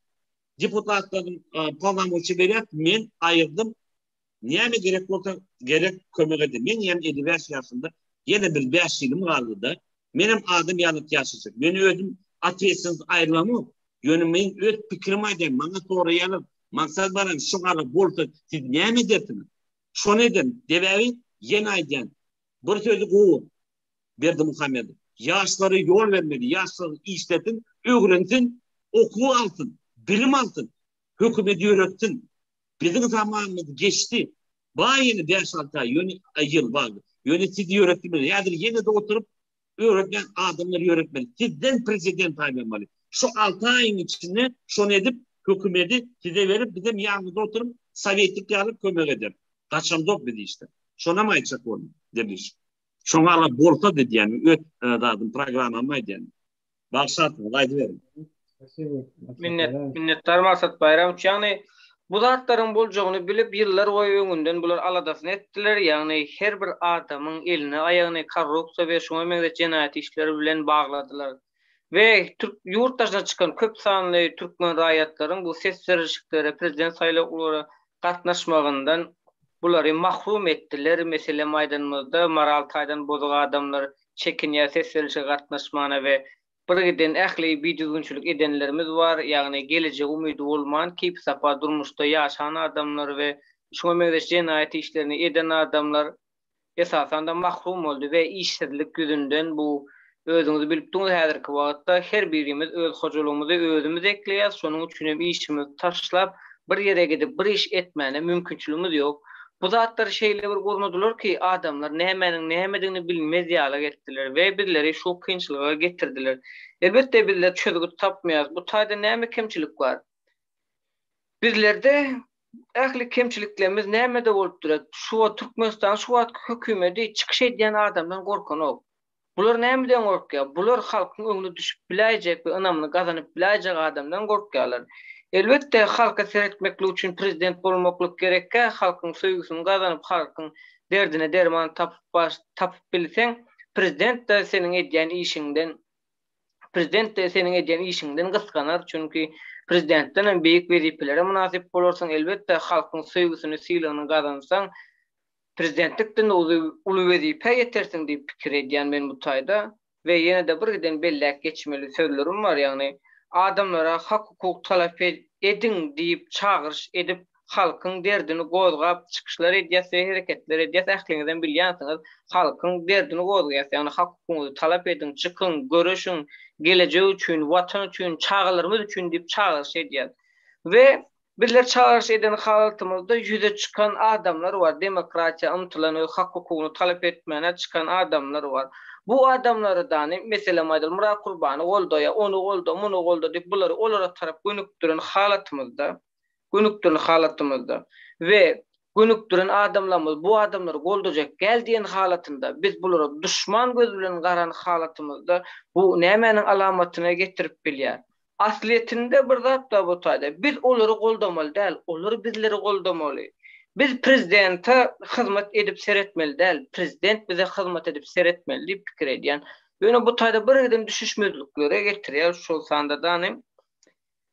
Deputatların parlamentçi berýär. Men ayırdım. Näme gerek bolsa gerek kömek edin. Men ýa 55 ýaşynda yine bir 5 ýylym galdy da. Menim adım ýanyp ýaşaşyk. Men özüm ateýsiz aýrylamy. Ýönemin öz pikrimi aýdym. Maňa toğry ýalyp maksat baran şoňa bolsa siz näme dersiňiz? Şonu edin. Debebi ýene aýdýan. Bir sözü gowy berdi Muhammed. Ýaşlary ýol bermeli. Ýaşlary işletin, öwrensin, okuw alsın, bilim alsın. Hökümet ýöretsin. Bizim zamanımız geçti. Yeni 5-6 yıl vardı. Yönetici öğretmeni. Yani yine de oturup öğretmen adamları öğretmeli. Sizden prezident ayırmalı. Şu 6 ayın içinde şunu edip hükümeti size verip bizim yanımızda oturup sovyetlik alıp kömek eder. Kaçan yok dedi işte. Şuna mı ayçak onu demiş. Şuna alıp bolsa dedi yani. Öt programlamaydı yani. Başlatın. Haydi verin. Minnettar Maksat Bayramoviç yani bu zatlaryň boljagyny bilip ýyllar goýy öňünden bular aladasyny etdiler. Ýagny her bir adamyň eline aýagyny korrupsiýa we şoňa meňze jenaýat işleri bilen bagladylar. Ve ýurtdaşdan çykan köp sanly türkmen raýatlaryň bu ses berişiklere, prezident saýlawlara gatnaşmagyndan bulary mahrum etdiler. Mesele maýdanymyzda moral taýdan bozuk adamlar çekinýär ses berişige gatnaşmana we birgiden ähli bidiýünçilik edenlerimiz var. Ýagny gelejek umydy bolman, kip sapa durmuşda ýaşan adamlar we şoňa meňze jenaýat işlerini eden adamlar esasan da mahrum boldy we işsizlik yüzünden bu özüňiz bilip durýar häzirki wagtda her birimiz öz hojalygymyzy özümiz ekleýär. Şonuň üçin hem işimizi taşlap bir ýere gidip bir iş etmäne mümkinçiligimiz ýok. Bu zatlar şeýle bir görnüdiler ki adamlar nämenin nämedigini bilmez ýaly getdiler we birleri şu kynçylyga getirdiler. Elbette bizler çözgü tapmaýaz. Bu taýda näme kemçilik bar? Bizlerde ähli kemçiliklerimiz nämede bolup durar? Şu Türkmenistan şu hökümeti çykyş edýän adamdan gorkanok. Bular nämeden gorkýar? Bular halkyň öňüne düşüp biläjek we ynamyny gazanyp biläjek adamdan gorkýarlar. Elbette halka seretmekli üçin prezident bolmaklyk gerekkä, halkyň söýgüsini gazanyp halkyň derdine derman tapyp bilseň, prezident de senin edýän işiňden gysganar, çünki prezidentden beýik wezipelere munasip bolarsan, elbetde halkyň söýgüsini, sylagyny gazansan, prezidentlikden uly wezipe ýetersiň diýip pikir edýän men bu taýda we ýene de birden bellek geçmeli sözlerim var, ýagny adamlara hak hukuk talap edin diýip çağırış edip halkyň derdini gozgap çykyşlar edýäs we hereketler edýäs. Ähliňizden bilýänsiňiz, halkyň derdini gozgaýas, ýagny hak hukuky talap edin, çykyn, görüşün, gelecek üçin, watan üçin, çağalyrymyz üçin diýip çağırış edýäs. We bizler çağırış eden halatymyzda yüze çıkan adamlar var. Demokratiya umtulan hak hukukyny talap etmene çıkan adamlar var. Bu adamları da mesela Maydal Murat Kurbanı goldoya, onu goldo, bunu goldo diýip bulary olara tarap gönükdiren halatymyzda ve gönükdiren adamlarymız bu adamları goldojak geldiğin halatında biz bulara düşman göz bilen garan halatymyzda bu nämeniň alamatyna getirip bilýär. Asliyetinde bir zat da bu taýda. Biz olary goldamaly däl, olary bizleri goldamaly. Biz prezidente hyzmat edip seretmeli däl, prezident bize hyzmat edip seretmeli diýip pikir edýän. Ýöne bu taýda birden düşüşmezliklere getirýär şol sanda danym.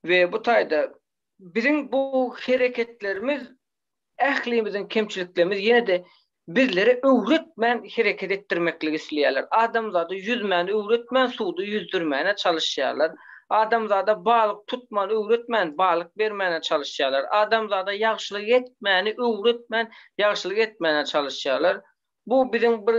We bu taýda bizim bu hereketlerimiz, ählimizin kemçiliklerimiz ýene de bizlere öwretmän hereket etdirmekle isleýärler. Adamzady yüzmän öwretmän, suwdy yüzdürmäne çalışýarlar. Adamzada balyk tutmaly öwretmän, balyk bermäne çalışýarlar. Adamzada ýagşylyk etmäni öwretmän, ýagşylyk etmäne çalışýarlar. Bu bizim bir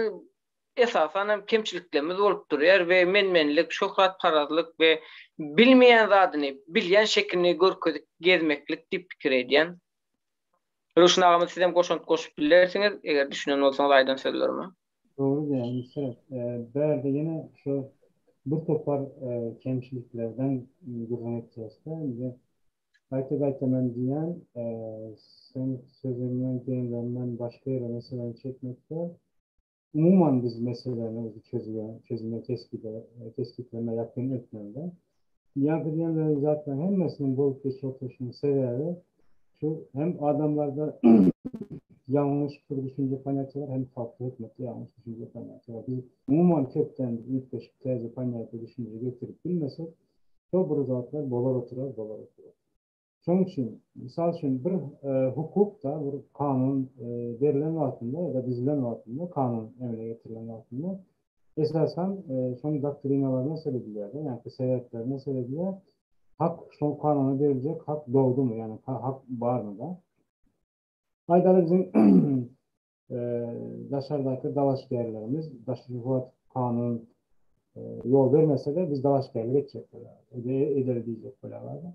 esasan kemçiliklerimiz bolup durýar we menmenlik, şöhratparazlyk we bilmeýän zadyny, bilýän şeklini görkezip gezmeklik diýip pikir edýän. Ruşnagamy sizem goşup bilersiňiz, eger düşünen bolsaňyz aýdan sözlerimi. Doğru diýär. Berde yine şu bir topar kemçiliklerden gurganetçesde bize gayta men diýen sen sözünden gelenlerden başka yere mesela çekmekte umuman biz meselelerimizi çözüme tespitlerine yakın etmemde. Yapılan zaten hem meselenin bol keşfetişini sebebi şu hem adamlarda yanlış bir düşünce kaynakları hem farklı hükmeti yanlış düşünce kaynakları. Biz umuman kökten ilk beşik teyze kaynaklı düşünce getirip bilmesek çok bu zatlar dolar oturar. Şunun için, misal için bir hukuk da bir kanun verilen altında ya da dizilen altında, kanun emre getirilen altında esasen son doktrinalarına sebebiyler, yani sebeplerine sebebiyler hak, son kanuna verilecek hak doğdu mu, yani hak var mı da? Ayda bizim dışarıdaki dalaşgerlerimiz, dışarıdaki kanun yol vermese de biz dalaşgerlik edecek diyecek böyle vardı.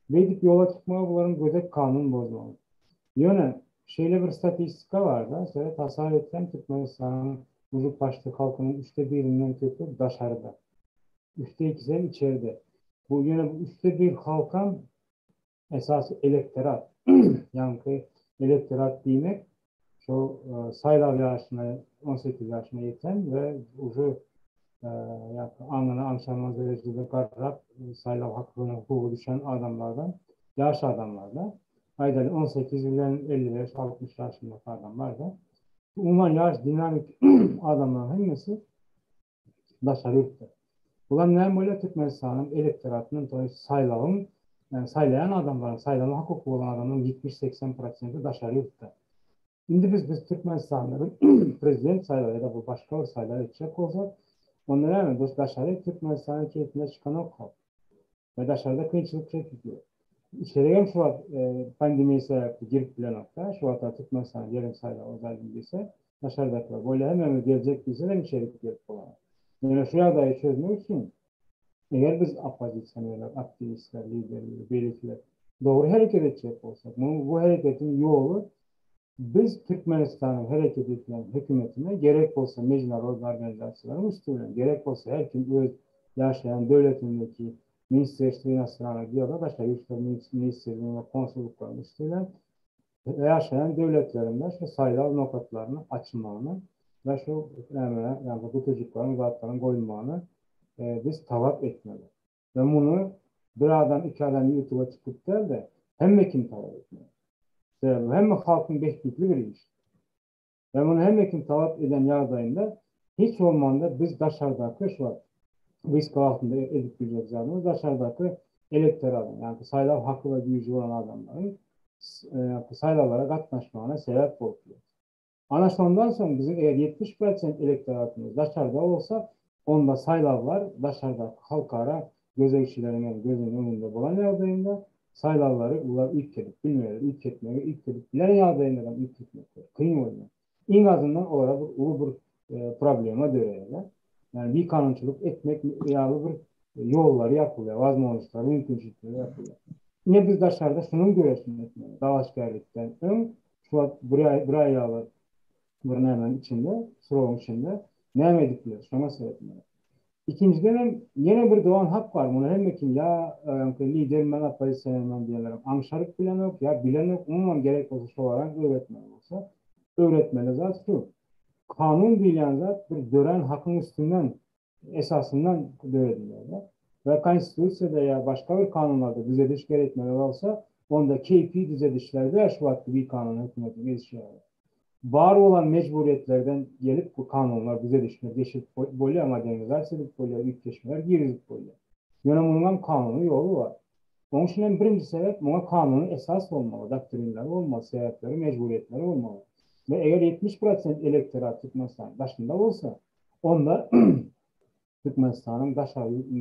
Vedik yola çıkmaya bunların gözet kanun bozmalı. Yine şeyle bir statistika var da, sonra tasavvur etsem Türkmenistan'ın uzun başlı halkının 1/3'ünden kötü dışarıda. 2/3'ü içeride. Bu yine 1/3 halkın esası elektorat. Yani elektorat demek şu sayılar yaşına 18 yaşına yeten ve ucu anlaşılmaz derecede kararap sayılav hakkını hukuku düşen adamlardan, yaş adamlardan, ayda 18 ile 55-60 yaşındaki adamlar da umuman yaş dinamik adamların hepsi dışarıdır. Ulan ne böyle Türkmenistan'ın elektoratının sayılavın, yani saylayan adamların, saylama hukuku olan adamın 70-80% dışarıdır. Şimdi biz Türkmenistan'ların prezident sayıları ya da bu başka bir sayıları edecek olsak, onlara hemen dışarı Türkmenistan'ın keyfine çıkan yok. Ve dışarıda kıyıcılık çekiyor. İçeriye şu an pandemiye sebepli girip bile nokta, şu anda Türkmenistan'ın yarım sayıda özelliğiyse dışarıdakiler. Böyle hemen gelecek bize de içerik gelip olan. Yani şu adayı çözmek için eğer biz opozisyonerler, aktivistler, liderler, birlikler doğru hareket edecek olsak, bu hareketin yolu biz Türkmenistan'ın hareket edilen hükümetine gerek olsa mecnun organizasyonların üstüne, gerek olsa her kim öz yaşayan devletindeki Ministerstvo inostranih diyalog, başka ministerliğinin ve konsoloslukların üstüne yaşayan devletlerinde şu sayılar noktalarını açılmalarını ve şu yani bu çocukların zatların koyulmalarını biz talep etmeli. Ve bunu bir adam, iki adam YouTube'a çıkıp der de hem kim talep etmeli? Hem halkın beklediği bir iş. Ve bunu hem kim talep eden yardayında hiç olmanda biz dışarıdaki şu an risk altında edip bileceğimiz dışarıdaki elektoratın yani saylav hakkı ve gücü olan adamların saylavlara katlaşmağına sebep oluyor. Ana sondan sonra bizim eğer 70% elektoratımız dışarıda olsa onda saylavlar dışarıda halkara gözeyçilerinin gözünün önünde bulan yardımında saylavları bunlar ilk edip bilmiyorlar. İlk etmeye, ilk edip bilen yardımından ilk etmekler. Kıyım oynuyor. En azından olarak ulu bir probleme dönüyorlar. Yani bir kanunçuluk etmek yağlı bir yolları yapılıyor. Vazmonuşları, mümkünçülükleri yapılıyor. Niye biz dışarıda şunun göresini etmiyoruz? Dalaşkerlikten ön şu an buraya yağlı bunun hemen içinde, sıranın içinde ne edipler? Şuna sebepler. İkinciden yine bir doğan hak var. Bunu hem kim ya lider men apayı sevmem diyenlerim. Anşarık bilen yok ya bilen yok. Umman gerek olsa şu olarak öğretmen olsa. Öğretmeni zaten şu. Kanun bilen zat bir gören hakkın üstünden esasından dövediler. Ve konstitüsyada ya başka bir kanunlarda düzeliş gerekmeleri olsa onda keyfi düzelişlerde şu vakti bir kanun hükümeti gelişiyor. Var olan mecburiyetlerden gelip bu kanunlar düzelişler geçip böyle modernizasyonluk böyle yükleşmeler girizip böyle. Yönetilen kanunu yolu var. Onun için birinci sebep buna kanunun esas olmalı, doktrinler olmalı, sebepleri, mecburiyetleri olmalı. Ve eğer 70% elektorat Türkmenistan başında olsa onda Türkmenistan'ın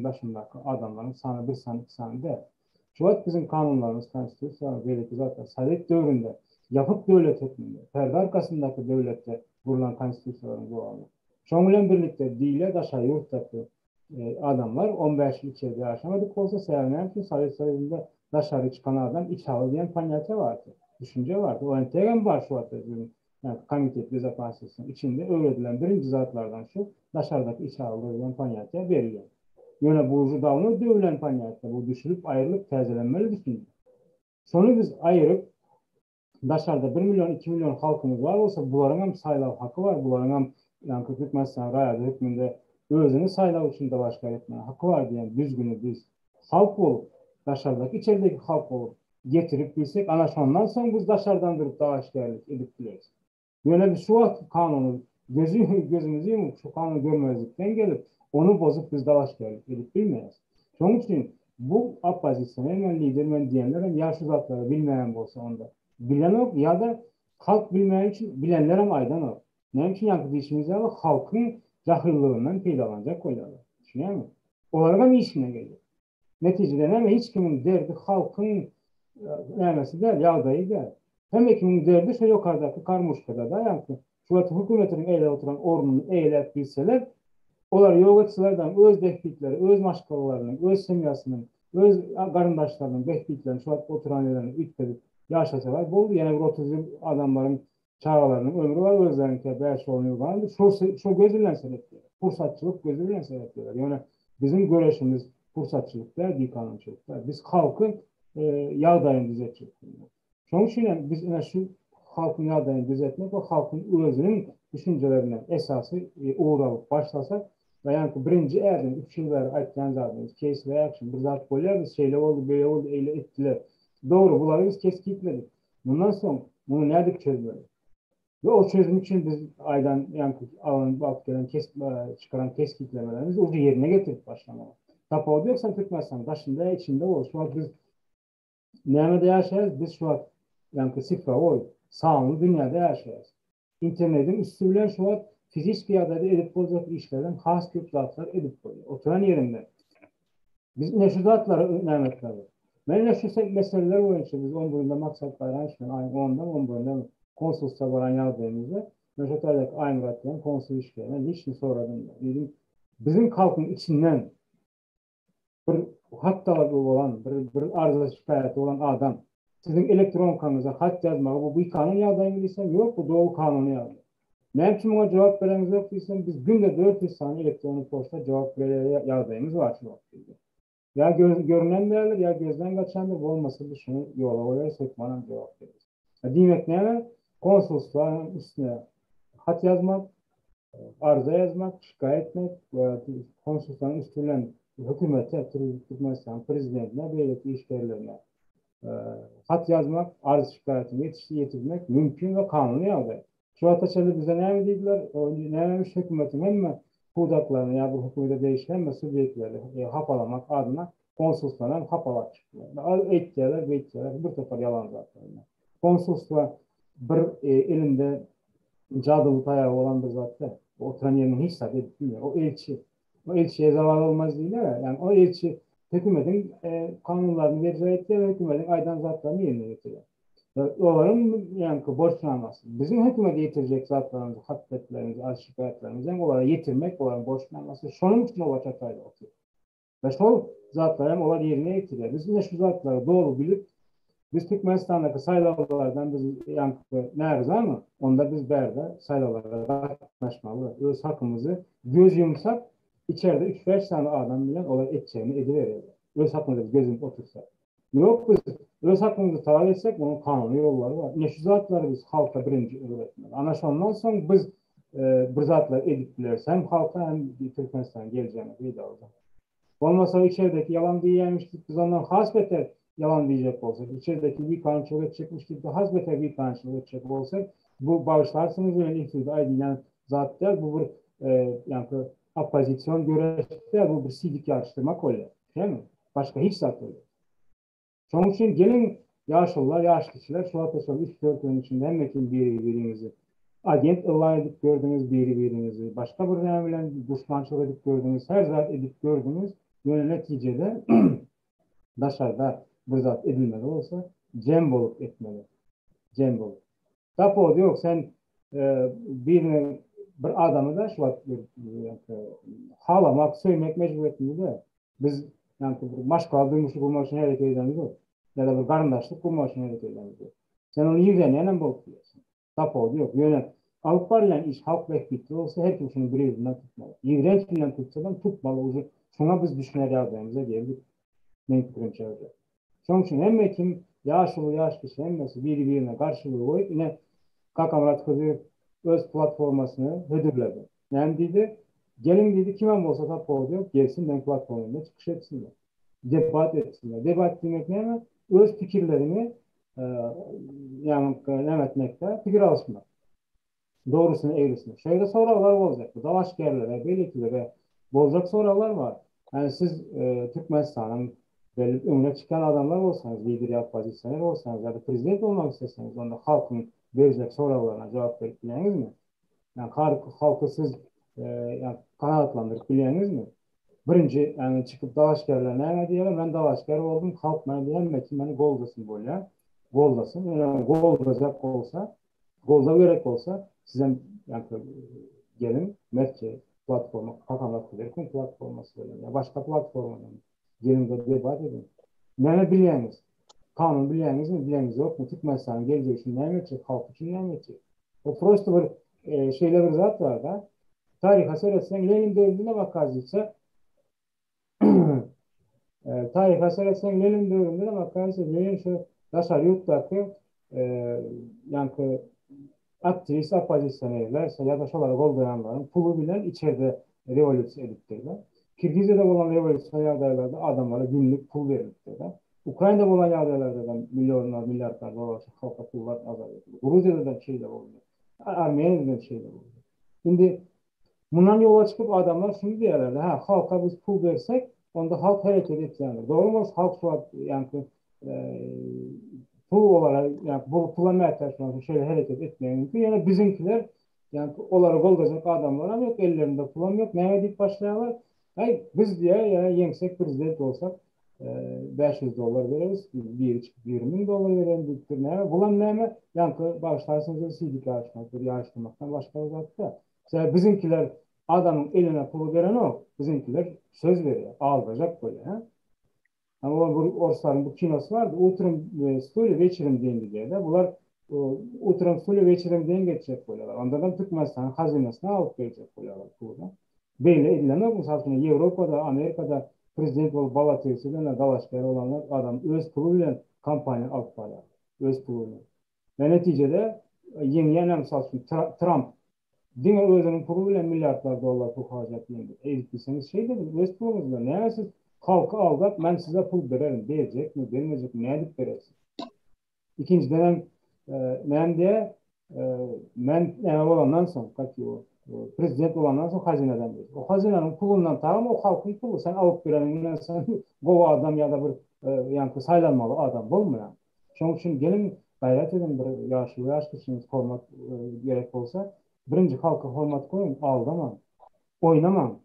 başındaki adamların sanı bir sanı iki sanı değil. Şu an bizim kanunlarımız, konstitüsyon, belki zaten Sovyet dövründe yapıp devlet etmeli. Perde arkasındaki devlette kurulan konstitüsyonların doğalı. Şununla birlikte dile daşa yurttaki adamlar 15 yıl içeride yaşamadık olsa sevmeyen ki Sovyet Sovyet'inde dışarı çıkan adam iç halı diyen panyate vardı. Düşünce vardı. O entegren var şu anda yani Komitet Bezapansiyası'nın içinde öğretilen birinci zatlardan şu dışarıdaki iç halı diyen panyate veriliyor. Yine bu davranı dövülen panyate bu düşürüp ayrılıp tezelenmeli düşünüyor. Sonra biz ayırıp dışarıda 1 milyon 2 milyon halkımız var olsa bunların hem saylav hakkı var. Bunların hem yani Türkmenistan rayada hükmünde özünü saylav için de başka etme hakkı var diyen düzgünü biz halk olup dışarıdaki içerideki halk olup getirip bilsek anlaşmandan sonra biz dışarıdan durup davaşkarlık edip biliriz. Böyle bir şu kanunu gözümüzü yumup şu kanunu görmezlikten gelip onu bozup biz davaşkarlık edip bilmeyiz. Onun için bu opozisyon hemen lidermen diyenlerin yaşlı zatları bilmeyen olsa onda bilen yok ya da halk bilmeyen için bilenler ama aydan yok. Ne için yankı işimiz var? Halkın cahillığından faydalanacak koyuyorlar. Düşünüyor musun? Onlara bir işine geliyor. Neticede ama hiç kimin derdi halkın nemesi der, yağdayı der. Hem kimin derdi şu yukarıdaki karmuşkada da yankı. Şu hükümetin eyle oturan ordunun eyle bilseler onlar yok etselerden öz deftikleri, öz maşkalarının, öz semyasının, öz karındaşlarının deftiklerini şu an oturan yerlerini ütledip yaşasalar bu yani bir 30 yıl adamların çağlarının ömrü var özlerinki 5 oluyor var. Şu gözüyle sebepler. Fırsatçılık gözüyle sebepler. Yani bizim görüşümüz fırsatçılık değil, kanunçılık değil. Biz halkın yağdayını düzeltecek. Şunun için biz yine şu halkın yağdayını düzeltmek ve halkın özünün düşüncelerine esası uğralıp başlasak ve yani birinci erden 3 yıl ver aytken zaten case reaction bir zat böyle bir şeyle oldu böyle oldu öyle ettiler. Doğru bunları biz keskitledik. Bundan sonra bunu nerede çözmeli? Ve o çözüm için biz aydan yani alanı bakıp gelen çıkaran keskitlemelerimizi o yerine getirip başlamalı. Tapa oluyorsan Türkmenistan başında içinde olur. Şu an biz nerede yaşayız? Biz şu an yani sıfır oy. Sağlıklı dünyada yaşayız. İnternetin üstüyle şu an fizik piyadada edip olacak işlerden has köp zatlar edip koyuyor. Oturan yerinde. Biz neşu zatları nimetleri. Ben neşu meseleler boyunca biz 10 bölümde maksatlar açmayın. Aynı 10 bölümde konsulsa varan yazdığımızda neşu tadaki aynı ratlayan konsul işlerine hiç mi soradım. Dedim, bizim halkın içinden bir hatta olan, bir arıza şikayeti olan adam sizin elektron kanınıza hat yazmağı bu bir kanun yazdığını bilsem yok bu doğu kanunu yazdı. Ne için buna cevap veremiz yok değilsem biz günde 400 saniye elektronik posta cevap yazdığımız var şu vakti. Ya görünen değerler ya gözden kaçandır bu olmasa da şunu yola koyar sökmadan cevap veririz. Demek ne? Konsolosluğun üstüne hat yazmak, arıza yazmak, şikayet etmek, konsolosluğun üstünden hükümete, Türkmenistan prezidentine, belirli işgörlerine hat yazmak, arz şikayetini yetiştirmek mümkün ve kanuni yolda. Şu ataçalı bize ne dediler? Neymiş hükümetin hem kudaklarını ya bu hükümete değişen ve sübyektleri hapalamak adına konsulslara hapalak çıktılar. Etkiler, bir sefer yalan zaten. Konsulsla bir elinde cadılık ayağı olan bir zaten. Oturan yerine hiç saat etmiyor. O elçiye zarar olmaz değil mi? Yani o elçi hükümetin kanunlarını icra etti ve hükümetin aydan zatlarını yerine getiriyor. Onların yani borçlanması. Bizim hükümete yetirecek zatlarımızı, hasletlerimizi, şikayetlerimizi onlara yetirmek, onların borçlanması. Şunun için o çatayla oturuyor. Ve şu zatlarım onlar yerine getiriyor. Biz yine şu zatları doğru bilip biz Türkmenistan'daki sayılardan biz yankı neriz ama onda biz berde sayılarlara katlaşmalı. Öz hakkımızı göz yumsak içeride 3-5 tane adam bilen olay edeceğini ediveriyor. Öz hakkımızı gözümüz otursa. Yok biz öz hakkımızı talep etsek bunun kanunu yolları var. Ne şu zatları biz halka birinci öğretmeli. Anlaşılmaz sonra biz bu zatları edip hem halka hem Türkmenistan'a geleceğini bir alacağız. Olmasa içerideki yalan diyemiştik. Biz ondan hasbeten yalan diyecek olsak, içerideki bir kanunçılık edecekmiştik de hasbeten bir kanunçılık edecek olsak, bu bağışlarsınız yani ilk aydınlayan zatlar, bu bir yani opozisyon göreşler, bu bir sidik yarıştırmak öyle. Değil mi? Başka hiç zat öyle. Onun için gelin yaşlılar, yaşlı kişiler, şu ateşler 3-4 yılın içinde hem ekin birinizi, agent ıllah edip gördünüz birinizi, başka bir nevilen düşmançılık edip gördünüz, her zat edip gördünüz, böyle neticede dışarıda bir zat edilmeli olsa cem bolup etmeli. Cem bolup. Tapo yok sen bir adamı da şu an halamak, söylemek mecburiyetinde de biz yani maşkal duymuş bulmak için hareket edemiz yok. Ya da bir karındaşlık bulmak için hareket edemiz yok. Sen onu yürüyeneyle bolup diyorsun. Tapo yok. Yönet. Alıp var yani iş halk bekliyor olsa her kimsenin bir yüzünden tutmalı. İğrençliğinden tutsadan tutmalı. Uzun. Şuna biz düşüner yazdığımıza geldik. Ben fikrim çağıracak. Onun için hem kim yaşlı yaş kişi hemmesi birine karşılığı koyup yine Kakamurat Kızı öz platformasını hödürledi. Yani dedi gelin dedi kime olsa tapo diyor gelsin ben platformunda çıkış etsinler. Debat etsinler. Debat demek ne mi? Öz fikirlerini yani etmekte fikir alışmak. Doğrusunu eğrisini. Şöyle sorular olacak. Dalaşkerlere, belirtilere olacak sorular var. Yani siz Türkmenistan'ın belli önüne çıkan adamlar olsanız, lider ya pozisyoner olsanız ya da prezident olmak isteseniz onda halkın verecek sorularına cevap verip bileniz mi? Yani halkı siz yani kanatlandırıp bileniz mi? Birinci yani çıkıp dalaşkerler ne diyelim ben dalaşker oldum halk bana diyemem ki beni goldasın böyle. Goldasın. Yani goldacak olsa golda gerek olsa size yani gelin Merke platformu kapanmak üzere platforma söyleyin. Ya başka platformadan gelin de debat edin. Ne bileyiniz? Kanun bileyiniz mi? Bileyiniz yok mu? Türkmenistan gelecek için ne edecek? Halk için ne edecek? O prosto bir şeyler bir zat var da tarih haseretsen Lenin dövrüne bakarsa tarih haseretsen Lenin dövrüne bakarsa Lenin şu Daşar Yurt'taki yani aktivist opozisyonerler ya da şolar olmayanların pulu bilen içeride revolüsyon ediptirler. Kirgizya'da olan revolüsyon yağdaylarda adamlara günlük pul veriliptirler. Ukrayna'da olan yağdaylarda da milyonlar, milyarlar dolar halka pullar azalıyor. Gruzya'da da şeyler oluyor. Armenia'da da şeyler oluyor. Şimdi bundan yola çıkıp adamlar şunu diyorlar. Halka biz pul versek onda halk hareket edecektir. Doğru mu? Halk şu an yani pul olarak yani bu pula merkezden şöyle hareket etmeyen mümkün. Yani bizimkiler yani olarak olacak adamlar yok. Ellerinde pulam yok. Ne edip başlayanlar? Hayır biz diye yani yengsek prezident olsak 500 dolar veririz. 1,5-1 dolar verelim. Ne? Bulan ne mi? Yani başlarsınız sidik açmaktır. Yaşlamaktan başka bir zaten. Mesela bizimkiler adamın eline pulu veren o. Bizimkiler söz veriyor. Alacak böyle. He? Ama Orsların bu kinosu vardı. Oturum stüdyo вечером деньги diye. Bunlar oturum stüdyo вечером деньги geçecek böyleler. Ondan Türkmenistan hazinesine alıp verecek böyleler. Böyle edilen yok. Mesela Avrupa'da, Amerika'da prezident olup balatıyorsa dalaşları olanlar adam öz puluyla kampanya alıp bağlar. Öz puluyla. Ve neticede yeni mesela Trump Dünya özünün puluyla milyarlar dolar pul harcayıp yendi. Eğitmişseniz şey dedi, öz pulunuzla ne siz halkı aldat, ben size pul veririm diyecek mi, vermeyecek mi, ne edip verirsin? İkinci dönem diye men olandan soň prezident olandan soň hazineden berdi. O hazinenin pulundan tamam o halkın pulu sen alıp bereninden sen gowa adam ya da bir ýa-da saylanmaly adam bolmaýar. Şoň üçin gelin gayret edin bir ýaşly hormat gerek bolsa birinci halka hormat koyun aldama oynama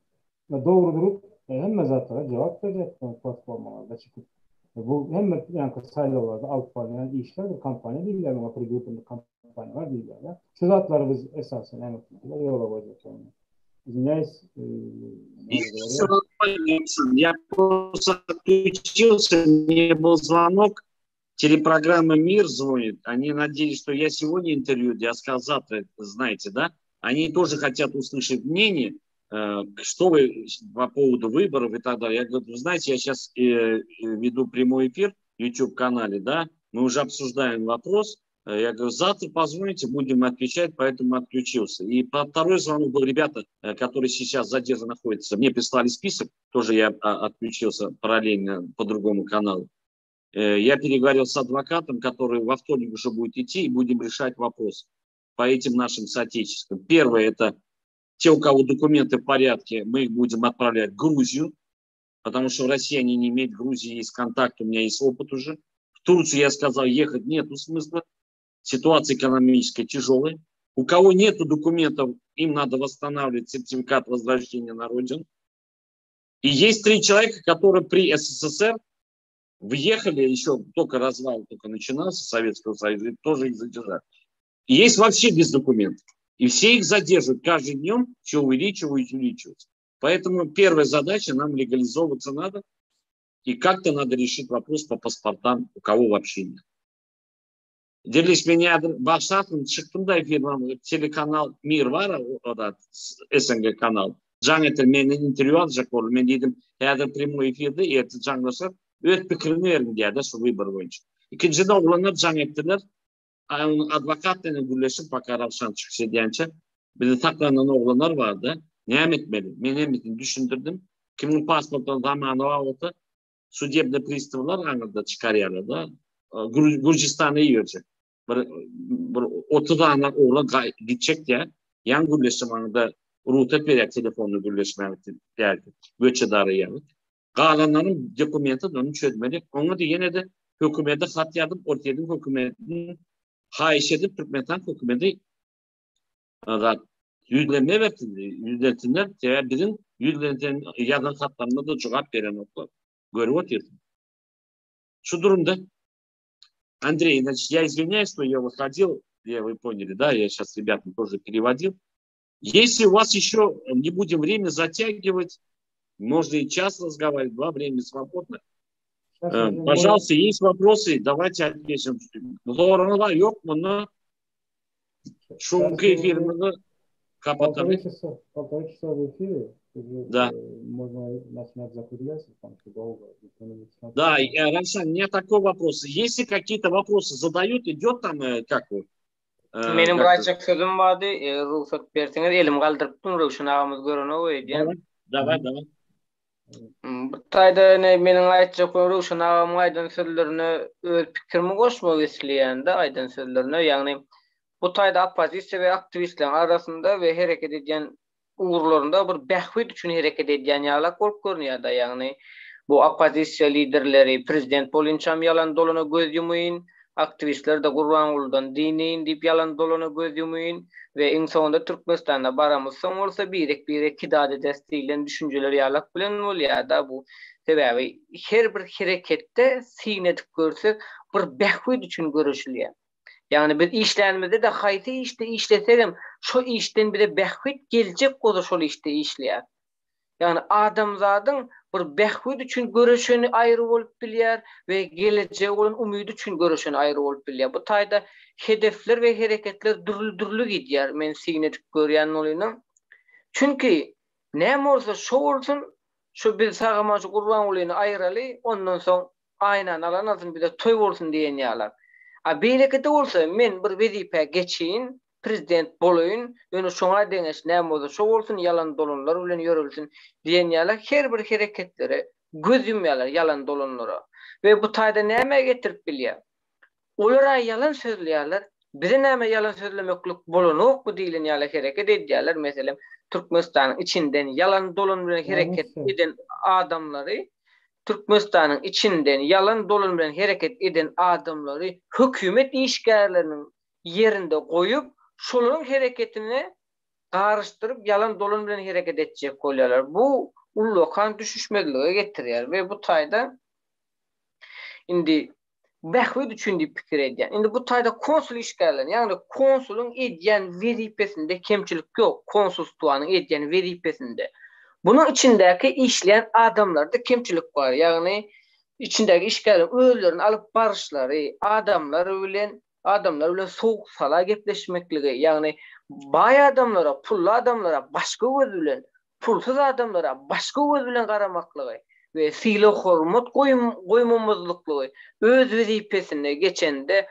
doğru durup hemme zatlara cevap verecek platformalarda çıkıp bu hemme sayılarda alıp barılan işler bir kampanya değiller ama bir kampanyalar değiller. Şu zatlarımız esasen emekliler yola koyacak. Извиняюсь. Я просто отключился, мне был звонок, телепрограмма «Мир» звонит, они надеялись, что я сегодня интервью, я сказал завтра, знаете, да? Они тоже хотят услышать мнение, что вы по поводу выборов и так далее. Я говорю, вы знаете, я сейчас веду прямой эфир в YouTube-канале, да, мы уже обсуждаем вопрос. Я говорю, завтра позвоните, будем отвечать, поэтому отключился. И второй звонок был ребята, которые сейчас задержаны находятся. Мне прислали список, тоже я отключился параллельно по другому каналу. Я переговорил с адвокатом, который во вторник уже будет идти, и будем решать вопрос по этим нашим соотечественникам. Первое, это те, у кого документы в порядке, мы их будем отправлять в Грузию, потому что в России они не имеют, в Грузии есть контакт, у меня есть опыт уже. В Турцию я сказал, ехать нету смысла, ситуация экономическая тяжелая. У кого нету документов, им надо восстанавливать сертификат возвращения на родину. И есть 3 человека, которые при СССР въехали, еще только развал только начинался Советского Союза, и тоже их задержали. И есть вообще без документов. И все их задерживают каждым днем, все увеличивается. Поэтому первая задача, нам легализовываться надо, и как-то надо решить вопрос по паспортам, у кого вообще нет. Делись меня başlattım, çıktım da efendim telekanal Mir var, o da SNG kanal. Canet'in menden intervju alacak oldu. Ben dedim, eğer primo efirde erti canlasa, öz fikrini verin diye de şu vыбор boyunca. İkinci de oğlanlar Canet'tiler. Advokatla birleşip Pakaravşan çıkışı diyençe bir de taklanan oğlanlar vardı. Ne etmeli? Ben düşündürdüm. Kimin pasportun zamanı vardı? Судебный приставlar anında çıkarıyorlar da. Gürcistan'a yiyecek. Bir 30 tane oğlan gidecek diye yan gürleşiminde ruhsat verir telefonunu gürleşmeye derdi. Göçedarı yani. Kalanların dokumenti onu çözmeli. Onu da yine de hükümete hat yazıp ortaya hükümetin hayiş edip Türkmenistan hükümeti yüzlenme yüzlensinler. Bizim yüzlenen yazan hatlarına da cevap veren oklar. Görüp oturuyorsun. Şu durumda Андрей, значит, я извиняюсь, что я выходил, вы поняли, да, я сейчас ребятам тоже переводил. Если у вас еще, не будем время затягивать, можно и час разговаривать, 2 времени свободно. Пожалуйста, есть вопросы, давайте ответим. Зорунlar yok mu? Şu эфирimizi kapatalım. 1,5 часа в эфире. Да. Можно начинать закругляться, потому что долго. Да, Равшан, у меня такой вопрос. Если какие-то вопросы задают, идет там, как вы? Benim burayçak sözüm vardı. Ruhsat berseniz elim kaldırıp Ruşen ağamız görünü oydu. Давай. Bu tayda menin aytacak Ruşen ağamın aydın sözlerine öz fikrimi koşmak isteyen de aydın sözlerine. Yani bu tayda opozisiya ve aktivistlerin arasında ve hareket eden uğurlarında bir behvit üçün hareket eden ýaglak bolup görünýär da. Yani bu opozisiya liderleri prezident bolunçam yalan dolana göz yumayın, aktivistler de Gurbangulydan dinin dip yalan dolana göz yumayın ve en sonunda Türkmenistan'a baramızsan olsa birek kidade desteğiyle düşünceler ýaglak bilen bolýar da. Bu sebebi her bir harekette signetip görsek bir behvit üçün görüşülýär. Yani biz işlerimizde de hayti işte işleselim, şu işten bir de behvit gelecek o da şol işte işleyer. Yani adamzadın bir behvit üçün görüşeni ayrı olup bilýär ve geleceğe olan umydy üçün görüşeni ayrı olup bilýär. Bu tayda hedefler ve hareketler dürlü gidýär. Men signetip görýän bolýan. Çünkü näme bolsa şo bolsun, şu bir sagamaçy Gurbangulyny aýraly, ondan soň aynan alanasyn bir de toy bolsun diýen ýalar. Beýlekde bolsa men bir wezipe geçiň, prezident bolayın, ýöne şoňa deňeş näme bolsa şo bolsun, yalan dolanlar bilen ýörülsün diýen ýalar her bir hareketlere göz yumýarlar yalan dolanlara. Ve bu taýda näme getirip bilýär? Olar yalan sözleýärler, bize näme yalan sözlemeklik bolanok bu diýilen ýaly hereket edýärler. Meselem Türkmenistanyň içinden yalan dolan bilen hereket eden adamlary, Türkmenistanyň içinden yalan dolan bilen hereket eden adamlary hökümet işgärleriniň yerinde goýup, şolaryň hereketini garışdyryp yalan dolan bilen hereket etjek bolýarlar. Bu ullukan düşüşmezlige getirýär we bu taýda indi Behwid üçin pikir edýän. Indi bu taýda konsul işgärler, ýagny konsulun edýän wezipesinde kemçilik ýok. Konsulstwanyň edýän wezipesinde. Bunun içindäki işleyen adamlarda kemçilik var. Ýagny içindäki işgärler özlerini alyp barışlary, adamlar bilen soğuk sala gepleşmekligi, ýagny bay adamlara, pullu adamlara başga göz bilen, pulsuz adamlara başga göz bilen garamaklygy we sile hormat goýmamazlykly öz wezipesine geçende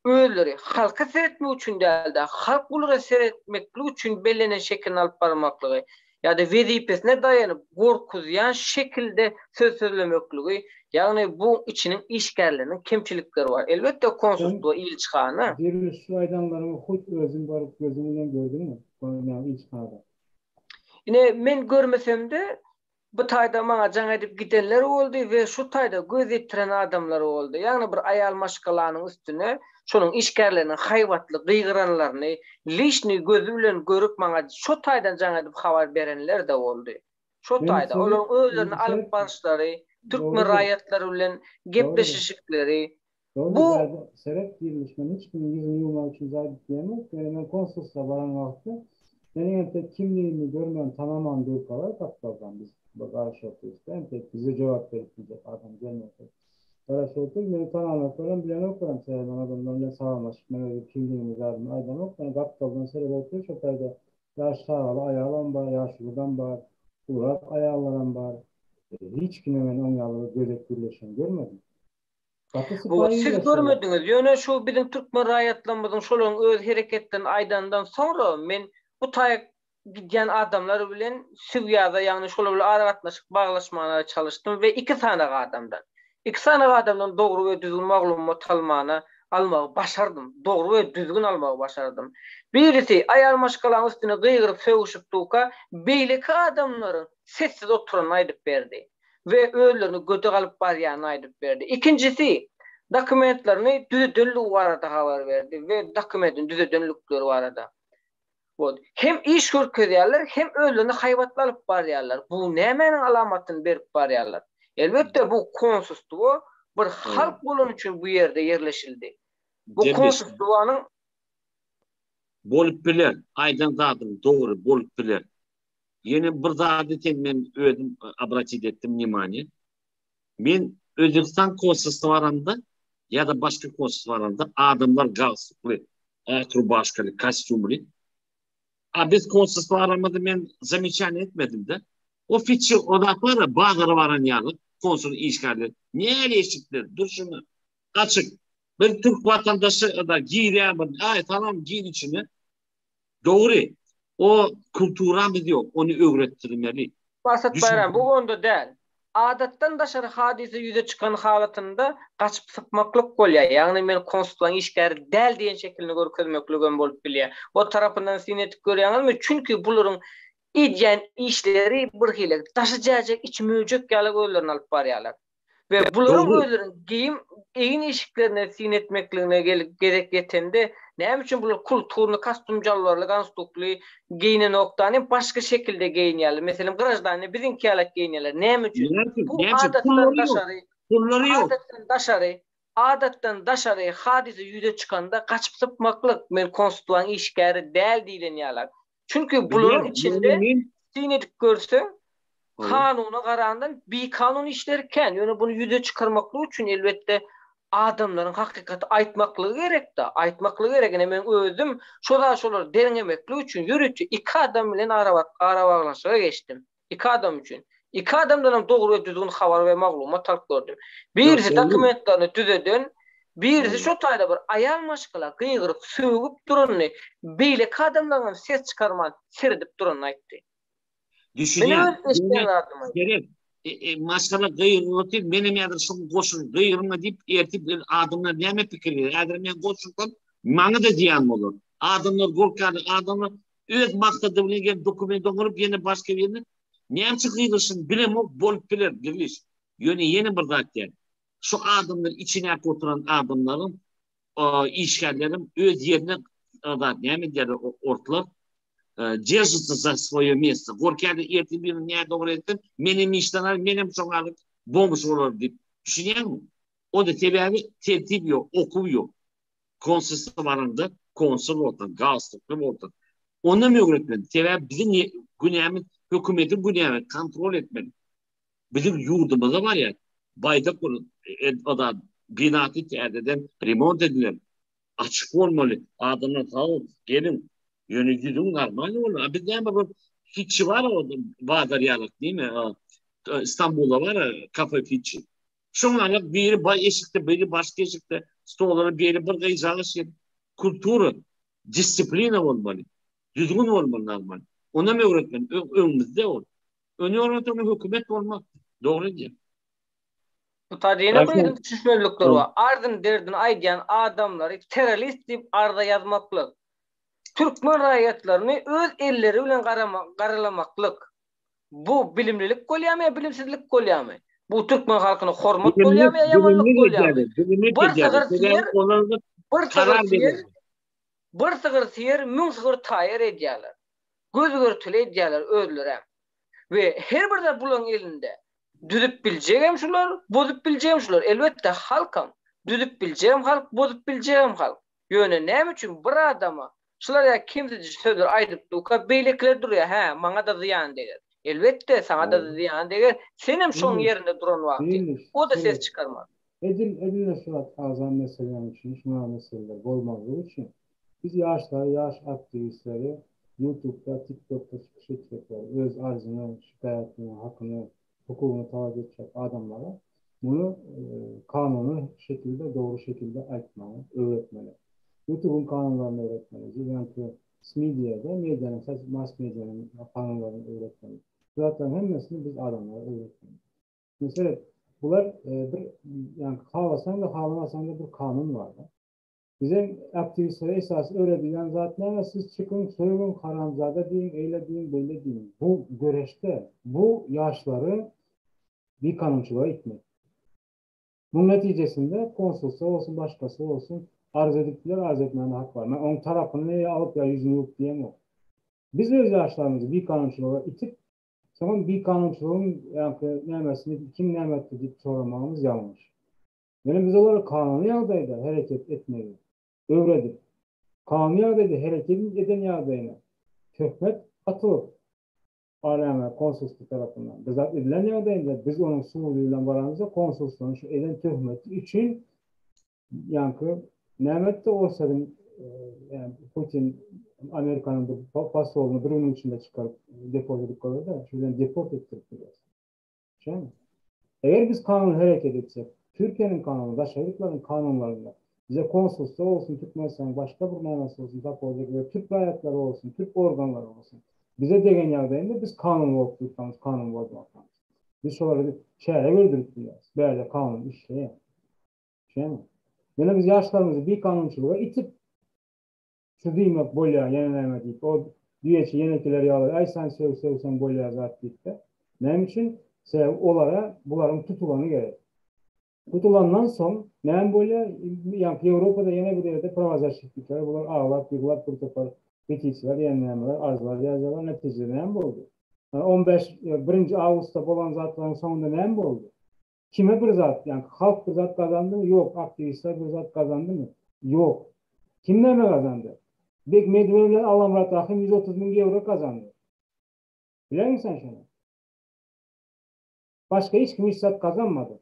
özleri halka seretmek üçin däldi, halk ulara seretmeklik üçin belenen şekilde alyp barmaklygy ýa-da wezipesine daýanyp gorkuzýan şekilde söz söylemekligi, ýagny bu içiniň işgärleriniň kemçilikleri var. Elbetde konsultluğa il çykany. Bir şu adamlaryň hut özüň baryp gözüň bilen gördüňmi? Ýa-ni il çykany. Ine men görmesem-de bu taýda maňa jaň edip gidenler boldy we şu taýda göz etdiren adamlar boldy. Ýagny bir aýal maşgalanyň üstüne şonuň işgärleriniň haýwatly gyýgyranlaryny lişni gözü bilen görüp maňa şu taýdan jaň edip habar berenler de boldy. Şu taýda olaryň özlerini alyp barışlary, Türkmen raýatlary bilen gepleşişikleri bu seret diýilmişmi hiç kim ýüzüni ýumak üçin zaýat diýmek. Men konsulsa baran wagtda meňe kimligimi görmän tamaman döp galar tapdadan biz garaşypdyk. Tek bize jogap beripdi adam gelmedi. Garaşypdyk meni tanamadan bilen okuran sen adamlarla salamlaşyp meni kimligimi zaýat aýdanok. Men gapdadan serep oturup şu taýda ýaşlaryň aýalan bar, ýaşlydan bar, urak aýallaran bar. Hiç kime men oň ýaly gözek birleşen görmedim. Bu siz görmediňiz. Ýöne şu bizim Türkmen raýatlarymyzyň şolaryň öz hereketden aýdandan sonra men bu taýda gidýän adamlar bilen Süýýada, ýagny şolar bilen aragatnaşyp baglaşmana çalışdym we iki sanaga adamdan dogry we düzgün maglumat almagy başardym. Dogry we düzgün almagy başardym. Birisi aýal maşgalaryň üstüne gyýgyryp söwüşip tuka, beýleki adamlaryň sessiz oturanyny aýdyp berdi we özlerini göte galyp barýany aýdyp berdi. İkincisi dokumentlaryny düzedinlik barada habar berdi we dokumentin düzedinlikleri barada. Hem iş görkezýärler, hem özlerini haýwatly alyp barýarlar. Bu nämenin alamatyny berip barýarlar. Elbetde bu konsulstwa bir halk bolan üçin bu ýerde ýerleşildi. Bu konsulstwanyň bolup biler, aýdan zadym dogry bolup biler. Yeni bir zady men özüm abratit etdim nimani. Men Özbekistan konsulstwarynda ýa-da başga konsulstwarynda adamlar galstukly, atru başkaly, kostyumly. Biz konsulstwarymyzda men zamечание etmedim de. O fiçi odaklara bagyrı baran ýaly konsul işgärler. Näle eşitler? Dur şunu açık. Bir Türk vatandaşı da giýýär, ay tamam giýin içine. Dogry. O kulturamyz ýok, onu öwretdirmeli. Basat bayram bu onda däl. Adatdan daşary hadise ýüze çykan halatynda gaçyp sypmaklyk bolýar. Ýagny men konsultlaryň işgäri däl diýen şekilde görkezmekligem bolup bilýär. O tarapyndan sinetip görýäňizmi? Çünki bularyň edýän işleri bir hile taşıjak iç möjek ýaly gözlerini alyp barýarlar. Ve bularyň özleriň egin eşiklerine sinetmekligine gerek ýetende näme üçin bular kulturny kostyumjallarly, ganstukly giyinen oktany başga şekilde giyinýärler. Meselem grajdanny biziňki ýaly giyinýärler. Näme üçin? Bu adatdan daşary hadise ýüze çykanda gaçyp sypmaklyk men konsultlaryň işgäri däl diýilen ýaly. Çünkü bularyň içinde sinetip görse kanuna garandan bir kanun işlerken ýöne bunu ýüze çykarmaklyk üçin elbetde adamlaryň hakykati aýtmaklygy gerekde. Aýtmaklygy gerek. Men özüm şolar deňemeklik üçin ýürüçi iki adam bilen arabaglaşyga geçdim. İki adam üçin. İki adamdan dogry we düzgün habar we maglumat alyp gördüm. Birisi dokumentlaryny düzeden, birisi şu taýda bir aýal maşgala gyýgyryp söwüp durany, beýleki adamlardan ses çykarman, seredip durany aýtdy. Düşünýär. Gerek. Maşgala gyýgyryp, menem ýadyr şu goşun gyýgyrma diýip ertip adamlar näme pikir berýär? Äger men goşundan Maňa da ziýan bolar. Adamlar gorkady, adamlar öz maksady bilen dokument oňurup ýene başga ýerine näçe gygysyn bilemok bolup biler birleş. Ýöne ýene bir zat ýer. Şu adamlar içine oturan adamların işgallerim öz yerine da näme diýer ortlar держится за свое место. Gorkady erti bir näde doğru etdim. Menim işler, menim soňalyk bombuş bolar diýip düşünýärmi? O da sebäbi tertip ýok, okuw ýok. Konsulsa baranda konsul boldy, gazlykly boldy. Onu mu öğretmedi? Sebäbi bizim günämiz hökümeti günämi kontrol etmeli. Bizim yurdumuzda var ya, bayda da binatı täzeden remont ediler. Açık olmalı. Adamlar sağ gelin. Yöneticinin normal olur. Bizden bir fitçi var orada. Bağdaryalık değil mi? İstanbul'da var ya kafe fitçi. Şunlarla biri eşikte, biri başka eşikte. Stolları biri bir gayzalısı. Kulturu, disiplina olmalı. Düzgün olmalı normal. Ona mı öğretmen? Önümüzde ol. Önü öğretmen hükümet olmak. Doğru diye. Bu tadiyene koyduğun düşüşmelilikler var. Ardın derdin aydiyan adamları terörist deyip arda yazmaklık. Türkmen rayetlerini öz elleri bilen garalamaklık. Bu bilimlilik kolyamy, bilimsizlik kolyamy. Bu Türkmen halkyny hormat kolyamy, ýamanlyk kolyamy. Bir sygyr siýer, müň sygyr taýyr edýärler. Göz görtüli edýärler özlere. Ve her birde bulan elinde düzüp biljegem şular, bozup biljegem şular. Elbette halkam, düzüp biljegem halk, bozup biljegem halk. Ýöne näme üçin bir adama şular ya kimse sözler aýdyp duka beýlekler durýar, ha, maňa da ziýan diýer. Elbette saňa da ziýan diýer. Senem şoň ýerinde duran wagty. O da ses çıkarmaz. Edil şulat azam meseleler için, şuna meseleler bolmagy için biz yaşlar, yaş aktivistleri YouTube'da, TikTok'ta çıkış edecekler. Öz arzını, şikayetini, hakkını, hukukunu talep edecek adamlara bunu kanunu şekilde, doğru şekilde aytmalı, öğretmeli. YouTube'un kanunlarını öğretmeli. Yani medyanın, mass medyanın kanunlarını öğretmeli. Zaten hemmesini biz adamlara öğretmeli. Mesela bunlar yani havasan da havlamasan da bir kanun var. Bizim aktivistlere esas öğretilen zaten siz çıkın, soyun, karanzada deyin, eyle deyin, böyle deyin. Bu göreçte, bu yaşları bir kanunçuluğa itmek. Bunun neticesinde konsolsa olsun, başkası olsun arz ediptiler, arz etmenin hak var. Onun tarafını alıp ya yüzünü yok diyemem. Biz öz yaşlarımızı bir kanunçuluğa itip, sonra bir kanunçuluğun nemesini kim nemetti deyip sormamız yanlış. Yani biz olarak kanuni yağdaydı hareket etmeyi. Öğretip, kanuni yağdaydı hareket eden yağdayına töhmet atılıp aleme konsolosluk tarafından bizzat edilen yağdayında biz onun sunuğuyla varanımızda konsolosluğun şu eden töhmeti için yankı Mehmet de olsa yani Putin Amerika'nın pasolunu durumun içinde çıkarıp deport edip kalır da şuradan deport ettirip duruyoruz. Eğer biz kanun hareket etsek, Türkiye'nin kanunu, Daşarıkların kanunlarında bize konsolosluğu olsun, Türkmenistan başka bir manası olsun, Türk bayrakları olsun, Türk organları olsun. Bize degen yerdeyinde biz kanunu okuyup, kanunu bozmaktan. Biz şoları şehre öldürüp biliyoruz. Böyle kanun işleyen. Yani biz yaşlarımızı bir kanunçuluğa itip şu diymek bolya, yenileme deyip, o düyeçi yenekileri yağlar, ay sen sevsen bolya zat deyip de. Benim için olara bunların tutulanı gerek. Tutulandan son, nem bolya, yani Avrupa'da yine bir yerde provazarşiklikler, bunlar ağlar, yığılar, protokol, petisiler, yenilemeler, arzular, yazılar, neticede nem oldu. Yani 1. Ağustos'ta olan zatların sonunda nem oldu. Kime bir zat? Yani halk bir zat kazandı mı? Yok. Aktivistler bir zat kazandı mı? Yok. Kimler mi kazandı? Bek Medvedev'le Alamrat Akın 130 bin euro kazandı. Bilir misin şunu? Başka hiç kim hiç zat kazanmadı.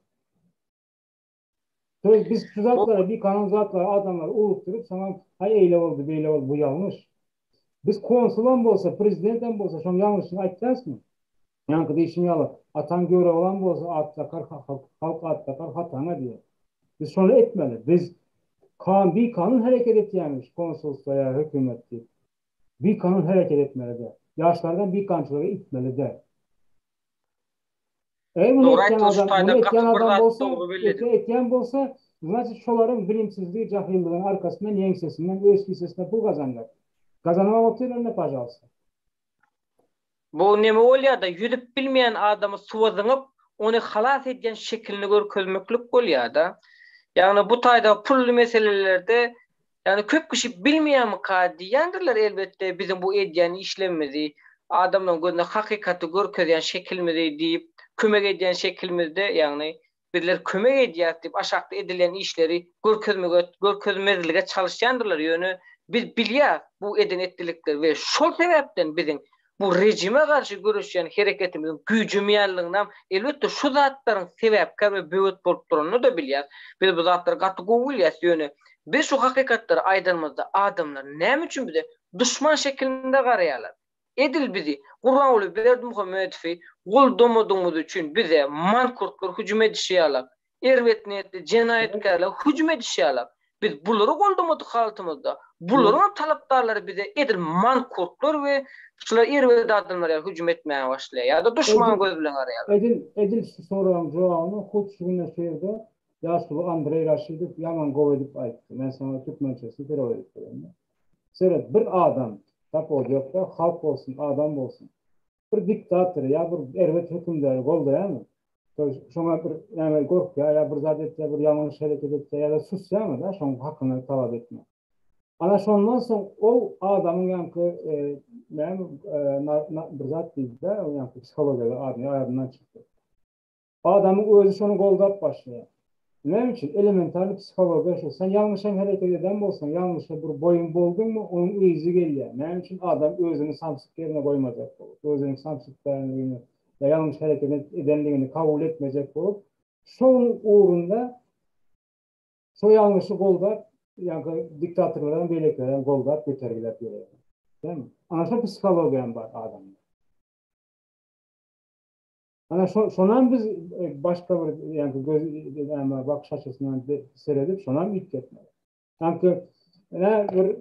Biz şu zatlara, bir kanun zatlara adamları oluşturup sana hay eyle oldu, böyle oldu, bu yanlış. Biz konsulan da olsa, prezidentten de olsa şunun yanlışını aytacağız mı? Yankıda işini yalı. Atan göre olan bu olsa at takar, halk at takar, hatana diyor. Biz şunu etmeli. Biz bir kanun hareket etmeliyiz. Konsolosluğa, hükümet değil. Bir kanun hareket etmeli de. Yaşlardan bir kanunçuluğa itmeli de. Eğer bunu etken adam olsa, Значит, şoların bilimsizliği, cahilliğin arkasından yengsesinden, öz kisesinden pul kazanlar. Kazanamamak için önüne pajalsa. Bu neme bolýar da yüzüp bilmeyen adamı suwazyňyp onu halas edýän şekilini görkezmeklik bolýar da. Yani bu taýda pully meselelerde yani köp kişi bilmeýän diýendirler elbette bizim bu edýän işlemimizi adamlaryň gözüne hakykaty görkezýän şekilimizi diýip kömek edýän şekilmizde yani bizler kömek edýär diýip aşakda edilen işleri görkezmezlige çalışýandyrlar. Ýöne biz bilýär bu eden etdilikler we şol sebäpden bizim bu rejime karşı görüşen hareketimizin gücümýänliginden elbette şu zatlaryň sebäpkär we böwet bolup duranyny da bilýär. Biz bu zatlary gaty goýulýar ýöne biz şu hakykatları aýdymyzda adamlar näme üçin bize düşman şeklinde garaýarlar. Edil bizi Gurbanuly Berdimuhammedowy goldomudymyz üçin bize mankurtlar hüjüm edişýärler. Erwet niýetli jenayetkarlar hüjüm edişýärler. Biz bulary goldomudy haltymyzda. Bularyň talapdarlary bize edil mankurtlar we şular erwet adamlara hüjüm etmäge başlaýar. Ya da düşman göz bilen garaýarlar. Edil soragyň jogabyny hutsugyna şeýerde ýaşly Andrey Raşidow ýaman gowy edip aýtdy. Men sana türkmençesi terör edip berem. Seret bir adam tapo yoksa halk olsun, adam olsun. Bir diktatör ya bir erwet hükümdary goldaýarmy? Şoňa bir yani gorkya ya bir zat etse, bir ýalňyş hareket etse ya da susýarmy da şoň hakyny talap etme. Ana şondan soň o adamyň ýanky bir zat diýdi da, o ýanky psihologiýa ýardymdan çykdy. Adamyň özü şonu goldap başlaýar. Näme üçin? Elementar psihologiýa şu. Sen ýalňyş hareket eden bolsaň, ýalňyş bir boyun bolduňmy, onuň öýüzi gelýär. Näme üçin? Adam özüni samsyk ýerine goýmajak bolup, özüniň samsyklarlygyny ya ýalňyş hareket edenligini kabul etmejek bolup, şoň uğrunda şo ýalňyşy goldap, ýa-ni diktatorlaryň beýleklerden goldap götergilep ýörýär. Değil mi? Ana şu psihologiýam bar adamda. Ana şondan biz başka bir yani göz bakış açısından seyredip şondan gitmeli. Çünkü bir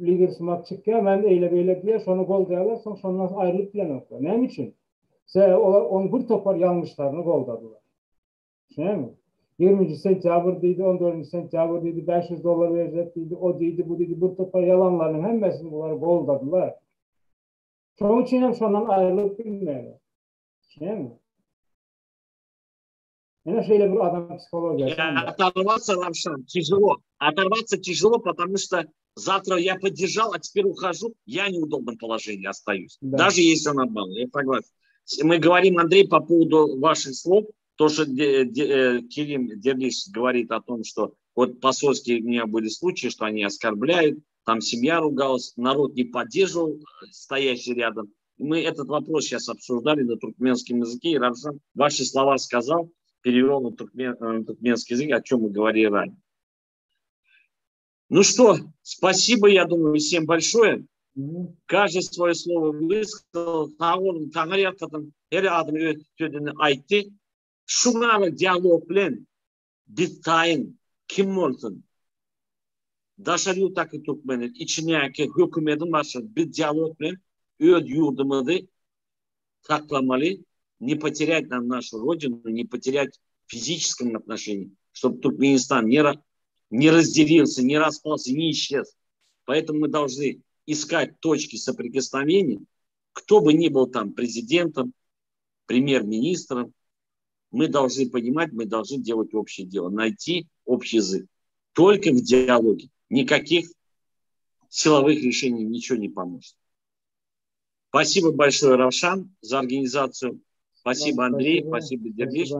lider sumak çıkıyor, ben eyle diye şonu goldayalar, sonra şondan ayrılıp bilen nokta. Ne için? On bir topar yanlışlarını goldadılar. Şey mi? 20. sentyabr deydi, 14. sentyabr deydi, $500 verecek deydi, o deydi, bu deydi, bir topar yalanlarının hemmesini bunları goldadılar. Çoğun için hem şondan ayrılıp bilmeyeler. Değil mi? Yani şöyle bir adam психология. Оторваться, Равшан, тяжело. Оторваться тяжело, потому что завтра я поддержал, а теперь ухожу, я в неудобном положении остаюсь. Да. Даже если он обманул, я согласен. Мы говорим, Андрей, по поводу ваших слов, то, что Керим Дерлиш говорит о том, что вот посольские у меня были случаи, что они оскорбляют, там семья ругалась, народ не поддерживал стоящий рядом. Мы этот вопрос сейчас обсуждали на туркменском языке, и Равшан ваши слова сказал, перевел на туркменский язык, о чем мы говорили ранее. Ну что, спасибо, я думаю, всем большое. Каждый свое слово высказал. Şunları diyalog bilen bitayın kim olsun? Daşarı takı Türkmenin içindeki hükümetin başı bir diyalog bilen öz yurdumuzu saklamalı, не потерять нам нашу родину, не потерять в физическом отношении, чтобы Туркменистан не разделился, не распался, не исчез. Поэтому мы должны искать точки соприкосновения, кто бы ни был там президентом, премьер-министром, мы должны понимать, мы должны делать общее дело, найти общий язык. Только в диалоге. Никаких силовых решений ничего не поможет. Спасибо большое, Равшан, за организацию. Спасибо, Андрей. Спасибо, Дерлиш.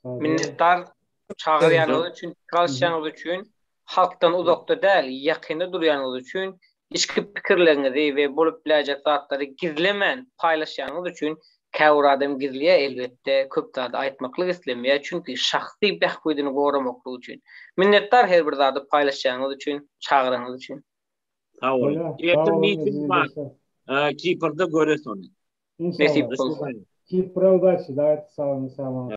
Minnettar çağırýanyňyz üçin, çalışýanyňyz üçin, halkdan uzakda däl, ýakynda durýanyňyz üçin, içki pikirleriňizi we bolup biläjek zatlary gizlemen paýlaşýanyňyz üçin käwür adam gizliýe elbetde köp zady aýtmaklyk islemeýär, çünki şahsy behbudyny goramaklyk üçin. Minnettar her bir zady paýlaşýanyňyz üçin, çağıryňyz üçin. Sağ olun. Kipr'da göresiň. İnşallah. Кипра удачи, да, это самое.